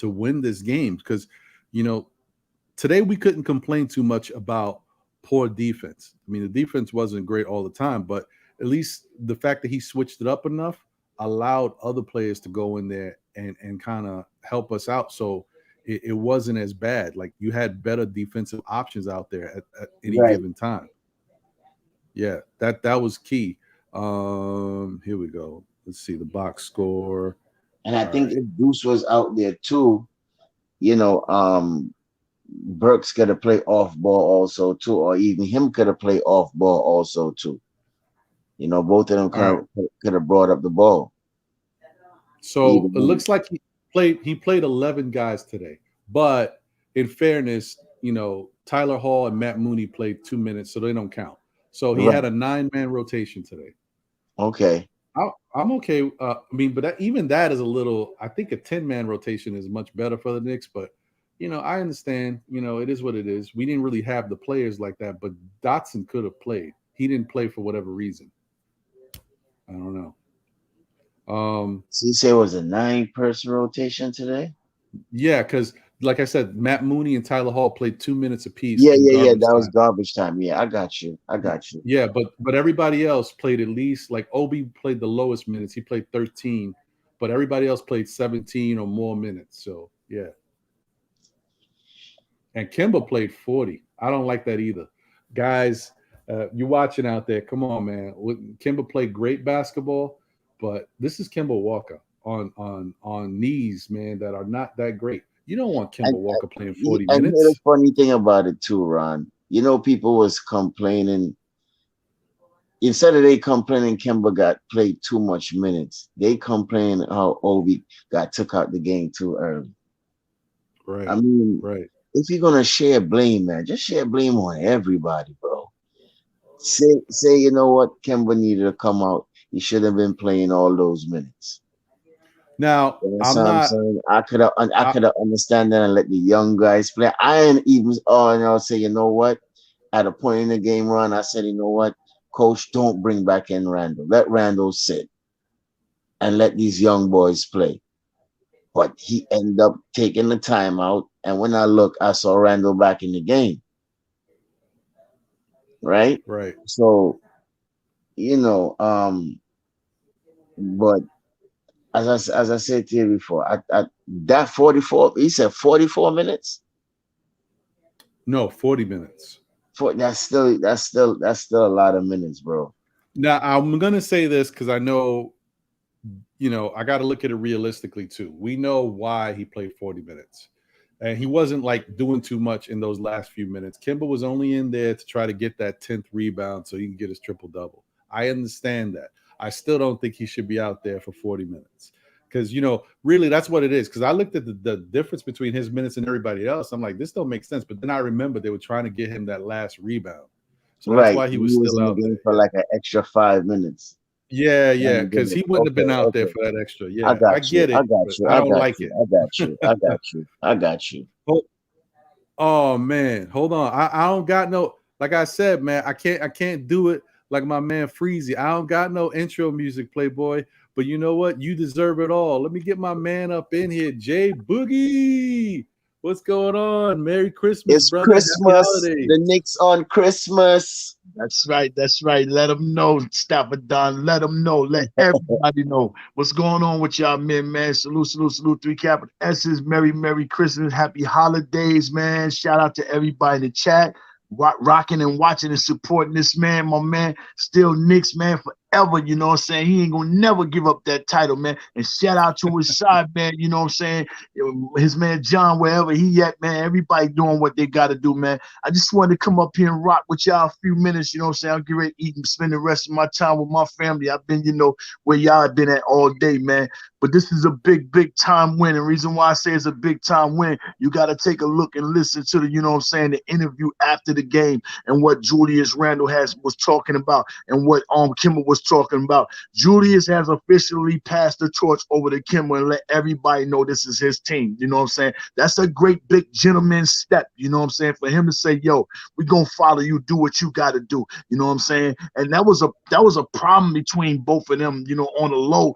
win this game, because you know today we couldn't complain too much about poor defense. I mean, the defense wasn't great all the time, but at least the fact that he switched it up enough allowed other players to go in there and kind of help us out. So it wasn't as bad. Like, you had better defensive options out there at any Right. given time. Yeah, that was key. Here we go. Let's see the box score. And I All think right. if Bruce was out there too, you know, Burks could have played off ball also too, or even him could have played off ball also too. You know, both of them All right. could have brought up the ball. So it Even looks like he played 11 guys today. But in fairness, Tyler Hall and Matt Mooney played 2 minutes, so they don't count. So he right. had a 9-man rotation today. Okay. I'm okay. I mean, but even that is a little. I think a 10-man rotation is much better for the Knicks. But I understand. It is what it is. We didn't really have the players like that. But Dotson could have played. He didn't play for whatever reason. I don't know. So you say it was a 9-person rotation today? Yeah, because like I said, Matt Mooney and Tyler Hall played 2 minutes apiece Yeah, in yeah, yeah. garbage That was time. garbage time. Yeah, I got you. I got you. Yeah, but everybody else played at least, like Obi played the lowest minutes. He played 13, but everybody else played 17 or more minutes. So yeah. And Kimba played 40. I don't like that either. Guys, you watching out there, come on, man. Kimba played great basketball, but this is Kimba Walker on knees, man, that are not that great. You don't want Kimba And Walker playing 40 and here's the minutes. funny thing about it too, Ron. You know, people was complaining. Instead of they complaining Kemba got played too much minutes, they complain how Obi got took out the game too early. I Right, mean, right. if you're gonna share blame, man, just share blame on everybody, bro. Say, you know what, Kemba needed to come out. He should have been playing all those minutes. Now, You know what I'm I'm not. saying? I could have understand that and let the young guys play. I ain't even say, you know what? At a point in the game run, I said, you know what, coach, don't bring back in Randall. Let Randall sit and let these young boys play. But he ended up taking the timeout. And when I look, I saw Randall back in the game. Right? Right. So, you know, but as I said to you before, that 44, he said 44 minutes. No, 40 minutes. That's still a lot of minutes, bro. Now, I'm going to say this because I know, I got to look at it realistically too. We know why he played 40 minutes. And he wasn't like doing too much in those last few minutes. Kimba was only in there to try to get that 10th rebound so he can get his triple double. I understand that. I still don't think he should be out there for 40 minutes. Because, really, that's what it is. Because I looked at the difference between his minutes and everybody else. I'm like, this don't make sense. But then I remember they were trying to get him that last rebound. So that's why he was still in out the game there. for like an extra 5 minutes. Yeah, because he wouldn't have been out there for that extra. Yeah, I get it. I don't like it. I got you. Oh man, hold on. I don't got no. Like I said, man, I can't do it like my man Freezy. I don't got no intro music, Playboy. But you know what? You deserve it all. Let me get my man up in here, Jay Boogie. What's going on? Merry Christmas, it's brother. Christmas. The Knicks on Christmas. That's right. Let them know. Stop it, Don. Let them know. Let everybody know what's going on with y'all, man. Salute, 3 capital S's. Merry Christmas. Happy holidays, man. Shout out to everybody in the chat. Rocking and watching and supporting this man, my man. Still Knicks, man, forever, you know what I'm saying? He ain't gonna never give up that title, man. And shout out to his side, man, you know what I'm saying? His man John, wherever he at, man. Everybody doing what they gotta do, man. I just wanted to come up here and rock with y'all a few minutes, you know what I'm saying? I'll get ready to eat and spend the rest of my time with my family. I've been, where y'all have been at all day, man. But this is a big time win. And the reason why I say it's a big time win, you got to take a look and listen to the, you know what I'm saying, the interview after the game and what Julius Randall was talking about and what Kimber was talking about. Julius has officially passed the torch over to Kimber and let everybody know this is his team. You know what I'm saying? That's a great big gentleman step, you know what I'm saying, for him to say, yo, we're going to follow you, do what you got to do. You know what I'm saying? And that was a problem between both of them, on the low.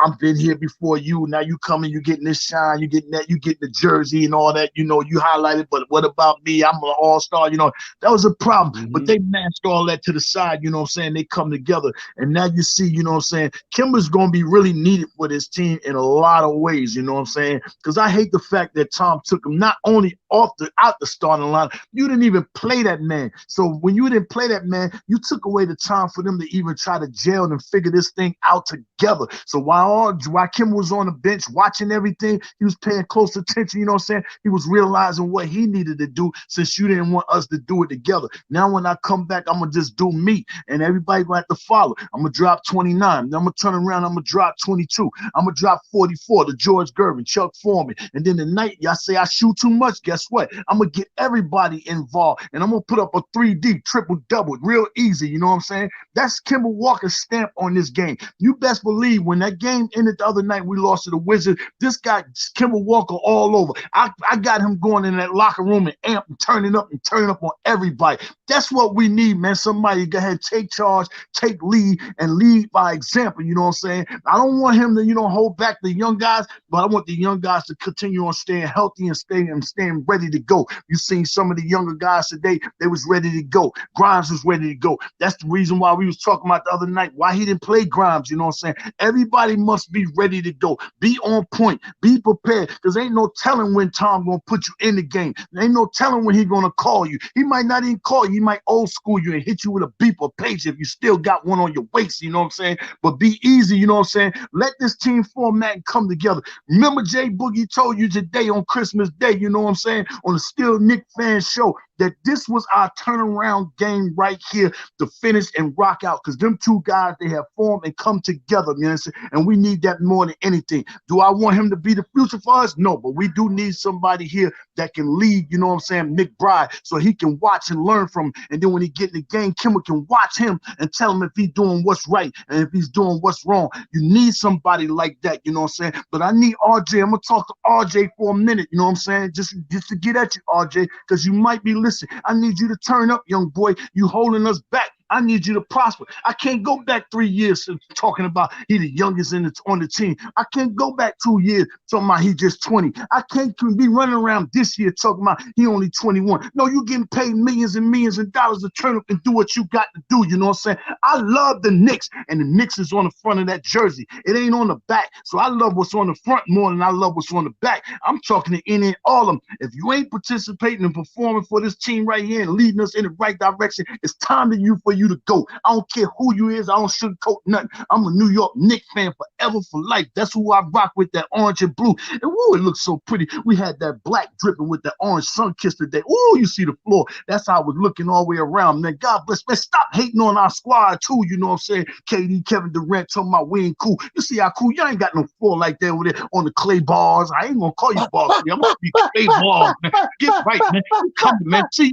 I've been here before you. Now you coming, you getting this shine, you getting that, you getting the jersey and all that, you highlighted, but what about me? I'm an all-star, that was a problem. Mm-hmm. But they matched all that to the side, you know what I'm saying? They come together. And now you see, you know what I'm saying, Kimber's gonna be really needed for this team in a lot of ways, you know what I'm saying? Because I hate the fact that Tom took him not only out the starting line, you didn't even play that man. So when you didn't play that man, you took away the time for them to even try to gel and figure this thing out together. So while Kim was on the bench watching everything, he was paying close attention, you know what I'm saying? He was realizing what he needed to do since you didn't want us to do it together. Now when I come back, I'm going to just do me, and everybody going to have to follow. I'm going to drop 29. Then I'm going to turn around, I'm going to drop 22. I'm going to drop 44 to George Gervin, Chuck Foreman. And then the night y'all say I shoot too much, guess what? I'm going to get everybody involved, and I'm going to put up a 3D triple-double real easy, you know what I'm saying? That's Kemba Walker's stamp on this game. You best believe when that game ended the other night, we lost to the Wizards, this guy, Kemba Walker, all over. I got him going in that locker room and amp and turning up on everybody. That's what we need, man. Somebody go ahead, take charge, take lead, and lead by example, you know what I'm saying? I don't want him to, hold back the young guys, but I want the young guys to continue on staying healthy and staying ready to go. You seen some of the younger guys today, they was ready to go. Grimes was ready to go. That's the reason why we was talking about the other night, why he didn't play Grimes, you know what I'm saying? Everybody must be ready to go. Be on point. Be prepared, because ain't no telling when Tom gonna put you in the game. There ain't no telling when he gonna call you. He might not even call you. He might old school you and hit you with a beeper page if you still got one on your waist, you know what I'm saying? But be easy, you know what I'm saying? Let this team format and come together. Remember Jay Boogie told you today on Christmas Day, you know what I'm saying, on the Still Nick Fan Show, that this was our turnaround game right here to finish and rock out, because them two guys, they have formed and come together, man, and we need that more than anything. Do I want him to be the future for us? No, but we do need somebody here that can lead, you know what I'm saying, McBride, so he can watch and learn from him, and then when he get in the game, Kimber can watch him and tell him if he's doing what's right and if he's doing what's wrong. You need somebody like that, you know what I'm saying? But I need RJ. I'm gonna talk to RJ for a minute, you know what I'm saying, just to get at you, RJ, because you might be listening. I need you to turn up, young boy. You holding us back. I need you to prosper. I can't go back 3 years talking about he the youngest on the team. I can't go back 2 years talking about he just 20. I can't be running around this year talking about he only 21. No, you getting paid millions and millions of dollars to turn up and do what you got to do. You know what I'm saying? I love the Knicks, and the Knicks is on the front of that jersey. It ain't on the back. So I love what's on the front more than I love what's on the back. I'm talking to any and all of them. If you ain't participating and performing for this team right here and leading us in the right direction, it's time for you to go. I don't care who you is. I don't sugarcoat nothing. I'm a New York Knicks fan forever for life. That's who I rock with, that orange and blue. And woo, it looks so pretty. We had that black dripping with that orange sun kiss today. Ooh, you see the floor. That's how I was looking all the way around, man. God bless, man. Stop hating on our squad, too. You know what I'm saying? KD, Kevin Durant, talking about we ain't cool. You see how cool? Y'all ain't got no floor like that over there on the clay bars. I ain't gonna call you ball. I'm gonna be clay ball, man. Get right, man. Come, man. See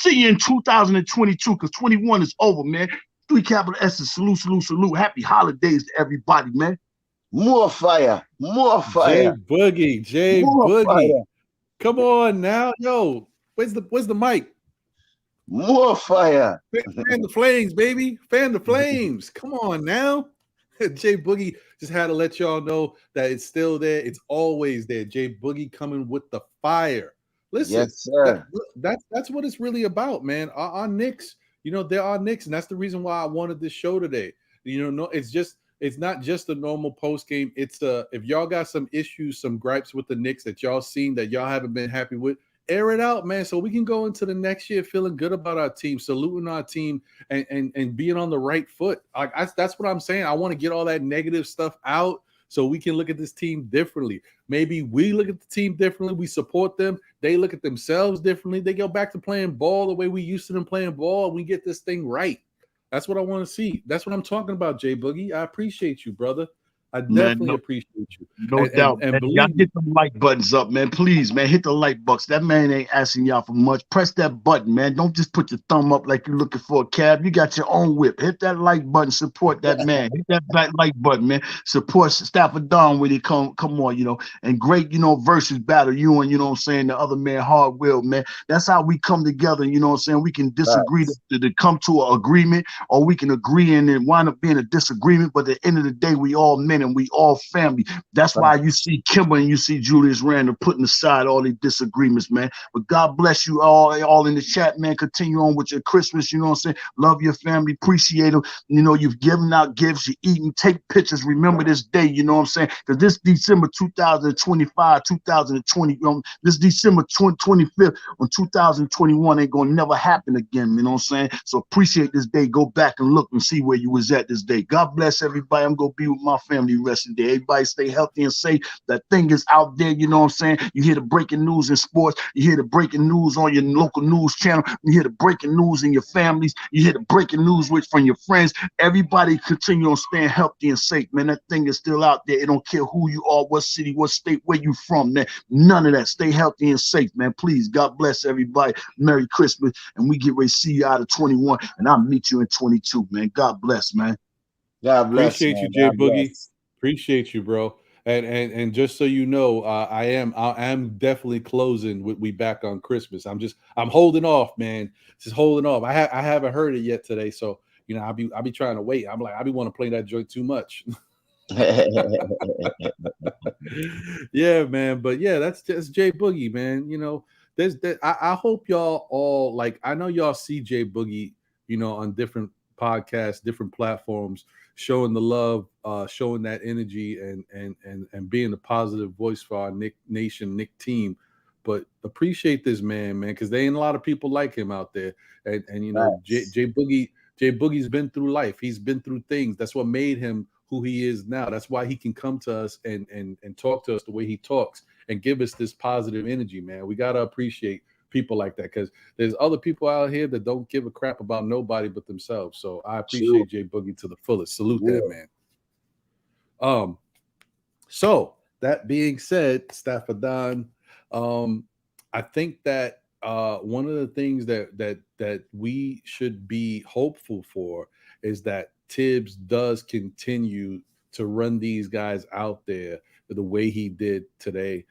you in 2022, because 21 is over, man. 3 capital S's. Salute, salute, salute. Happy holidays to everybody, man. More fire. More Jay fire. Boogie, Jay More Boogie. fire. Come on now, yo. Where's the mic? More fire. Fan the flames, baby. Fan the flames. Come on now. Jay Boogie just had to let y'all know that it's still there. It's always there. Jay Boogie coming with the fire. Listen, Yes, sir. That's what it's really about, man. Our Knicks, you know, they're our Knicks, and that's the reason why I wanted this show today. You know, no, it's not just a normal post game. It's if y'all got some issues, some gripes with the Knicks that y'all seen that y'all haven't been happy with, air it out, man, so we can go into the next year feeling good about our team, saluting our team, and being on the right foot. That's what I'm saying. I want to get all that negative stuff out so we can look at this team differently. Maybe we look at the team differently. We support them. They look at themselves differently. They go back to playing ball the way we used to them playing ball, and we get this thing right. That's what I want to see. That's what I'm talking about, Jay Boogie. I appreciate you, brother. I definitely appreciate you. No doubt. And y'all get the like buttons up, man. Please, man, hit the like buttons. That man ain't asking y'all for much. Press that button, man. Don't just put your thumb up like you're looking for a cab. You got your own whip. Hit that like button. Support that man. Hit that like button, man. Support Stafford Don when he come on, you know. And great, you know, versus battle. You and, you know what I'm saying, the other man, Hard Will, man. That's how we come together, you know what I'm saying? We can disagree to come to an agreement, or we can agree and then wind up being a disagreement. But at the end of the day, we all men and we all family. That's why you see Kimber and you see Julius Randall putting aside all these disagreements, man. But God bless you all in the chat, man. Continue on with your Christmas, you know what I'm saying? Love your family, appreciate them. You know, you've given out gifts, you're eating, take pictures, remember this day, you know what I'm saying? Because this December 2025, 2020, this December 25th on 2021 ain't gonna never happen again, you know what I'm saying? So appreciate this day. Go back and look and see where you was at this day. God bless everybody. I'm gonna be with my family rest of the day. Everybody stay healthy and safe. That thing is out there, you know what I'm saying? You hear the breaking news in sports, you hear the breaking news on your local news channel, you hear the breaking news in your families, you hear the breaking news from your friends. Everybody continue on staying healthy and safe, man. That thing is still out there. It don't care who you are, what city, what state, where you from, man. None of that. Stay healthy and safe, man. Please, God bless everybody. Merry Christmas, and we get ready to see you out of 21, and I'll meet you in 22, man. God bless, man. God bless. Appreciate you, Jay Boogie. Appreciate you, bro. And just so you know, I am definitely closing with We Back on Christmas. I'm holding off, man. Just holding off. I haven't heard it yet today, so you know I'll be trying to wait. I'm like I be want to play that joint too much. Yeah, man. But yeah, that's just Jay Boogie, man. You know, I hope y'all all like. I know y'all see Jay Boogie, you know, on different podcasts, different platforms, showing the love, showing that energy, and being a positive voice for our Knick Nation, Knick team. But appreciate this man, because there ain't a lot of people like him out there. And you know, Jay Boogie's been through life. He's been through things. That's what made him who he is now. That's why he can come to us and talk to us the way he talks and give us this positive energy, man. We gotta appreciate people like that, because there's other people out here that don't give a crap about nobody but themselves. So I appreciate Jay Boogie to the fullest. Salute that man. So that being said, Stafford Don, I think that one of the things that we should be hopeful for is that Tibbs does continue to run these guys out there the way he did today.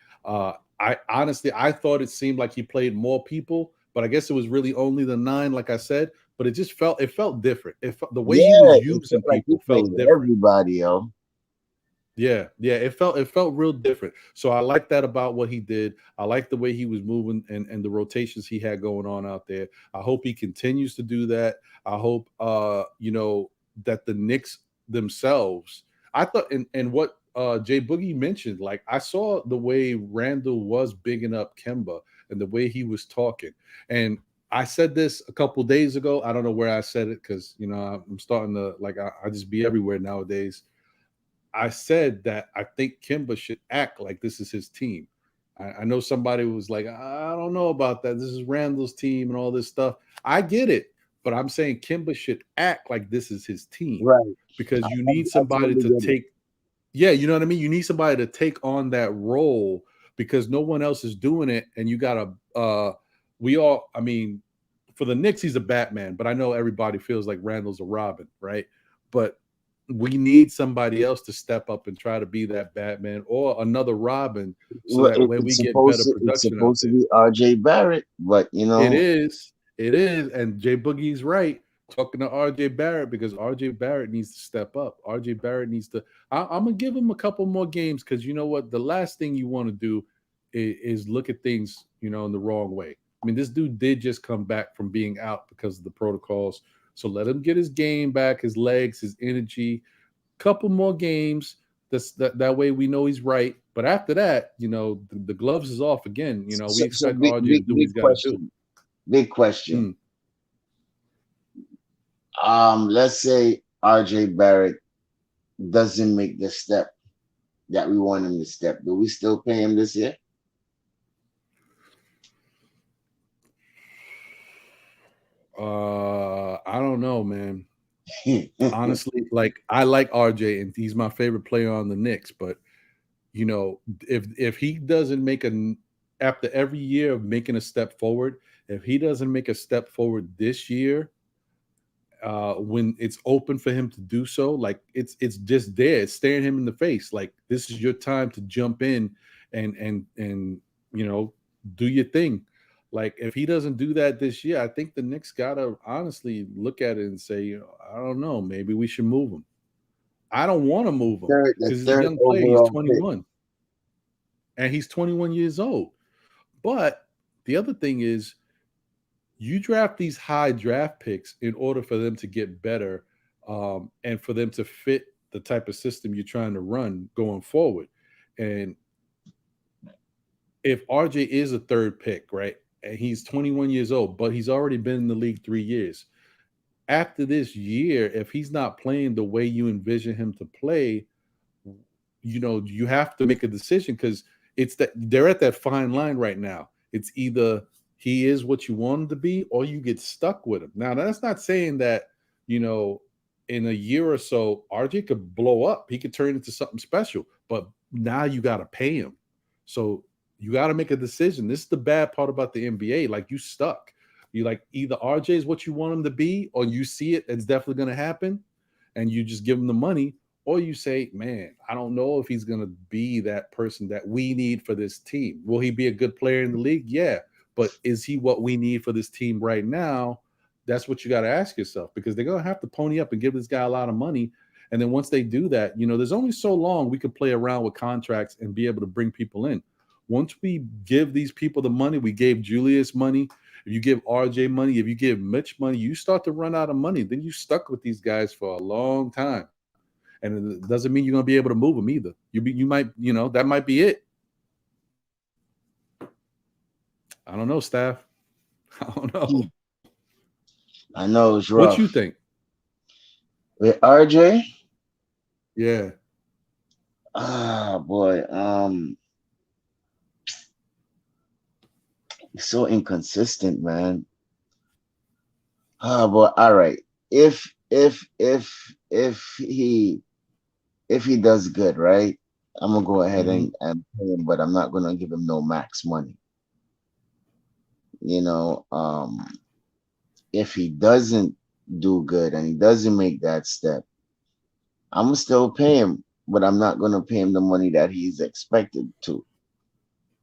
I honestly thought it seemed like he played more people, but I guess it was really only the 9, like I said. But it felt different. The way he was using people felt different. Everybody, yo. Yeah, it felt real different. So I like that about what he did. I like the way he was moving and the rotations he had going on out there. I hope he continues to do that. I hope you know, that the Knicks themselves. I thought and what Jay Boogie mentioned, like I saw the way Randall was bigging up Kemba and the way he was talking. And I said this a couple days ago. I don't know where I said it because I'm starting to I just be everywhere nowadays. I said that I think Kimba should act like this is his team. I know somebody was like, I don't know about that. This is Randall's team and all this stuff. I get it, but I'm saying Kimba should act like this is his team, Right. because you need somebody to take. Yeah, you know what I mean? You need somebody to take on that role because no one else is doing it. And you got to, I mean, for the Knicks, he's a Batman, but I know everybody feels like Randall's a Robin, right? But we need somebody else to step up and try to be that Batman or another Robin so that way we get better production. It's supposed to be RJ Barrett, but It is. And Jay Boogie's right. Talking to RJ Barrett, because RJ Barrett needs to step up. RJ Barrett needs to. I'm gonna give him a couple more games because you know what? The last thing you want to do is look at things, in the wrong way. I mean, this dude did just come back from being out because of the protocols. So let him get his game back, his legs, his energy. Couple more games. That way we know he's right. But after that, the gloves is off again. We expect RJ to do what he's got to do. Big question. Let's say RJ Barrett doesn't make the step that we want him to step. Do we still pay him this year? I don't know, man. Honestly, I like RJ and he's my favorite player on the Knicks, but if he doesn't make after every year of making a step forward, if he doesn't make a step forward this year, when it's open for him to do so, it's just there, it's staring him in the face. Like, this is your time to jump in and do your thing. Like, if he doesn't do that this year, I think the Knicks gotta honestly look at it and say, I don't know, maybe we should move him. I don't want to move him because he's a young player. He's 21, and he's 21 years old. But the other thing is, you draft these high draft picks in order for them to get better, and for them to fit the type of system you're trying to run going forward. And if RJ is a third pick, right, and he's 21 years old, but he's already been in the league 3 years. After this year, if he's not playing the way you envision him to play, you have to make a decision, because they're at that fine line right now. It's either he is what you want him to be, or you get stuck with him. Now, that's not saying that, in a year or so, RJ could blow up. He could turn into something special, but now you got to pay him. So you got to make a decision. This is the bad part about the NBA. Like, you stuck. You either RJ is what you want him to be, or you see it's definitely going to happen, and you just give him the money, or you say, man, I don't know if he's going to be that person that we need for this team. Will he be a good player in the league? Yeah. But is he what we need for this team right now? That's what you got to ask yourself, because they're going to have to pony up and give this guy a lot of money. And then once they do that, there's only so long we can play around with contracts and be able to bring people in. Once we give these people the money, we gave Julius money. If you give RJ money, if you give Mitch money, you start to run out of money. Then you stuck with these guys for a long time. And it doesn't mean you're going to be able to move them either. You might, that might be it. I don't know, Staff. I don't know. I know it's rough. What you think? With RJ? Yeah. Boy. He's so inconsistent, man. Boy. All right. If he does good, right? I'm gonna go ahead and pay him, but I'm not gonna give him no max money. If he doesn't do good and he doesn't make that step, I'm gonna still pay him, but I'm not gonna pay him the money that he's expected to,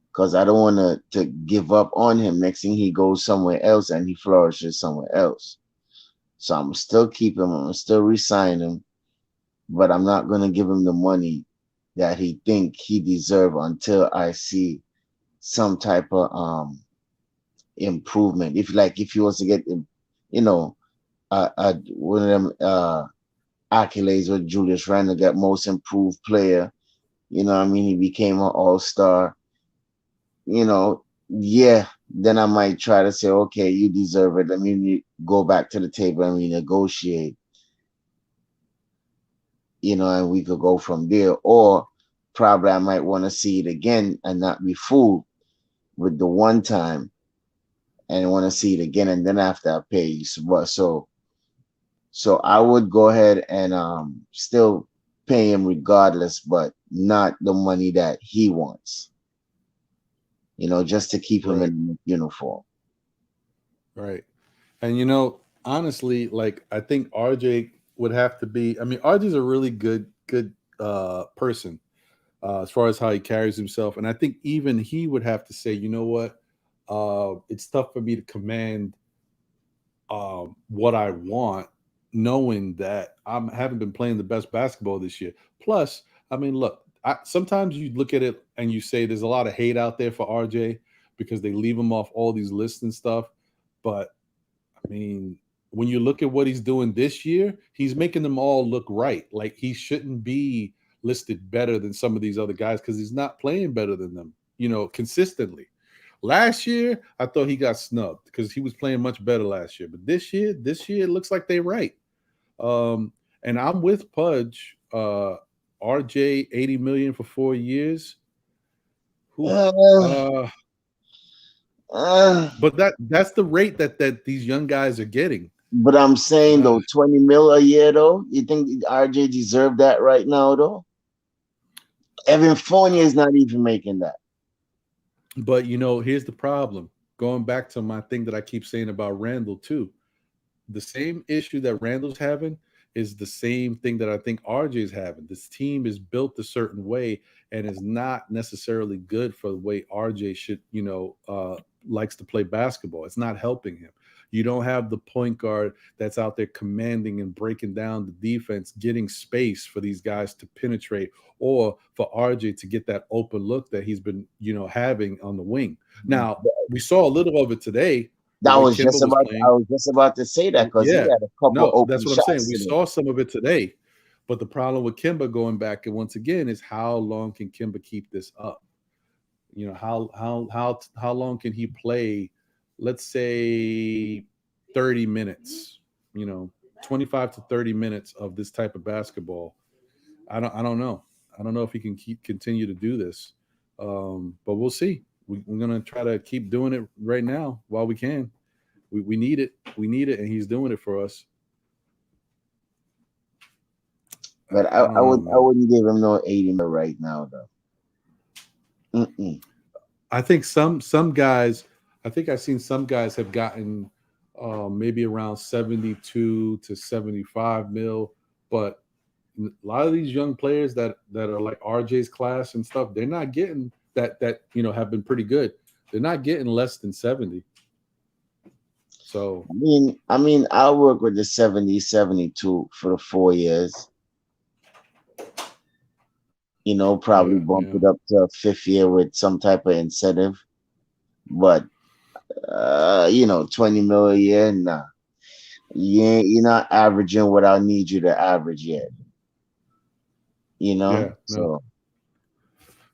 because I don't want to give up on him. Next thing, he goes somewhere else and he flourishes somewhere else. So I'm still keep him. I'm still re-sign him, but I'm not gonna give him the money that he think he deserve until I see some type of improvement. If he was to get, one of them accolades with Julius Randle, got most improved player. He became an all-star. yeah, then I might try to say, okay, you deserve it. Let me go back to the table and renegotiate, and we could go from there. Or probably I might want to see it again and not be fooled with the one time and want to see it again. And then after I pay you. So I would go ahead and still pay him regardless, but not the money that he wants, just to keep him Right. in the uniform. Right. And honestly, like I think RJ would have to be. I mean, RJ's a really good person as far as how he carries himself, and I think even he would have to say, you know what, it's tough for me to command what I want, knowing that I haven't been playing the best basketball this year. Plus, I mean, look, sometimes you look at it and you say there's a lot of hate out there for RJ because they leave him off all these lists and stuff, but I mean, when you look at what he's doing this year, he's making them all look right. Like he shouldn't be listed better than some of these other guys because he's not playing better than them, consistently. Last year, I thought he got snubbed because he was playing much better last year. But this year, it looks like they're right. And I'm with Pudge. RJ 80 million for 4 years. Uh, uh, But that's the rate that these young guys are getting. but I'm saying though, 20 mil a year though. You think RJ deserved that right now though? Evan Fournier is not even making that. But here's the problem. Going back to my thing that I keep saying about Randall too. The same issue that Randall's having is the same thing that I think RJ is having. This team is built a certain way and is not necessarily good for the way RJ should, likes to play basketball. It's not helping him. You don't have the point guard that's out there commanding and breaking down the defense, getting space for these guys to penetrate, or for RJ to get that open look that he's been, having on the wing. Now, we saw a little of it today. I I was just about to say that because he Yeah, had a couple no, open that's what I'm saying. shots We today. saw some of it today, but the problem with Kimba going back and once again is how long can Kimba keep this up? How long can he play? Let's say 30 minutes. 25 to 30 minutes of this type of basketball. I don't know. I don't know if he can continue to do this, but we'll see. We're gonna try to keep doing it right now while we can. We need it. We need it, and he's doing it for us. But I wouldn't give him no 80 mil right now though. I think some guys. I think I've seen some guys have gotten maybe around 72 to 75 mil, but a lot of these young players that are like RJ's class and stuff, they're not getting that have been pretty good. They're not getting less than 70. So I mean, I'll work with the 70, 72 for the 4 years. Probably bump it up to a 5th year with some type of incentive. But 20 mil a year, nah. You're not averaging what I need you to average yet. So.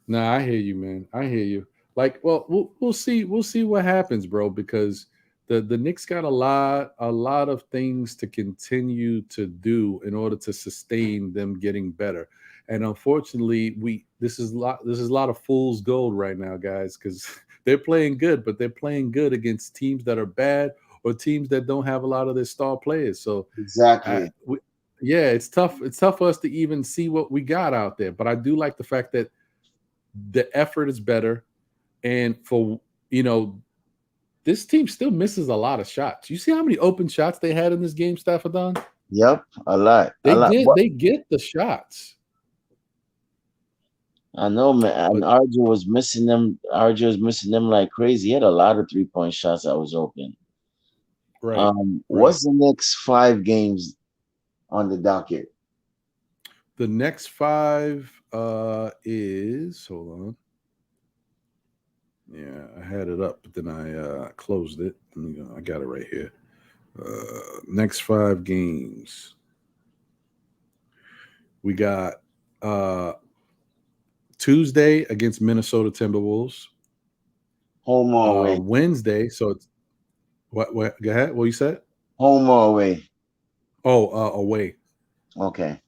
Nah, I hear you, man. I hear you. Like, well, we'll see. We'll see what happens, bro, because the Knicks got a lot of things to continue to do in order to sustain them getting better. And unfortunately, this is a lot of fool's gold right now, guys, because they're playing good, but they're playing good against teams that are bad or teams that don't have a lot of their star players. So exactly. It's tough. It's tough for us to even see what we got out there. But I do like the fact that the effort is better, and for this team still misses a lot of shots. You see how many open shots they had in this game, Staffordon? Yep, a lot. They get the shots. I know, man. And RJ was missing them. RJ was missing them like crazy. He had a lot of 3-point shots that was open. Right. What's the next 5 games on the docket? The next 5 is, hold on. Yeah, I had it up, but then I closed it. I got it right here. Next 5 games. We got Tuesday against Minnesota Timberwolves. Home or away? Wednesday. So it's what? Go ahead. What you said? Home or away? Oh, away. Okay.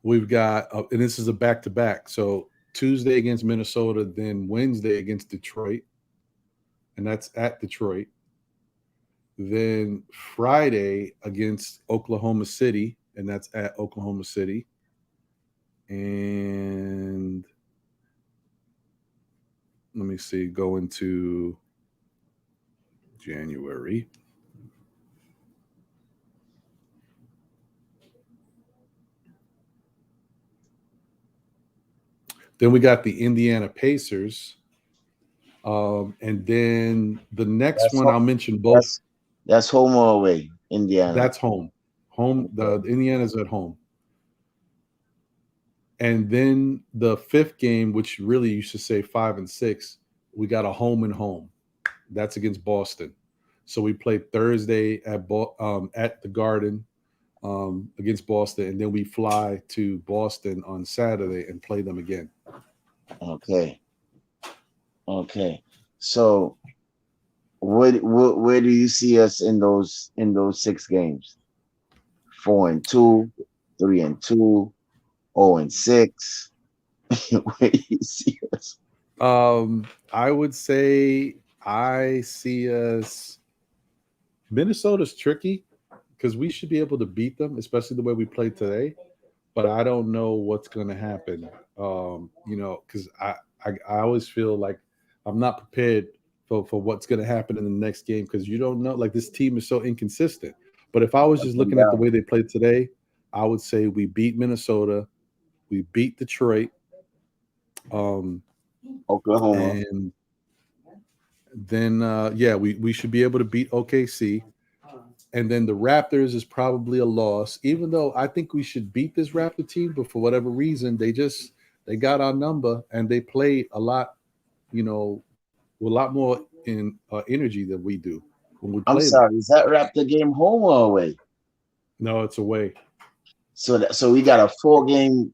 We've got, and this is a back-to-back. So Tuesday against Minnesota, then Wednesday against Detroit, and that's at Detroit. Then Friday against Oklahoma City, and that's at Oklahoma City. And let me see, go into January. Then we got the Indiana Pacers. And then the next one, I'll mention both. That's home or away, Indiana? That's home. Home. The Indiana's at home. And then the fifth game, which really you should say 5 and 6, we got a home and home. That's against Boston. So we played Thursday at the Garden against Boston, and then we fly to Boston on Saturday and play them again. Okay. So where do you see us in those 6 games? 4-2, 3-2, 0-6. Where do you see us? I would say I see us. Minnesota's tricky because we should be able to beat them, especially the way we played today. But I don't know what's going to happen. Because I always feel like I'm not prepared for what's going to happen in the next game because you don't know. Like, this team is so inconsistent. But if I was just looking at the way they played today, I would say we beat Minnesota, we beat Detroit, Oklahoma, and then we should be able to beat OKC. And then the Raptors is probably a loss, even though I think we should beat this Raptor team. But for whatever reason, they got our number and they play a lot, with a lot more in energy than we do when we play. I'm sorry, is that Raptor game home or away? No, it's away. So we got a 4-game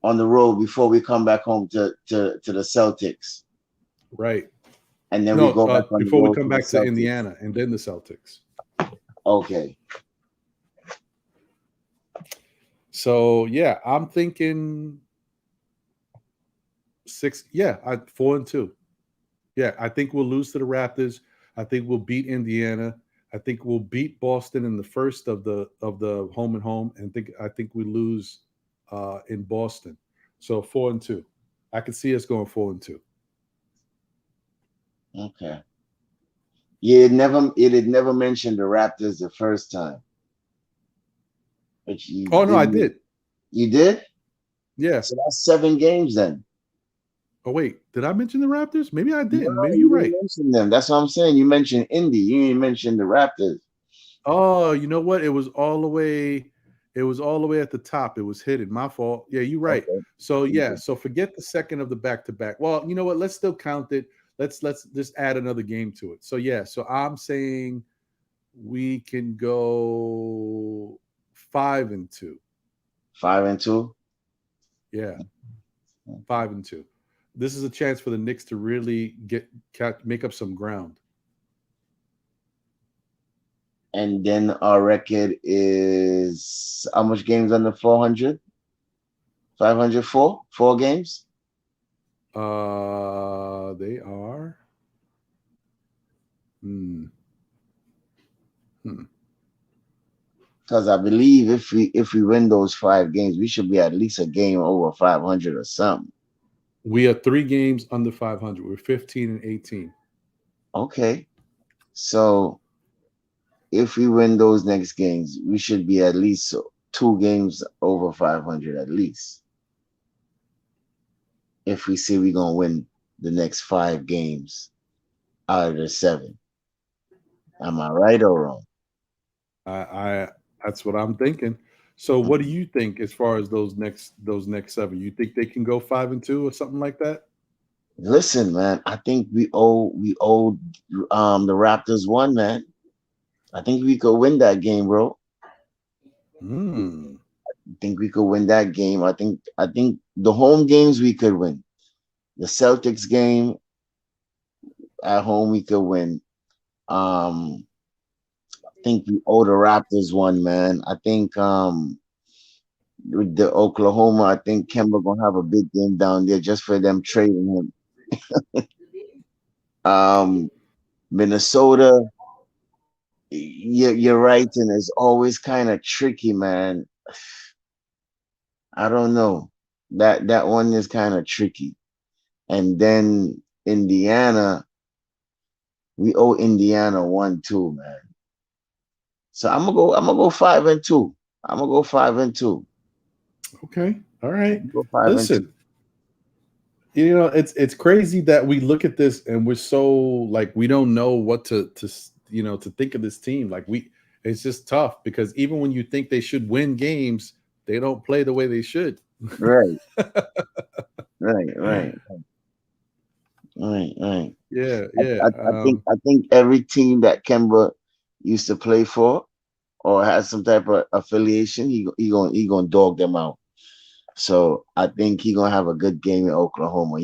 on the road before we come back home to the Celtics. Right. And then we go back on before we come back to Indiana and then the Celtics. Okay. So yeah, I'm thinking 6. Yeah, 4-2. Yeah, I think we'll lose to the Raptors. I think we'll beat Indiana. I think we'll beat Boston in the first of the home and home, and I think we lose in Boston. So 4-2. I could see us going 4-2. Okay. Yeah, it had never mentioned the Raptors the first time. But I did. You did? Yeah. So that's 7 games then. Oh wait, did I mention the Raptors? Maybe I didn't. Maybe you're right. Mention them. That's what I'm saying. You mentioned Indy. You didn't mention the Raptors. Oh, you know what? It was all the way at the top. It was hidden. My fault. Yeah, you're right. Okay. So yeah, so forget the second of the back-to-back. Well, you know what? Let's still count it. Let's just add another game to it. So yeah, so I'm saying we can go 5-2. 5-2? Yeah. 5-2. This is a chance for the Knicks to really make up some ground. And then our record is how much games under 400? 504? 4 games? They are. Because I believe if we win those 5 games, we should be at least a game over 500 or something. We are 3 games under 500. We're 15 and 18. Okay. So if we win those next games, we should be at least 2 games over 500 at least. If we say we're going to win the next 5 games out of the 7. Am I right or wrong? That's what I'm thinking. So what do you think as far as those next 7? You think they can go 5-2 or something like that? Listen, man, I think we owe the Raptors one, man. I think we could win that game, bro. I think we could win that game. I think the home games we could win. The Celtics game at home we could win. I think we owe the Raptors one, man. I think with the Oklahoma, I think Kemba gonna have a big game down there just for them trading him. Minnesota, you're right, and it's always kind of tricky, man. I don't know. That one is kind of tricky. And then Indiana, we owe Indiana 1-2, man. So I'm gonna go 5-2. I'm gonna go 5-2. Okay. All right. Go 5-2. Listen, it's crazy that we look at this and we're so like we don't know what to think of this team. Like it's just tough because even when you think they should win games, they don't play the way they should. Right. Right. Yeah. I think every team that Kemba used to play for or has some type of affiliation, he gonna dog them out. So I think he gonna have a good game in Oklahoma.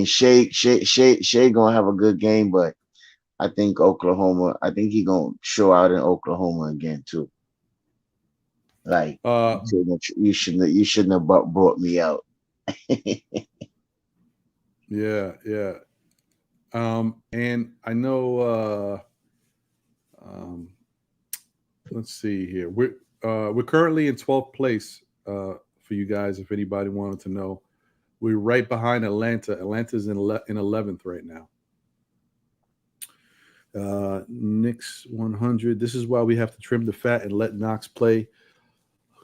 Shea gonna have a good game, but I think Oklahoma. I think he gonna show out in Oklahoma again too. Like you shouldn't have brought me out. Yeah. And I know. Let's see here. We're currently in 12th place. For you guys, if anybody wanted to know, we're right behind Atlanta. Atlanta's in 11th right now. Knicks 100. This is why we have to trim the fat and let Knox play.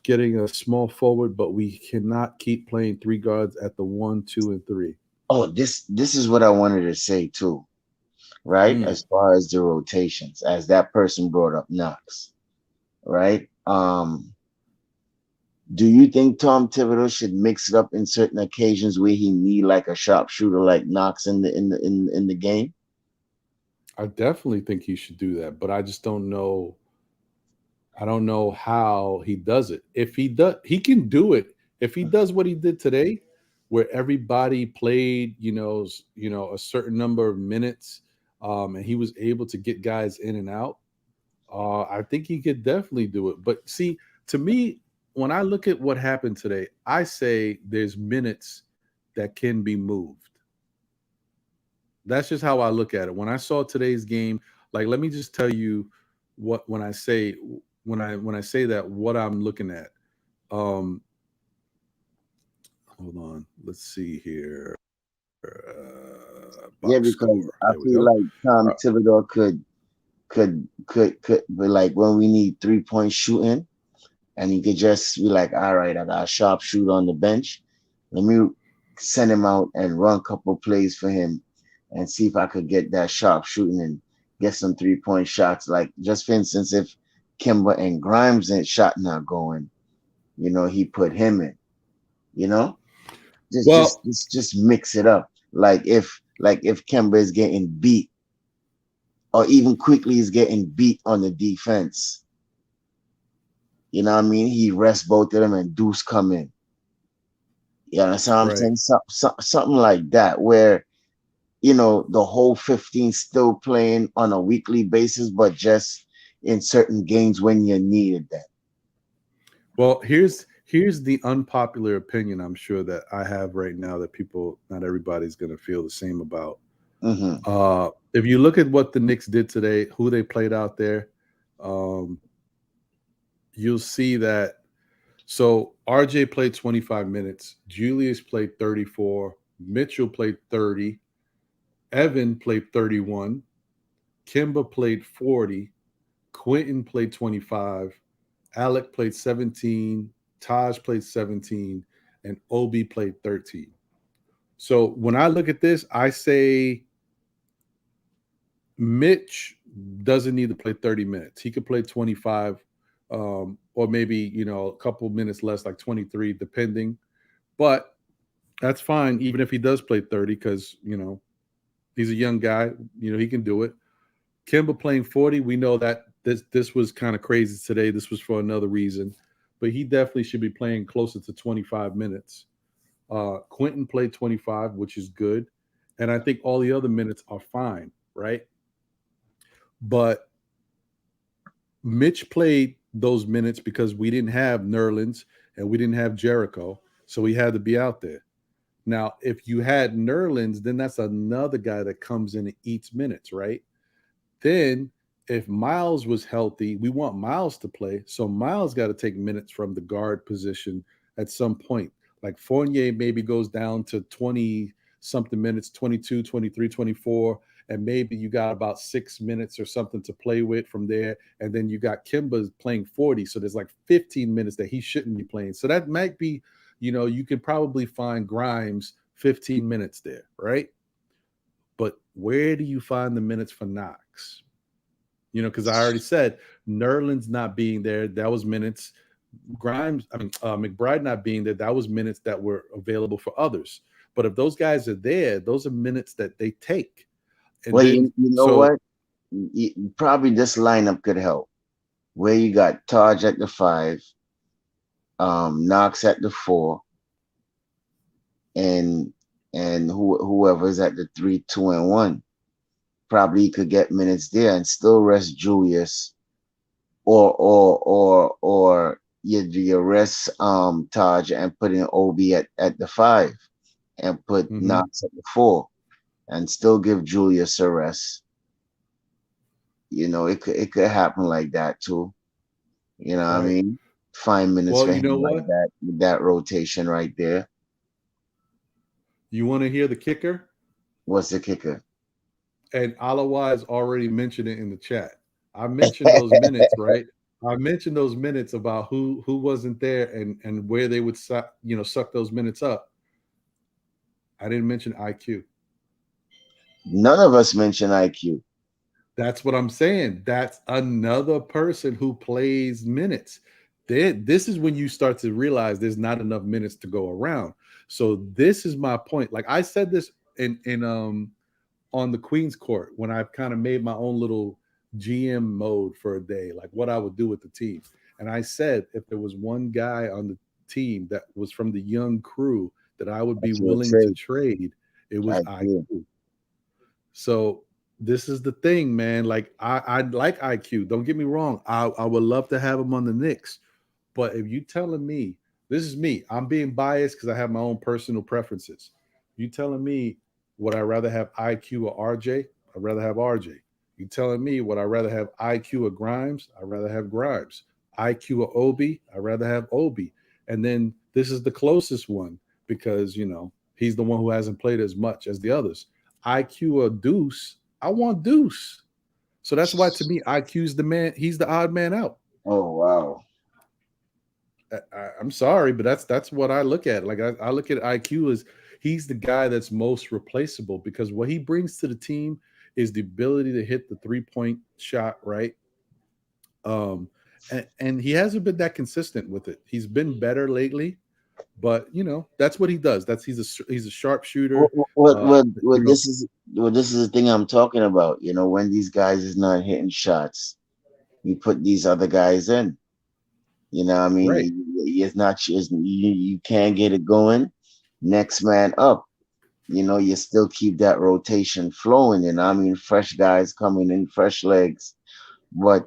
Getting a small forward, but we cannot keep playing three guards at the 1, 2, and 3. Oh, this is what I wanted to say too, right? As far as the rotations, as that person brought up Knox, right? Do you think Tom Thibodeau should mix it up in certain occasions where he need like a sharpshooter like Knox in the game? I definitely think he should do that, but I just don't know. I don't know how he does it. If he does, he can do it. If he does what he did today, where everybody played, a certain number of minutes, and he was able to get guys in and out, I think he could definitely do it. But see, to me, when I look at what happened today, I say there's minutes that can be moved. That's just how I look at it. When I saw today's game, like let me just tell you when I say that what I'm looking at. Hold on, let's see here. Because I feel like Tom Thibodeau could be like when we need 3-point shooting. And he could just be like, all right, I got a sharpshooter on the bench. Let me send him out and run a couple plays for him and see if I could get that sharp shooting and get some 3-point shots. Like, just for instance, if Kemba and Grimes ain't shot not going, he put him in, just mix it up. Like if Kemba is getting beat or even quickly is getting beat on the defense, you know what I mean? He rests both of them and Deuce come in. You understand what I'm saying? Something like that where, the whole 15 still playing on a weekly basis, but just in certain games when you needed that. Well, here's the unpopular opinion I'm sure that I have right now that not everybody's going to feel the same about. Mm-hmm. If you look at what the Knicks did today, who they played out there, you'll see that. So RJ played 25 minutes. Julius played 34. Mitchell played 30. Evan played 31. Kemba played 40. Quentin played 25. Alec played 17. Taj played 17. And Obi played 13. So when I look at this, I say Mitch doesn't need to play 30 minutes. He could play 25. Or maybe, a couple minutes less, like 23, depending. But that's fine, even if he does play 30, because, he's a young guy. He can do it. Kemba playing 40, we know that this was kind of crazy today. This was for another reason. But he definitely should be playing closer to 25 minutes. Quentin played 25, which is good. And I think all the other minutes are fine, right? But Mitch played those minutes because we didn't have Nerlens and we didn't have Jericho. So he had to be out there. Now, if you had Nerlens, then that's another guy that comes in and eats minutes, right? Then if Miles was healthy, we want Miles to play. So Miles got to take minutes from the guard position at some point. Like Fournier maybe goes down to 20 something minutes, 22, 23, 24, and maybe you got about 6 minutes or something to play with from there. And then you got Kimba playing 40. So there's like 15 minutes that he shouldn't be playing. So that might be, you could probably find Grimes 15 minutes there, right? But where do you find the minutes for Knox? Because I already said Nerlens not being there, that was minutes. McBride not being there, that was minutes that were available for others. But if those guys are there, those are minutes that they take. And well, then, you know what? Probably this lineup could help. Where you got Taj at the 5, Knox at the 4, and whoever's at the 3, 2, and 1. Probably could get minutes there and still rest Julius, or you rest Taj and put in Obi at the 5 and put Knox at the 4 and still give Julius a rest. It could happen like that too. What I mean? 5 minutes for him like that with that rotation right there. You want to hear the kicker? What's the kicker? And Alawa has already mentioned it in the chat. I mentioned those minutes, right? I mentioned those minutes about who wasn't there and where they would suck those minutes up. I didn't mention IQ. None of us mentioned IQ. That's what I'm saying. That's another person who plays minutes. This is when you start to realize there's not enough minutes to go around. So this is my point. Like I said this in on the Queen's Court when I've kind of made my own little GM mode for a day, like what I would do with the team. And I said if there was one guy on the team that was from the young crew that I would be willing to trade, it was IQ. So this is the thing, man. Like I like IQ. Don't get me wrong. I would love to have him on the Knicks. But if you telling me, this is me, I'm being biased because I have my own personal preferences. You telling me would I rather have IQ or RJ? I'd rather have RJ. You telling me would I rather have IQ or Grimes? I'd rather have Grimes. IQ or Obi? I'd rather have Obi. And then this is the closest one because, he's the one who hasn't played as much as the others. IQ or Deuce? I want Deuce. So that's why to me, IQ's the man. He's the odd man out. Oh, wow. I'm sorry, but that's what I look at. Like I look at IQ as he's the guy that's most replaceable because what he brings to the team is the ability to hit the 3-point shot, right? And he hasn't been that consistent with it. He's been better lately, but that's what he does. He's a sharpshooter. This is the thing I'm talking about. When these guys is not hitting shots, you put these other guys in. I mean, right. It's not you can't get it going. Next man up. You still keep that rotation flowing, and I mean, fresh guys coming in, fresh legs. But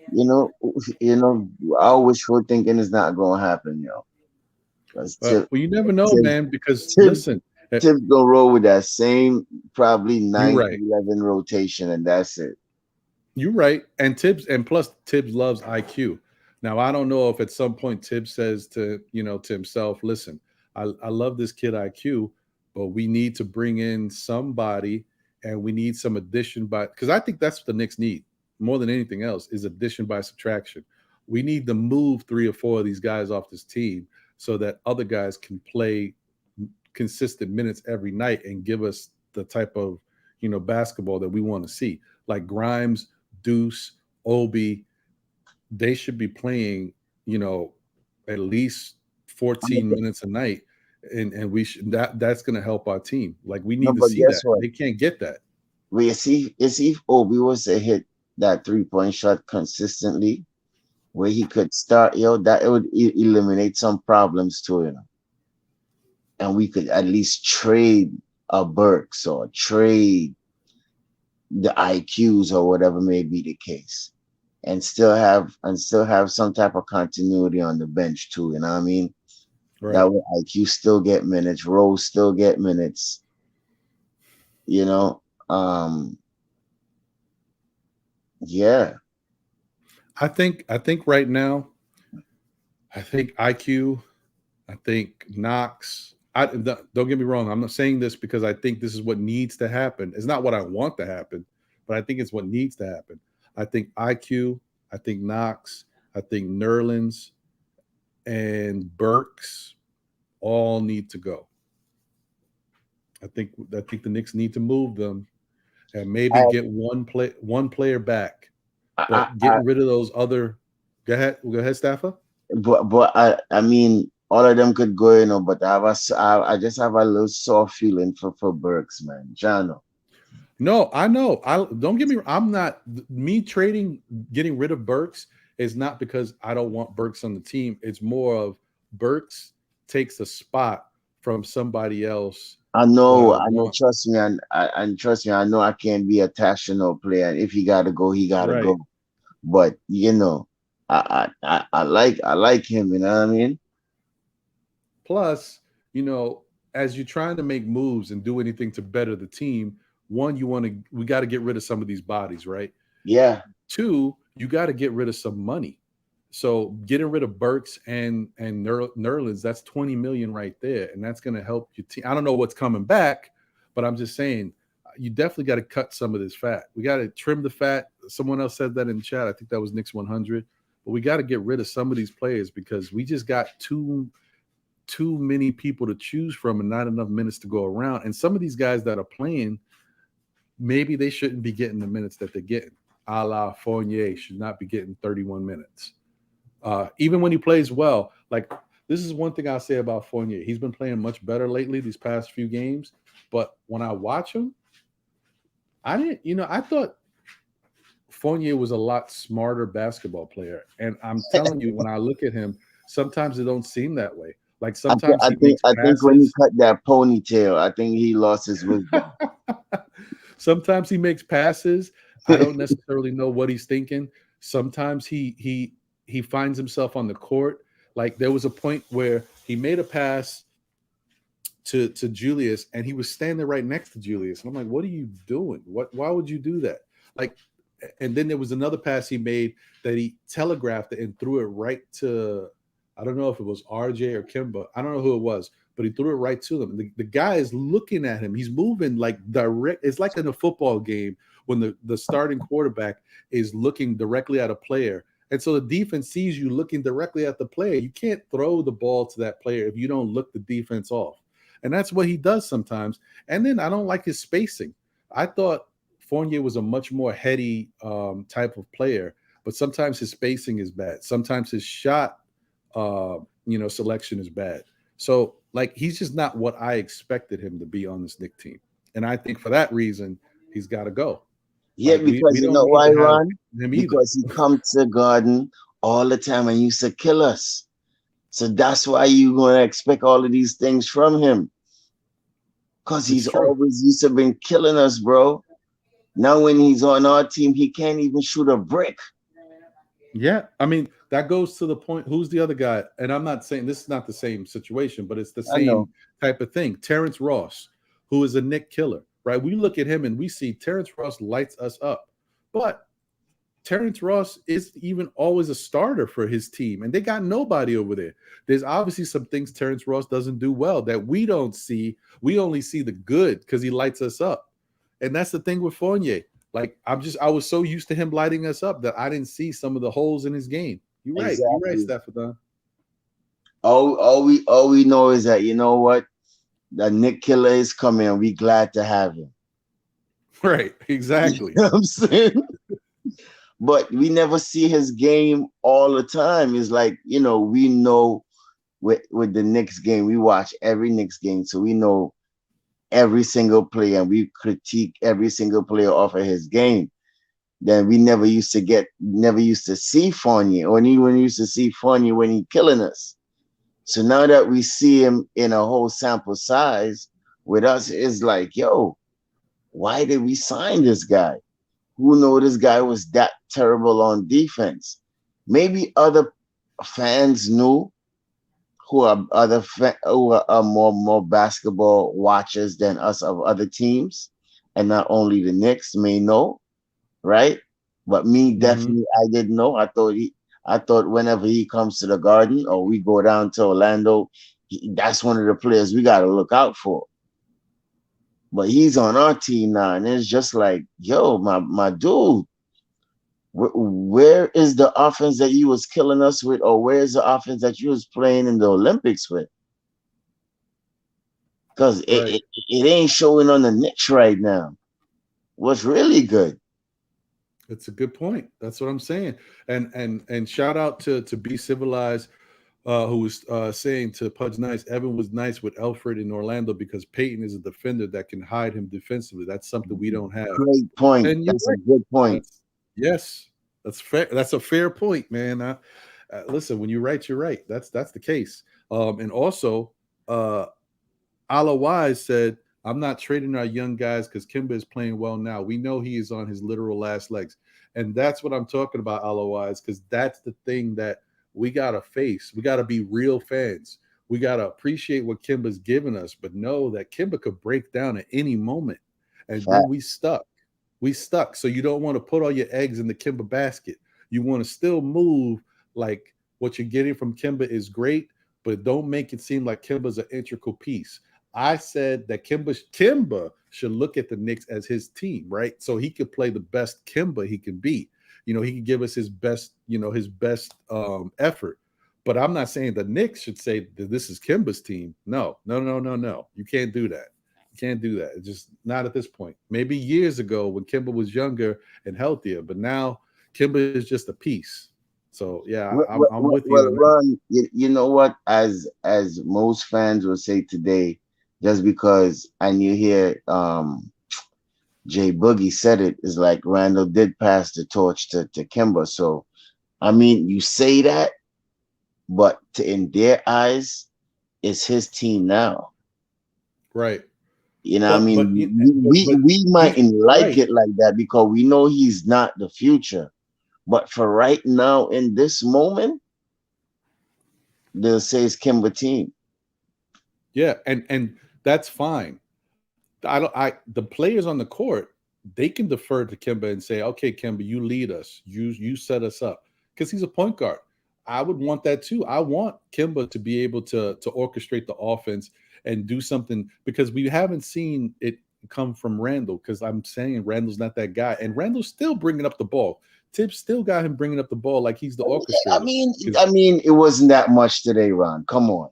I wishful thinking is not going to happen, Well, you never know, man. Because listen, Tibbs gonna roll with that same probably 9-11 rotation, and that's it. You're right, and plus Tibbs loves IQ. Now I don't know if at some point Tibbs says to himself, "Listen, I love this kid IQ, but we need to bring in somebody, and we need some addition because I think that's what the Knicks need more than anything else is addition by subtraction. We need to move 3 or 4 of these guys off this team so that other guys can play consistent minutes every night and give us the type of basketball that we want to see. Like Grimes, Deuce, Obi, they should be playing at least 14 minutes a night, and we should that's going to help our team. Like we need to see that. What? They can't get that. We see if Obi was to hit that 3-point shot consistently, where he could start, that it would eliminate some problems too. and we could at least trade a Burks or trade the IQs or whatever may be the case, and still have some type of continuity on the bench too. You know what I mean? Right. That way IQ still get minutes, Rose still get minutes. You know, yeah. I think right now, I think IQ, I think Knox. Don't get me wrong. I'm not saying this because I think this is what needs to happen. It's not what I want to happen, but I think it's what needs to happen. I think IQ, I think Knox, I think Nerlens, and Burks all need to go. I think the Knicks need to move them and maybe get one player back, but getting rid of those other. Go ahead, Staffer. But I mean, all of them could go, you know. But I just have a little soft feeling for Burks, man. Jano. No, I know. I don't get me. I'm not getting rid of Burks is not because I don't want Burks on the team. It's more of Burks takes a spot from somebody else. I know. Trust me, and trust me. I know I can't be attached to no player. If he gotta go, he gotta go. But you know, I like him. You know what I mean? Plus, you know, as you're trying to make moves and do anything to better the team, one, we got to get rid of some of these bodies, right? Yeah. Two, you got to get rid of some money. So getting rid of Burks and Nerlens, that's $20 million right there, and that's going to help your team. I don't know what's coming back, but I'm just saying you definitely got to cut some of this fat. We got to trim the fat. Someone else said that in the chat. I think that was Knicks 100. But we got to get rid of some of these players because we just got too many people to choose from and not enough minutes to go around. And some of these guys that are playing, maybe they shouldn't be getting the minutes that they're getting. A la Fournier should not be getting 31 minutes. Even when he plays well, like this is one thing I'll say about Fournier. He's been playing much better lately these past few games. But when I watch him, I thought Fournier was a lot smarter basketball player. And I'm telling you, when I look at him, sometimes it don't seem that way. Like sometimes I think when he cut that ponytail, I think he lost his wisdom. Sometimes he makes passes. I don't necessarily know what he's thinking. Sometimes he finds himself on the court. Like there was a point where he made a pass to Julius, and he was standing right next to Julius. And I'm like, what are you doing? Why would you do that? Like, and then there was another pass he made that he telegraphed it and threw it right to, I don't know if it was RJ or Kimba. I don't know who it was, but he threw it right to them. The guy is looking at him. He's moving like direct. It's like in a football game when the starting quarterback is looking directly at a player. And so the defense sees you looking directly at the player. You can't throw the ball to that player if you don't look the defense off. And that's what he does sometimes. And then I don't like his spacing. I thought Fournier was a much more heady type of player, but sometimes his spacing is bad. Sometimes his shot selection is bad. So like he's just not what I expected him to be on this Knicks team. And I think for that reason, he's got to go. Yeah, like because you know why, Ron? Because he comes to the Garden all the time and used to kill us. So that's why you're going to expect all of these things from him. Because he's always used to been killing us, bro. Now when he's on our team, he can't even shoot a brick. Yeah, I mean, that goes to the point. Who's the other guy? And I'm not saying this is not the same situation, but it's the same type of thing. Terrence Ross, who is a Knick killer, right? We look at him and we see Terrence Ross lights us up. But Terrence Ross is even always a starter for his team, and they got nobody over there. There's obviously some things Terrence Ross doesn't do well that we don't see. We only see the good because he lights us up. And that's the thing with Fournier. Like, I was so used to him lighting us up that I didn't see some of the holes in his game. You're right. Exactly. You're right, Stafford. All we know is that, you know what? The Knick killer is coming, and we glad to have him. Right, exactly. You know what I'm saying? But we never see his game all the time. It's like, we know with the Knicks game, we watch every Knicks game, so we know every single player, and we critique every single player off of his game. Then we never used to see Fournier, or anyone used to see Fournier when he killing us. So now that we see him in a whole sample size with us, it's like, yo, why did we sign this guy? Who know this guy was that terrible on defense? Maybe other fans knew, who are who are more basketball watchers than us of other teams, and not only the Knicks may know, right? But me, definitely, I didn't know. I thought whenever he comes to the Garden or we go down to Orlando, that's one of the players we got to look out for. But he's on our team now, and it's just like, yo, my dude, where is the offense that you was killing us with, or where is the offense that you was playing in the Olympics with? Because it ain't showing on the Knicks right now. What's really good? It's a good point. That's what I'm saying. And shout out to Be Civilized, who was saying to Pudge Nice, Evan was nice with Alfred in Orlando because Peyton is a defender that can hide him defensively. That's something we don't have. Great point. And that's a good point. That's fair. That's a fair point, man. Listen, when you're right, you're right. That's the case. And also, Ala Wise said, I'm not trading our young guys because Kemba is playing well now. We know he is on his literal last legs. And that's what I'm talking about, Ala Wise, because that's the thing that we got to face. We got to be real fans. We got to appreciate what Kemba's given us, but know that Kemba could break down at any moment. And then we stuck. We stuck. So you don't want to put all your eggs in the Kemba basket. You want to still move like what you're getting from Kemba is great, but don't make it seem like Kemba's an integral piece. I said that Kemba should look at the Knicks as his team, right? So he could play the best Kemba he can be. You know, he can give us his best, effort. But I'm not saying the Knicks should say that this is Kemba's team. No. You can't do that. You can't do that. It's just not at this point. Maybe years ago when Kemba was younger and healthier, but now Kemba is just a piece. So yeah, I'm with you. Well, Ron, you know what? As most fans will say today, just because and you hear Jay Boogie said it, is like Randall did pass the torch to Kemba. So I mean, you say that, but in their eyes, it's his team now. Right. You know, I mean, we mightn't like it like that because we know he's not the future. But for right now, in this moment, they'll say it's Kemba team. Yeah, and that's fine. The players on the court, they can defer to Kemba and say, okay, Kemba, you lead us. You set us up. Because he's a point guard. I would want that too. I want Kemba to be able to orchestrate the offense and do something, because we haven't seen it come from Randall, because I'm saying Randall's not that guy. And Randall's still bringing up the ball. Tibbs still got him bringing up the ball like he's the orchestrator. I mean, it wasn't that much today, Ron. Come on.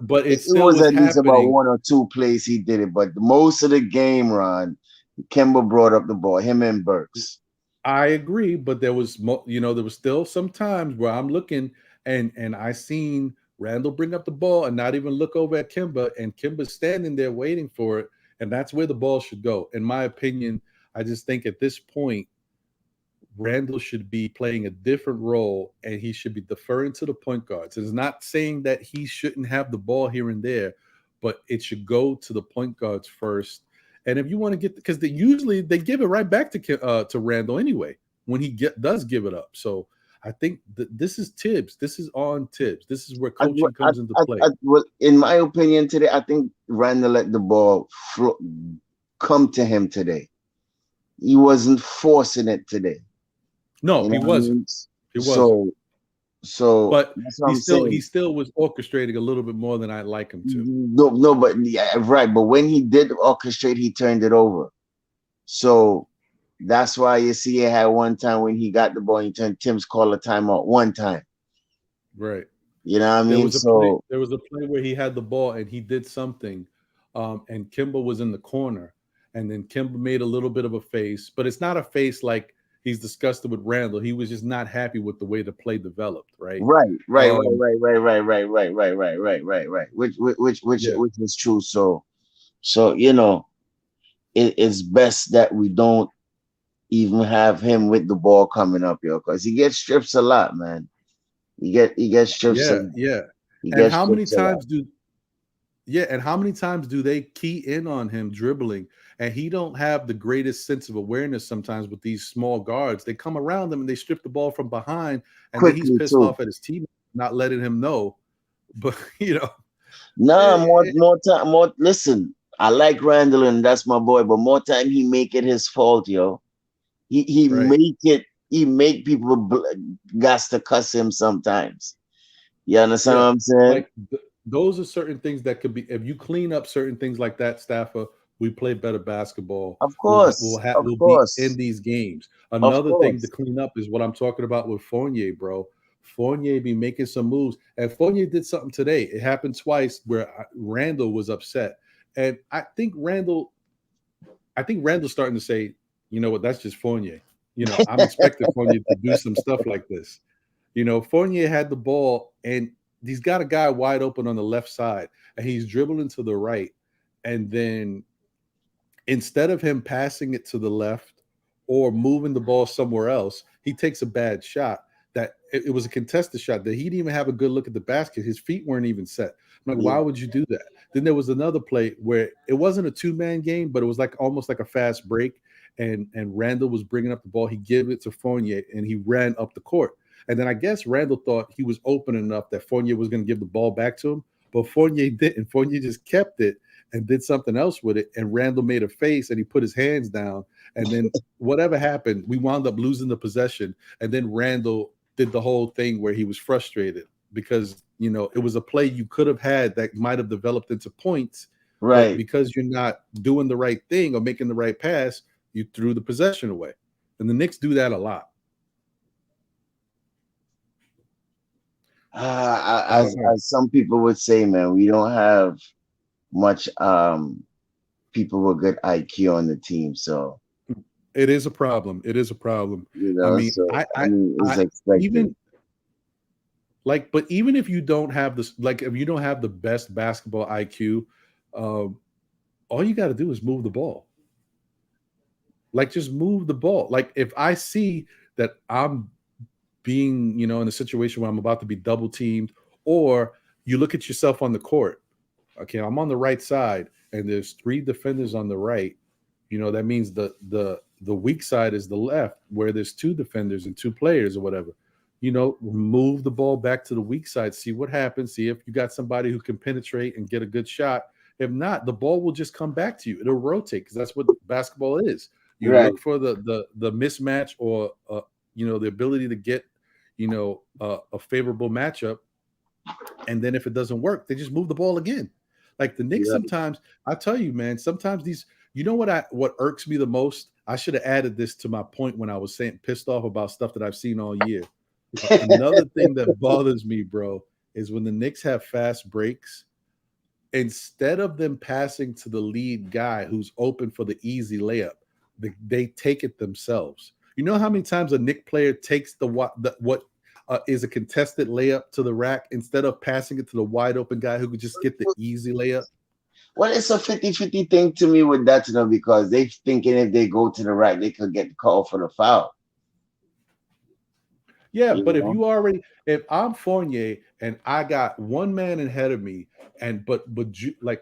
But it was at least about one or two plays he did it. But most of the game, Ron, Kemba brought up the ball, him and Burks. I agree, but there was still some times where I'm looking and I seen Randall bring up the ball and not even look over at Kemba, and Kemba's standing there waiting for it, and that's where the ball should go. In my opinion, I just think at this point, Randall should be playing a different role, and he should be deferring to the point guards. It's not saying that he shouldn't have the ball here and there, but it should go to the point guards first. And if you want to get, because they usually give it right back to Randall anyway when he does give it up. So I think this is Tibbs. This is on Tibbs. This is where coaching comes into play. Well, in my opinion today, I think Randall let the ball come to him today. He wasn't forcing it today. No, he wasn't. He wasn't. So, but he still was orchestrating a little bit more than I'd like him to. No, but yeah, right. But when he did orchestrate, he turned it over. So that's why you see it had one time when he got the ball, he turned Tim's call a timeout one time. Right. You know what I mean? There was a play where he had the ball and he did something, and Kemba was in the corner, and then Kemba made a little bit of a face, but it's not a face like he's disgusted with Randall. He was just not happy with the way the play developed, right? Right. Which is true. So you know, it's best that we don't even have him with the ball coming up here, because he gets strips a lot, man. He gets strips. Yeah. And how many times do they key in on him dribbling, and he don't have the greatest sense of awareness sometimes with these small guards? They come around them and they strip the ball from behind, and then he's pissed off at his team not letting him know. But more time. Listen, I like Randall and that's my boy, but more time he make it his fault, yo. He make people gas to cuss him sometimes. You understand what I'm saying? Like those are certain things that could be, if you clean up certain things like that, Staffer, we play better basketball. Of course. We'll be in these games. Another thing to clean up is what I'm talking about with Fournier, bro. Fournier be making some moves, and Fournier did something today. It happened twice where Randall was upset, and I think Randall's starting to say, you know what, that's just Fournier. I'm expecting Fournier to do some stuff like this. Fournier had the ball, and he's got a guy wide open on the left side, and he's dribbling to the right, and then instead of him passing it to the left or moving the ball somewhere else, he takes a bad shot. That it was a contested shot that he didn't even have a good look at the basket. His feet weren't even set. I'm like, why would you do that? Then there was another play where it wasn't a two-man game, but it was almost like a fast break, and Randall was bringing up the ball. He gave it to Fournier, and he ran up the court. And then I guess Randall thought he was open enough that Fournier was going to give the ball back to him, but Fournier didn't. Fournier just kept it and did something else with it, and Randall made a face, and he put his hands down, and then whatever happened, we wound up losing the possession, and then Randall did the whole thing where he was frustrated because, it was a play you could have had that might have developed into points, right? But because you're not doing the right thing or making the right pass, you threw the possession away. And the Knicks do that a lot. As some people would say, man, we don't have much people with good IQ on the team, so it is a problem. It is a problem. It's expected. But even if you don't have this, if you don't have the best basketball IQ, all you got to do is move the ball. Just move the ball. If I see that I'm being, in a situation where I'm about to be double teamed, or you look at yourself on the court. Okay, I'm on the right side, and there's 3 defenders on the right. That means the weak side is the left, where there's 2 defenders and 2 players or whatever. Move the ball back to the weak side, see what happens, see if you got somebody who can penetrate and get a good shot. If not, the ball will just come back to you. It'll rotate, because that's what basketball is. You look for the mismatch or the ability to get a favorable matchup, and then if it doesn't work, they just move the ball again. The Knicks sometimes, I tell you, man, sometimes these, what irks me the most? I should have added this to my point when I was saying pissed off about stuff that I've seen all year. Another thing that bothers me, bro, is when the Knicks have fast breaks, instead of them passing to the lead guy who's open for the easy layup, they take it themselves. You know how many times a Knicks player takes what is a contested layup to the rack instead of passing it to the wide open guy who could just get the easy layup? Well, it's a 50-50 thing to me with that, because they thinking if they go to the rack, they could get called for the foul. Yeah, but if I'm Fournier and I got one man ahead of me, but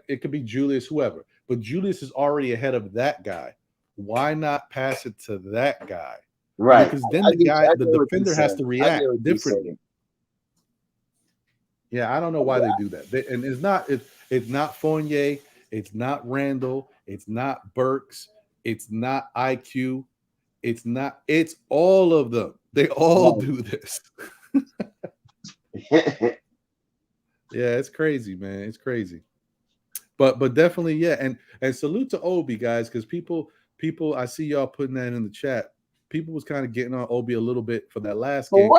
it could be Julius, whoever, but Julius is already ahead of that guy. Why not pass it to that guy? Right. Because then the defender has to react differently. Yeah, I don't know why they do that. And it's not Fournier, it's not Randall, it's not Burks, it's not IQ, it's all of them. They all do this. Yeah, it's crazy, man. It's crazy. But definitely, yeah, and salute to Obi, guys, because people, I see y'all putting that in the chat. People was kind of getting on Obi a little bit for that last game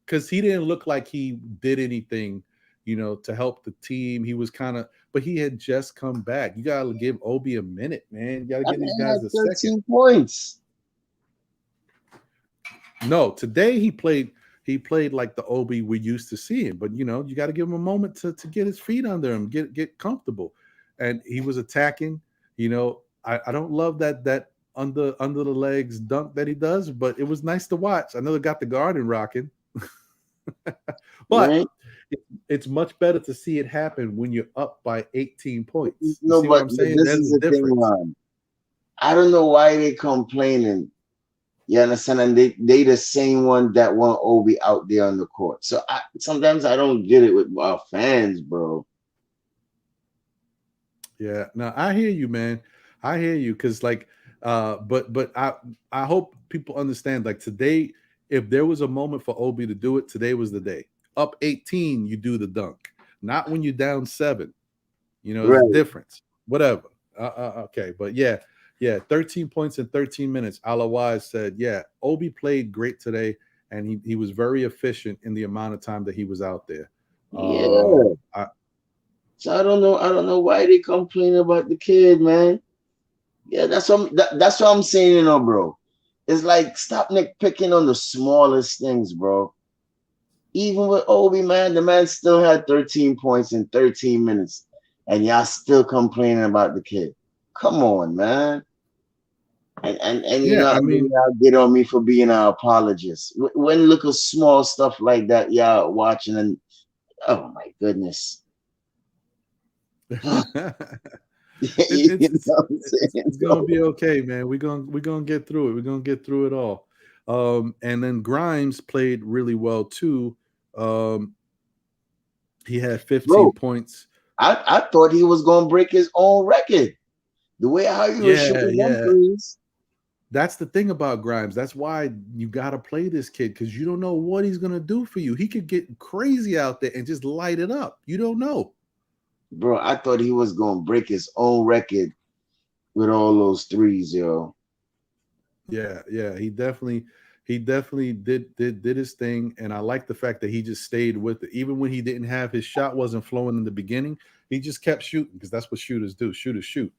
because he didn't look like he did anything, to help the team. He was but he had just come back. You gotta give Obi a minute, man. You gotta give these guys a 13 second. points. No, today he played like the Obi we used to seeing, but you got to give him a moment to get his feet under him, get comfortable, and he was attacking. I don't love that under the legs dunk that he does, but it was nice to watch. I know they got the Garden rocking, but it's much better to see it happen when you're up by 18 points. You No, see what I'm but saying? this There's is a the thing, difference. man. I don't know why they complaining. You understand? And they the same one that want Obi out there on the court. So sometimes I don't get it with our fans, bro. Yeah, no, I hear you, man. I hear you because but I hope people understand. Like today, if there was a moment for Obi to do it, today was the day. Up 18, you do the dunk. Not when you're down 7. There's a Right. difference. Whatever. Okay, but yeah, 13 points in 13 minutes. Alawai said, yeah, Obi played great today, and he was very efficient in the amount of time that he was out there. Yeah. So I don't know why they complain about the kid, man. Yeah, that's what I'm saying, bro. It's like stop picking on the smallest things, bro. Even with Obi, man, the man still had 13 points in 13 minutes, and y'all still complaining about the kid. Come on, man. And Yeah, I mean, y'all get on me for being an apologist. When look at small stuff like that, y'all watching, and oh my goodness. It's gonna be okay, man. We're gonna get through it. We're gonna get through it all. And then Grimes played really well too. He had 15 points. I thought he was gonna break his own record. The way how he was shooting them threes. That's the thing about Grimes. That's why you gotta play this kid, because you don't know what he's gonna do for you. He could get crazy out there and just light it up. You don't know. Bro, I thought he was gonna break his own record with all those threes, yo. Yeah, he definitely did his thing, and I like the fact that he just stayed with it. Even when he didn't have his shot wasn't flowing in the beginning, he just kept shooting, because that's what shooters do. Shooters shoot.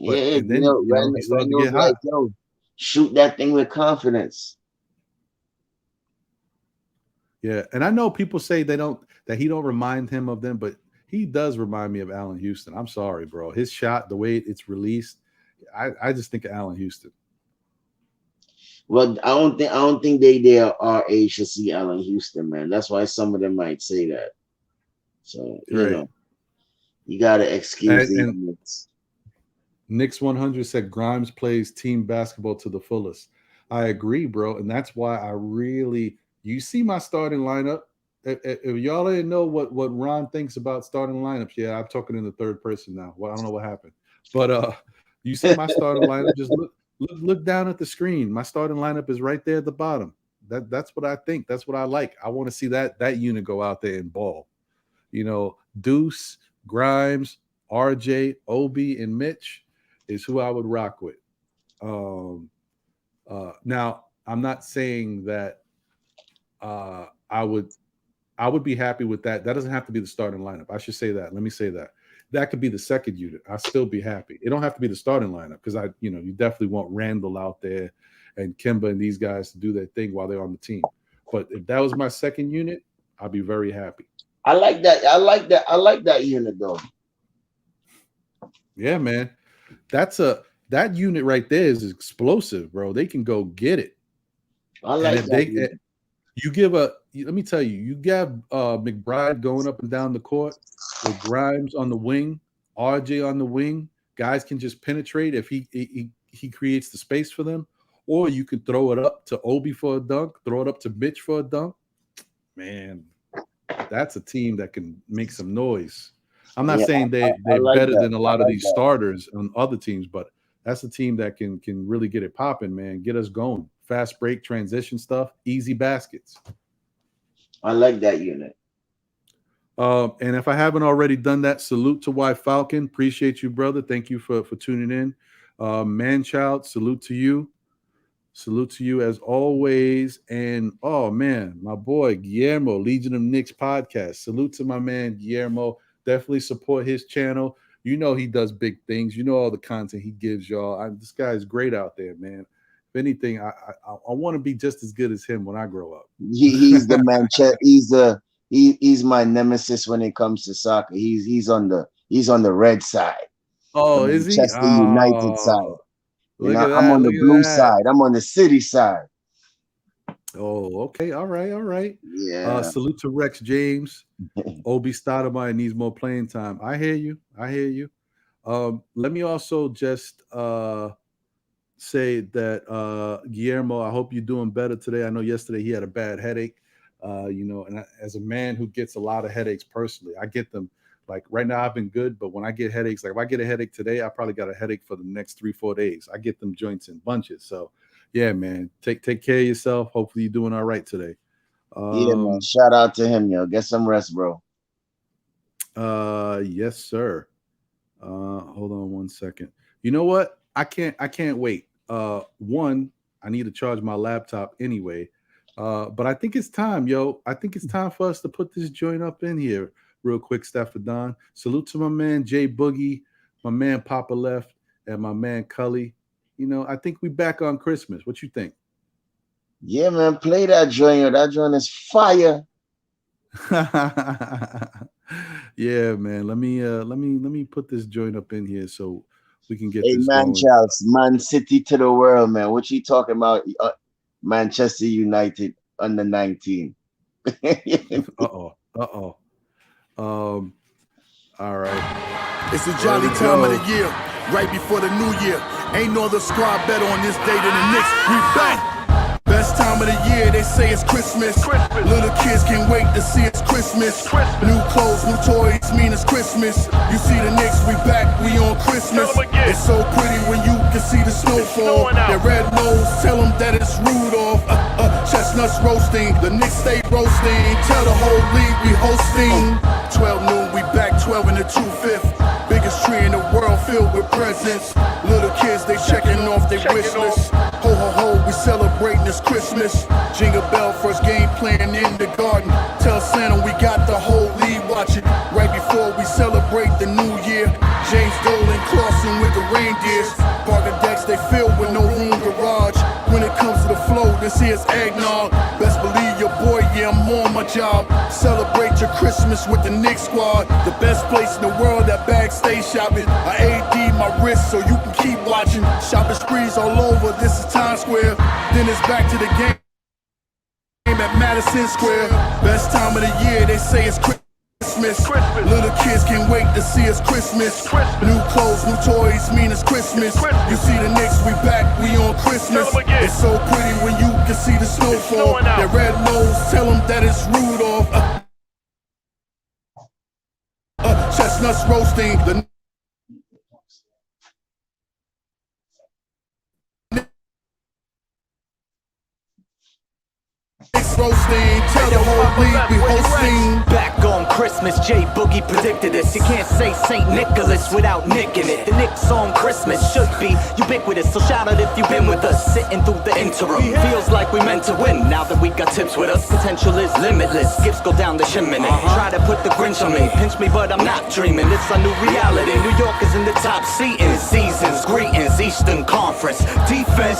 But Yeah, and then he started to get hot. Like, yo, shoot that thing with confidence. Yeah, and I know people say that he don't remind him of them, but he does remind me of Allen Houston. I'm sorry, bro. His shot, the way it's released, I just think of Allen Houston. Well, I don't think they are our age to see Allen Houston, man. That's why some of them might say that. So you gotta excuse these. Knicks 100 said Grimes plays team basketball to the fullest. I agree, bro, and that's why you see my starting lineup. If y'all didn't know what Ron thinks about starting lineups, yeah, I'm talking in the third person now. Well, I don't know what happened, but you see my starting lineup. Just look down at the screen. My starting lineup is right there at the bottom. That's what I think. That's what I like. I want to see that unit go out there and ball. Deuce, Grimes, RJ, Obi, and Mitch is who I would rock with. Now, I'm not saying that I would be happy with that. That doesn't have to be the starting lineup. I should say that. Let me say that. That could be the second unit. I'll still be happy. It don't have to be the starting lineup, because you definitely want Randall out there and Kemba and these guys to do their thing while they're on the team. But if that was my second unit, I'd be very happy. I like that. I like that unit though. Yeah, man. That unit right there is explosive, bro. They can go get it. I like that. Let me tell you, you got McBride going up and down the court with Grimes on the wing, RJ on the wing. Guys can just penetrate if he creates the space for them, or you can throw it up to Obi for a dunk, throw it up to Mitch for a dunk. Man, that's a team that can make some noise. I'm not saying they're like better than a lot of these starters on other teams, but that's a team that can really get it popping, man. Get us going. Fast break, transition stuff, easy baskets. I like that unit. And if I haven't already done that, salute to Y Falcon. Appreciate you, brother. Thank you for tuning in. Manchild, salute to you. Salute to you as always. And oh man, my boy Guillermo, Legion of Knicks podcast. Salute to my man Guillermo. Definitely support his channel. He does big things. All the content he gives y'all. This guy is great out there, man. If anything, I want to be just as good as him when I grow up. He's the man. He's my nemesis when it comes to soccer. He's on the red side. Oh, is he? Manchester United side. I'm on the blue side. I'm on the city side. Oh, okay. All right. All right. Yeah. Salute to Rex James. Obi Stoudemire needs more playing time. I hear you. I hear you. Let me also just say that Guillermo, I hope you're doing better today. I know yesterday he had a bad headache. And as a man who gets a lot of headaches personally, I get them. Like right now, I've been good, but when I get headaches, like if I get a headache today, I probably got a headache for the next 3-4 days. I get them joints in bunches. So, yeah, man, take care of yourself. Hopefully, you're doing all right today. Yeah, man. Shout out to him, yo. Get some rest, bro. Yes, sir. Hold on one second. You know what? I can't wait. One, I need to charge my laptop anyway. But I think it's time, yo. I think it's time for us to put this joint up in here real quick, Stephen. Salute to my man Jay Boogie, my man Papa Left, and my man Cully. I think we back on Christmas. What you think? Yeah, man. Play that joint, yo. That joint is fire. Yeah, man. Let me put this joint up in here so we can get hey, this man, going. Charles, Man City to the world, man. What you talking about? Manchester United under 19. All right. It's a jolly time of the year, right before the new year. Ain't no other squad better on this day than the Knicks. We back. Best time of the year, they say it's Christmas. Little kids can't wait to see it's Christmas. New clothes, new toys, mean it's Christmas. You see the Knicks, we back, we on Christmas. It's so pretty when you can see the snowfall. That red nose, tell them that it's Rudolph. Chestnuts roasting, the Knicks stay roasting. Tell the whole league we hosting. 12 noon, we back 12 in the 2/5. Biggest tree in the world filled with presents. Little kids, they checking off their wish list. Ho ho ho, we celebrating this Christmas. Jingle bell, first game playing in the garden. Tell Santa we got the whole league watching. Right before we celebrate the new year. James Dolan crossing with the reindeers. Parker decks, they filled with no room garage. When it comes to the flow, this here's eggnog. Best believe your boy, yeah, I'm on my job. Celebrate your Christmas with the Knicks squad. The best place in the world, that bag stay shopping. I AD my wrist so you can keep watching. Shopping sprees all over, this is Times Square. Then it's back to the game at Madison Square. Best time of the year, they say it's Christmas. Little kids can't wait to see it's Christmas. New clothes, new toys, mean it's Christmas. You see the Knicks, we back, we on Christmas. It's so pretty when you can see the snowfall. That red nose, tell them that it's Rudolph. Chestnuts roasting, the roasting, tell the whole league we hosting. Back on Christmas, Jay Boogie predicted this. You can't say St. Nicholas without nicking it. The Knicks on Christmas should be ubiquitous, so shout out if you've been with us. Sitting through the interim, feels like we meant to win. Now that we got tips with us, potential is limitless. Gifts go down the chimney. Try to put the Grinch on me, pinch me but I'm not dreaming. It's a new reality. New York is in the top seat in seasons. Greetings, Eastern Conference. Defense,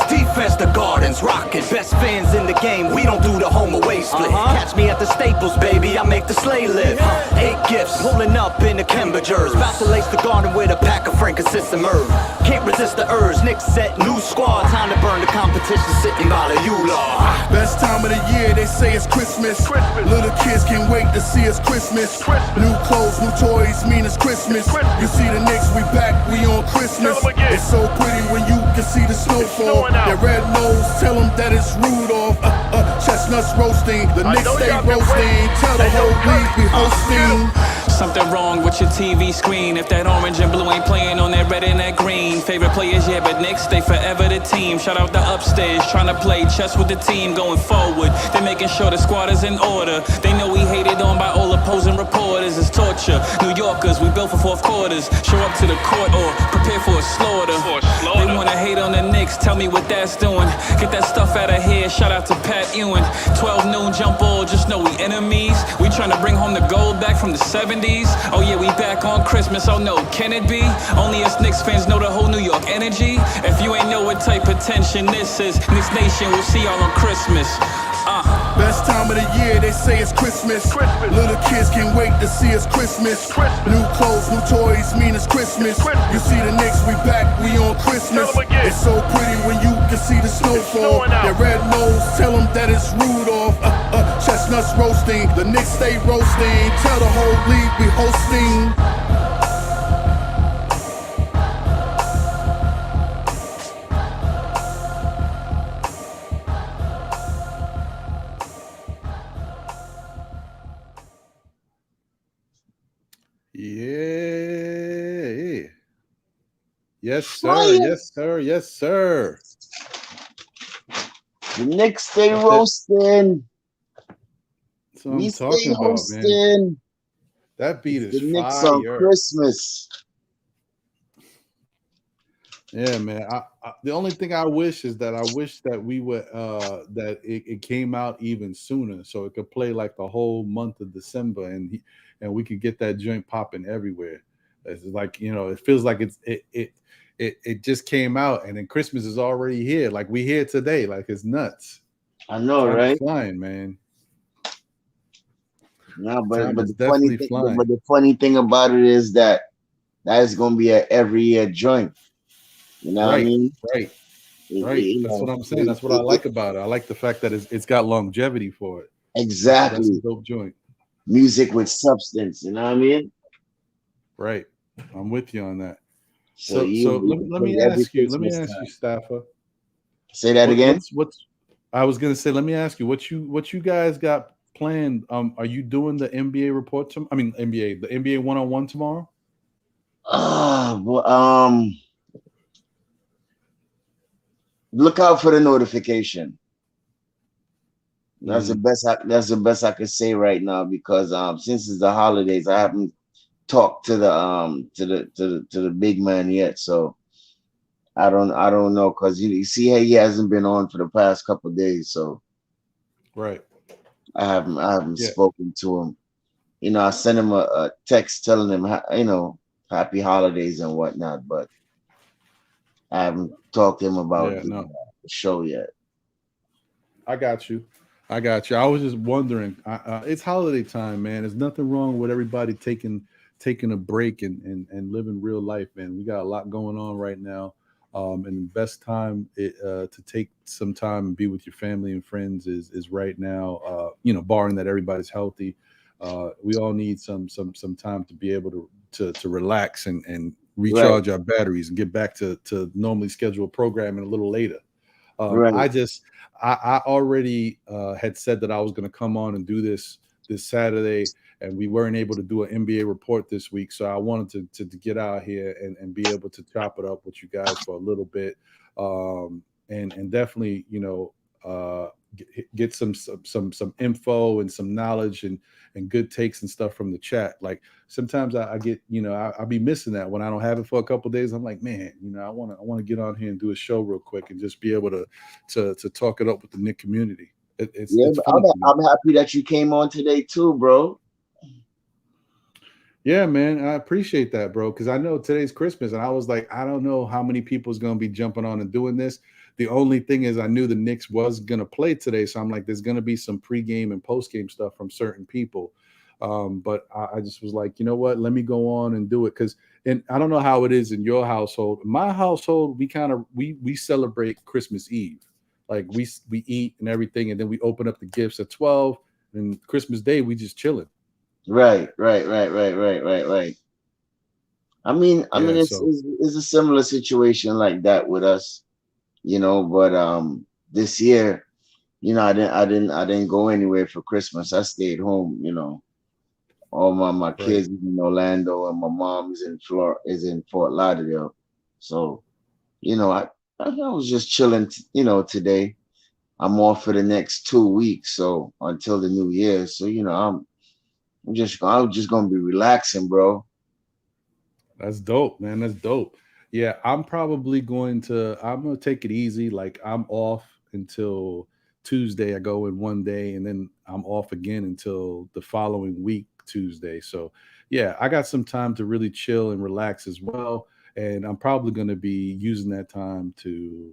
the Gardens rocking. Best fans in the game, we don't do the home away split. Catch me at the Staples, baby, I make the sleigh live. 8 gifts, pulling up in the Cambridgers. About to lace the garden with a pack of frankincense and myrrh. Can't resist the urge, Knicks set, new squad. Time to burn the competition, sitting by the U-Law. Best time of the year, they say it's Christmas. Little kids can't wait to see it's Christmas. New clothes, new toys, mean it's Christmas. You see the Knicks, we back, we on Christmas. It's so pretty when you can see the snowfall. That red nose, tell them that it's Rudolph. Chestnuts roasting, the Knicks stay roasting. Tell the whole league we hosting. Something wrong with your TV screen. If that orange and blue ain't playing on that red and that green. Favorite players, yeah, but Knicks stay forever the team. Shout out the upstairs, trying to play chess with the team going forward. They making sure the squad is in order. They know we hated on by all opposing reporters. It's torture. New Yorkers, we built for fourth quarters. Show up to the court or prepare for a slaughter. They wanna hate on the Knicks, tell me what that's doing. Get that stuff out of here, shout out to Pat Ewing. 12 noon jump ball, just know we enemies. We trying to bring home the gold back from the 70s. Oh yeah, we back on Christmas, oh no, can it be? Only us Knicks fans know the whole New York energy. If you ain't know what type of tension this is. Knicks Nation, we'll see y'all on Christmas. Best time of the year, they say it's Christmas. Little kids can't wait to see it's Christmas. New clothes, new toys, mean it's Christmas. You see the Knicks, we back, we on Christmas. It's so pretty when you can see the snowfall. Their red nose, tell them that it's Rudolph. Chestnuts roasting, the Knicks stay roasting. Tell the whole league we hosting. Yeah. Yes, sir. Fire. Yes, sir. Yes, sir. The Knicks stay roasting. That's what We I'm stay talking about, man. hosting. That beat The is Knicks on fire. Christmas. Yeah, man. The only thing I wish is that we would that it came out even sooner, so it could play like the whole month of December, and we could get that joint popping everywhere. It's like, you know, it feels like it just came out, and then Christmas is already here. Like we here today, like it's nuts. I know, right? Flying, man. No, but Time is the funny definitely thing, flying. but the funny thing about it is that is gonna be an every year joint. You know what I mean? Right. You That's know, what I'm saying. That's what I like about it. I like the fact that it's got longevity for it. Exactly. That's a dope joint. Music with substance. You know what I mean? Right. I'm with you on that. So let me ask you, Staffer. Say that again. I was gonna say, let me ask you, what you guys got planned? Are you doing the NBA report the NBA one-on-one tomorrow? Look out for the notification. That's the best. That's the best I could say right now, because since it's the holidays, I haven't talked to the big man yet. So I don't know, because you see, he hasn't been on for the past couple of days. So right, I haven't spoken to him. You know, I sent him a text telling him, you know, happy holidays and whatnot, but I haven't talked to him about the show yet. I got you. I was just wondering. It's holiday time, man. There's nothing wrong with everybody taking a break and living real life, man. We got a lot going on right now, and the best time to take some time and be with your family and friends is right now. You know, barring that everybody's healthy. We all need some time to be able to relax and recharge our batteries and get back to normally scheduled programming a little later. I already had said that I was going to come on and do this Saturday, and we weren't able to do an NBA report this week. So I wanted to get out here and be able to chop it up with you guys for a little bit, and definitely, you know, get some info and some knowledge and good takes and stuff from the chat. Like sometimes I get, you know, I'll be missing that when I don't have it for a couple of days. I'm like, man, you know, I want to get on here and do a show real quick and just be able to talk it up with the Knicks community. It's I'm happy that you came on today too, bro. Yeah, man, I appreciate that, bro, because I know today's Christmas, and I was like, I don't know how many people is going to be jumping on and doing this. The only thing is I knew the Knicks was going to play today, so I'm like, there's going to be some pregame and postgame stuff from certain people. But I just was like, you know what? Let me go on and do it, and I don't know how it is in your household. In my household, we celebrate Christmas Eve. Like we eat and everything, and then we open up the gifts at 12, and Christmas Day we just chilling. Right. I mean, it's a similar situation like that with us, you know. But this year, you know, I didn't go anywhere for Christmas. I stayed home, you know. All my kids in Orlando, and my mom is in Fort Lauderdale. So, you know, I was just chilling, you know. Today I'm off for the next 2 weeks, so until the new year. So, you know, I'm just gonna be relaxing, bro. That's dope, man. That's dope. Yeah, I'm gonna take it easy. Like I'm off until Tuesday. I go in one day, and then I'm off again until the following week, Tuesday. So yeah, I got some time to really chill and relax as well. And I'm probably going to be using that time to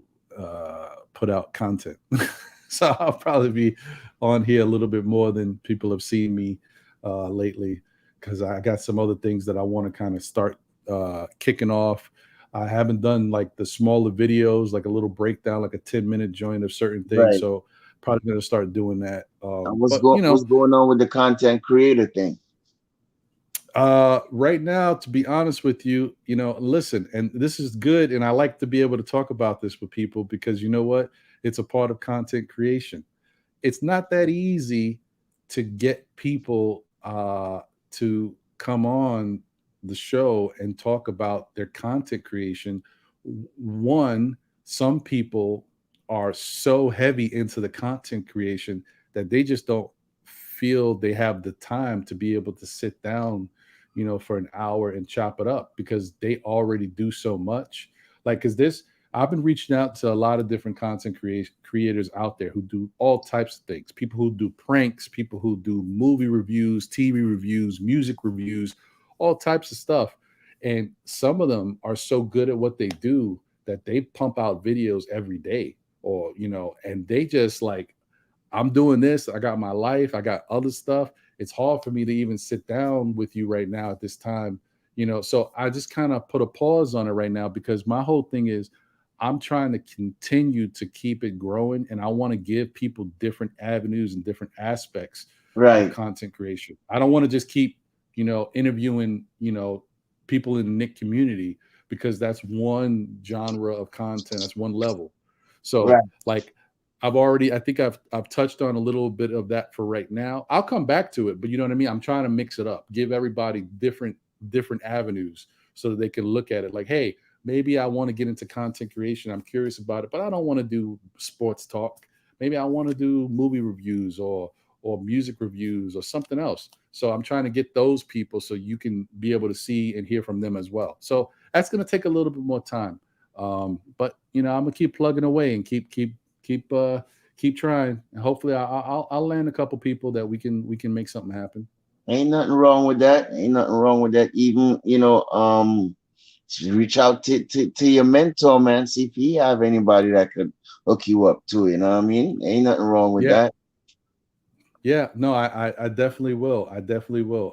put out content. So I'll probably be on here a little bit more than people have seen me lately, because I got some other things that I want to kind of start kicking off. I haven't done like the smaller videos, like a little breakdown, like a 10-minute joint of certain things. Right. So probably going to start doing that. And what's going on with the content creator thing? Right now, to be honest with you, listen, and this is good, and I like to be able to talk about this with people, because you know what? It's a part of content creation. It's not that easy to get people to come on the show and talk about their content creation. One, some people are so heavy into the content creation that they just don't feel they have the time to be able to sit down, for an hour and chop it up, because they already do so much. Like, because I've been reaching out to a lot of different content creators out there who do all types of things. People who do pranks, people who do movie reviews, TV reviews, music reviews, all types of stuff. And some of them are so good at what they do that they pump out videos every day, or, and they just like, I'm doing this. I got my life. I got other stuff. It's hard for me to even sit down with you right now at this time, so I just kind of put a pause on it right now, because my whole thing is I'm trying to continue to keep it growing, and I want to give people different avenues and different aspects of content creation. I don't want to just keep, interviewing, people in the Knick community, because that's one genre of content. That's one level. So like, I think I've touched on a little bit of that for right now. I'll come back to it, but you know what I mean? I'm trying to mix it up, give everybody different avenues so that they can look at it like, hey, maybe I want to get into content creation. I'm curious about it, but I don't want to do sports talk. Maybe I want to do movie reviews or music reviews or something else. So I'm trying to get those people so you can be able to see and hear from them as well. So that's going to take a little bit more time. But I'm gonna keep plugging away and keep trying, and hopefully I'll land a couple people that we can make something happen. Ain't nothing wrong with that. Even reach out to your mentor, man. See if he have anybody that could hook you up too. You know what I mean? Ain't nothing wrong with that. Yeah, no, I definitely will.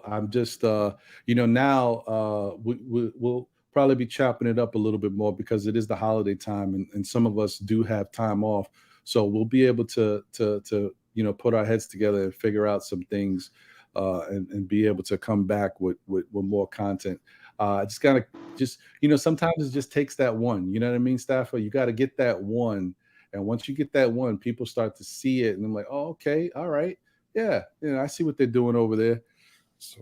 I'm just now we'll probably be chopping it up a little bit more, because it is the holiday time, and some of us do have time off. So we'll be able to put our heads together and figure out some things, and be able to come back with more content. Just kind of sometimes it just takes that one. You know what I mean, Staffer? You got to get that one, and once you get that one, people start to see it, and I'm like, oh, okay, all right, yeah, I see what they're doing over there. So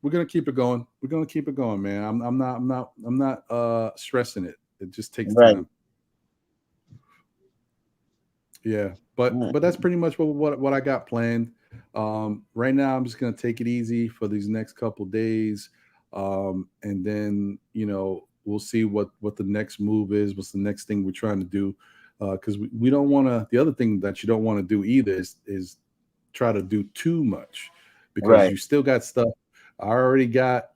we're gonna keep it going. We're gonna keep it going, man. I'm not stressing it. It just takes time. Yeah, but that's pretty much what I got planned. Right now, I'm just gonna take it easy for these next couple days, and then we'll see what the next move is. What's the next thing we're trying to do? Because we don't want to. The other thing that you don't want to do either is try to do too much, because you still got stuff. I already got,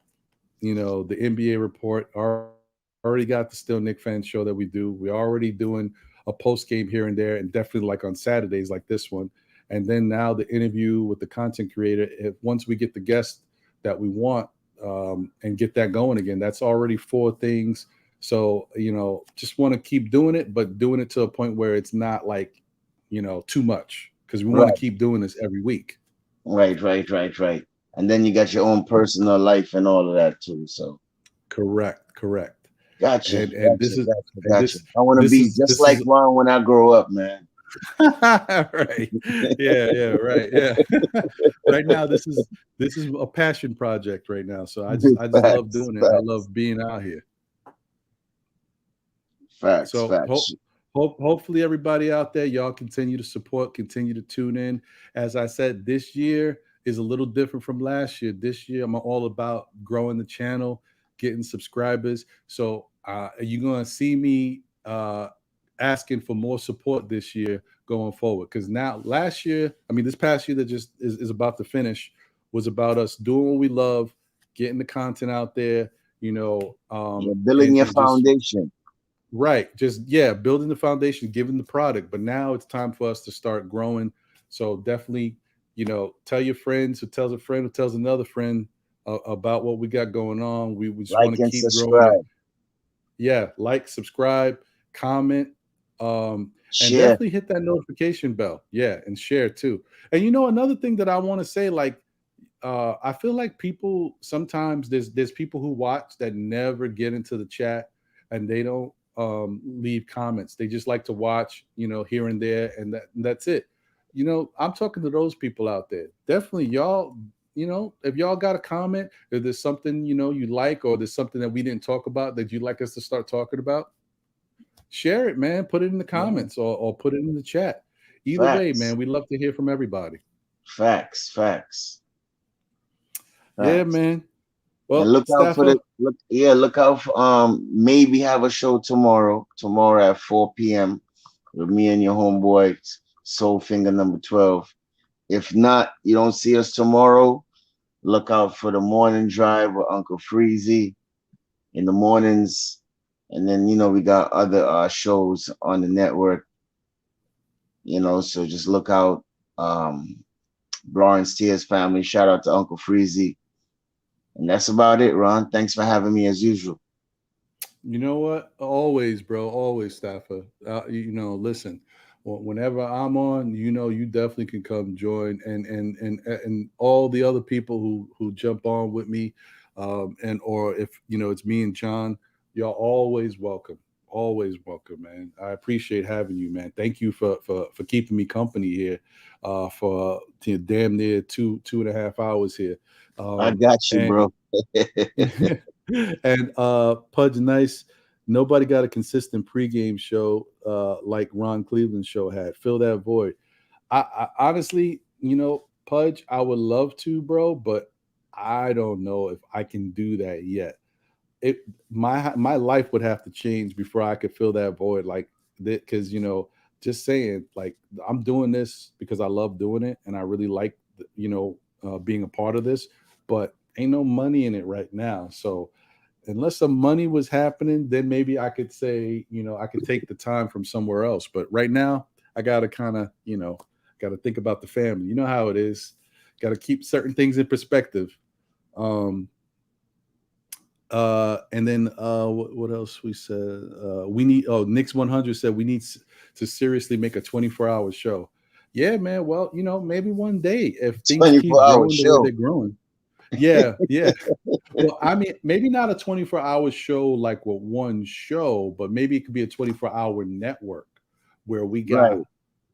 the NBA report. Already got the Still Knick Fan show that we do. We're already doing a post game here and there, and definitely like on Saturdays like this one. And then now the interview with the content creator. Once we get the guest that we want, and get that going again, that's already 4 things. So just want to keep doing it, but doing it to a point where it's not like too much, because we want to keep doing this every week. Right. And then you got your own personal life and all of that too. So correct. Gotcha. And this is gotcha. I want to be just like Ron when I grow up, man. Right. Yeah. Right. Yeah. Right now, this is a passion project right now. So I just love doing it. I love being out here. Facts. Hopefully everybody out there, y'all continue to support, continue to tune in. As I said, this year is a little different from last year. This year, I'm all about growing the channel, getting subscribers. So you're going to see me asking for more support this year going forward. Because now, this past year that just is about to finish was about us doing what we love, getting the content out there, building your foundation. Right. Just building the foundation, giving the product. But now it's time for us to start growing. So definitely, tell your friends who tells a friend who tells another friend about what we got going on. We just want Like to and keep growing. subscribe. Yeah, like, subscribe, comment, and Share. definitely hit that notification bell. Yeah, and share too. And another thing that I want to say, like, I feel like people sometimes there's people who watch that never get into the chat and they don't leave comments. They just like to watch, here and there, and that's it. I'm talking to those people out there. Definitely, y'all. If y'all got a comment, if there's something you like, or there's something that we didn't talk about that you'd like us to start talking about, share it, man. Put it in the comments or put it in the chat. Either way, man, we love to hear from everybody. Facts. Yeah, man. Well, and look out for look out for maybe have a show tomorrow at 4 p.m. with me and your homeboy Soul Finger number 12. If not, you don't see us tomorrow, look out for the morning drive with Uncle Freezy in the mornings. And then, we got other shows on the network, so just look out. Blorange Tears family, shout out to Uncle Freezy. And that's about it, Ron. Thanks for having me as usual. You know what? Always, bro. Always, Staffer. Listen, whenever I'm on, you definitely can come join, and all the other people who jump on with me, or if it's me and John, y'all always welcome. Always welcome, man. I appreciate having you, man. Thank you for keeping me company here, for damn near 2.5 hours here. I got you, bro. And Pudge Nice, nobody got a consistent pregame show like Ron Cleveland's show had. Fill that void. I honestly, Pudge, I would love to, bro, but I don't know if I can do that yet. My life would have to change before I could fill that void like that, because just saying, like, I'm doing this because I love doing it and I really like being a part of this, but ain't no money in it right now. So unless some money was happening, then maybe I could say, I could take the time from somewhere else. But right now, I gotta kind of, gotta think about the family. You know how it is. Gotta keep certain things in perspective. And then what else we said? We need. Oh, Knicks 100 said we need to seriously make a 24-hour show. Yeah, man. Well, maybe one day if things keep growing the way they're growing. Yeah. Well, I mean, maybe not a 24-hour show like with one show, but maybe it could be a 24-hour network where we got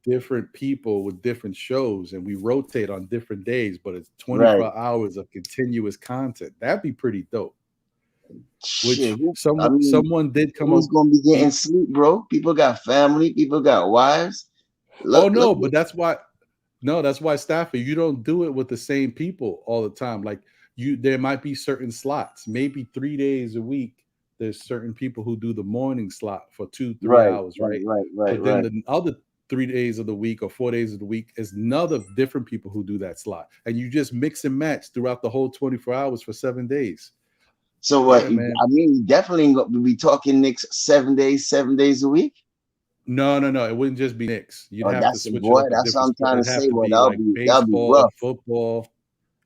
different people with different shows and we rotate on different days, but it's 24 hours of continuous content. That'd be pretty dope. Which someone did come up. Who's gonna be getting sleep, bro? People got family, people got wives. But that's why. No, that's why, Stafford, you don't do it with the same people all the time. Like there might be certain slots, maybe 3 days a week. There's certain people who do the morning slot for 2-3 hours, right? But then the other 3 days of the week or 4 days of the week is another different people who do that slot. And you just mix and match throughout the whole 24 hours for 7 days. So what? Yeah, I mean, definitely be talking Knicks 7 days a week. No. It wouldn't just be Knicks. You'd have to switch it up. That's what I'm trying to say. Well, that'll be rough. Football.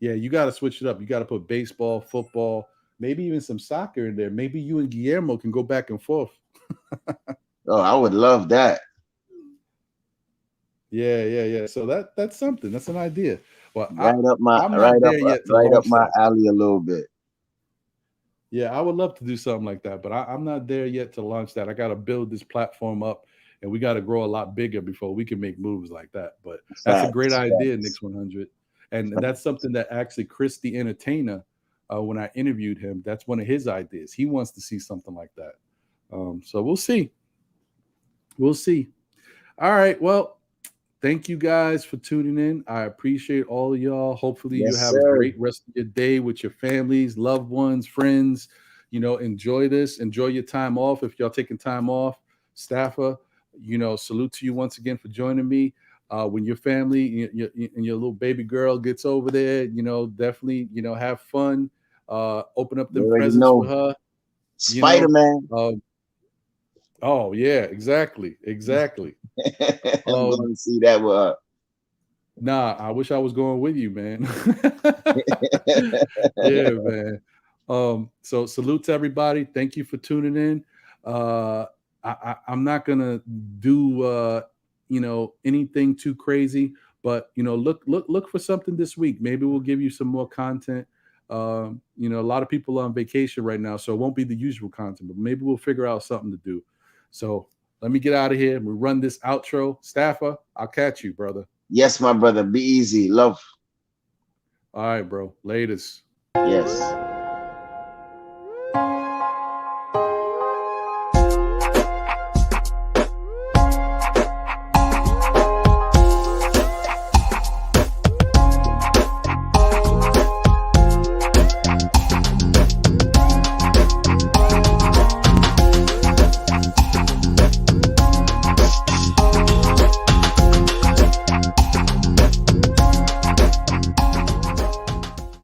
Yeah, you got to switch it up. You got to put baseball, football, maybe even some soccer in there. Maybe you and Guillermo can go back and forth. Oh, I would love that. Yeah. So that's something. That's an idea. Well, right up my alley a little bit. Yeah, I would love to do something like that, but I'm not there yet to launch that. I got to build this platform up, and we got to grow a lot bigger before we can make moves like that. But that's a great idea, Knicks 100. And that's something that actually Chris the Entertainer, when I interviewed him, that's one of his ideas. He wants to see something like that. So we'll see. All right. Well, thank you guys for tuning in. I appreciate all of y'all. Hopefully you have a great rest of your day with your families, loved ones, friends. Enjoy this. Enjoy your time off. If y'all taking time off, Staffer, salute to you once again for joining me. When your family and your little baby girl gets over there, definitely, have fun. Open up them presents for her. Spider-Man. Oh yeah, exactly. I'm going to see that with her. Nah, I wish I was going with you, man. Yeah, man. So salute to everybody. Thank you for tuning in. I'm not gonna do anything too crazy, but look for something this week. Maybe we'll give you some more content. A lot of people are on vacation right now, so it won't be the usual content, but maybe we'll figure out something to do. So let me get out of here and we run this outro. Staffer, I'll catch you, brother. Yes, my brother. Be easy. Love. All right, bro. Latest. Yes.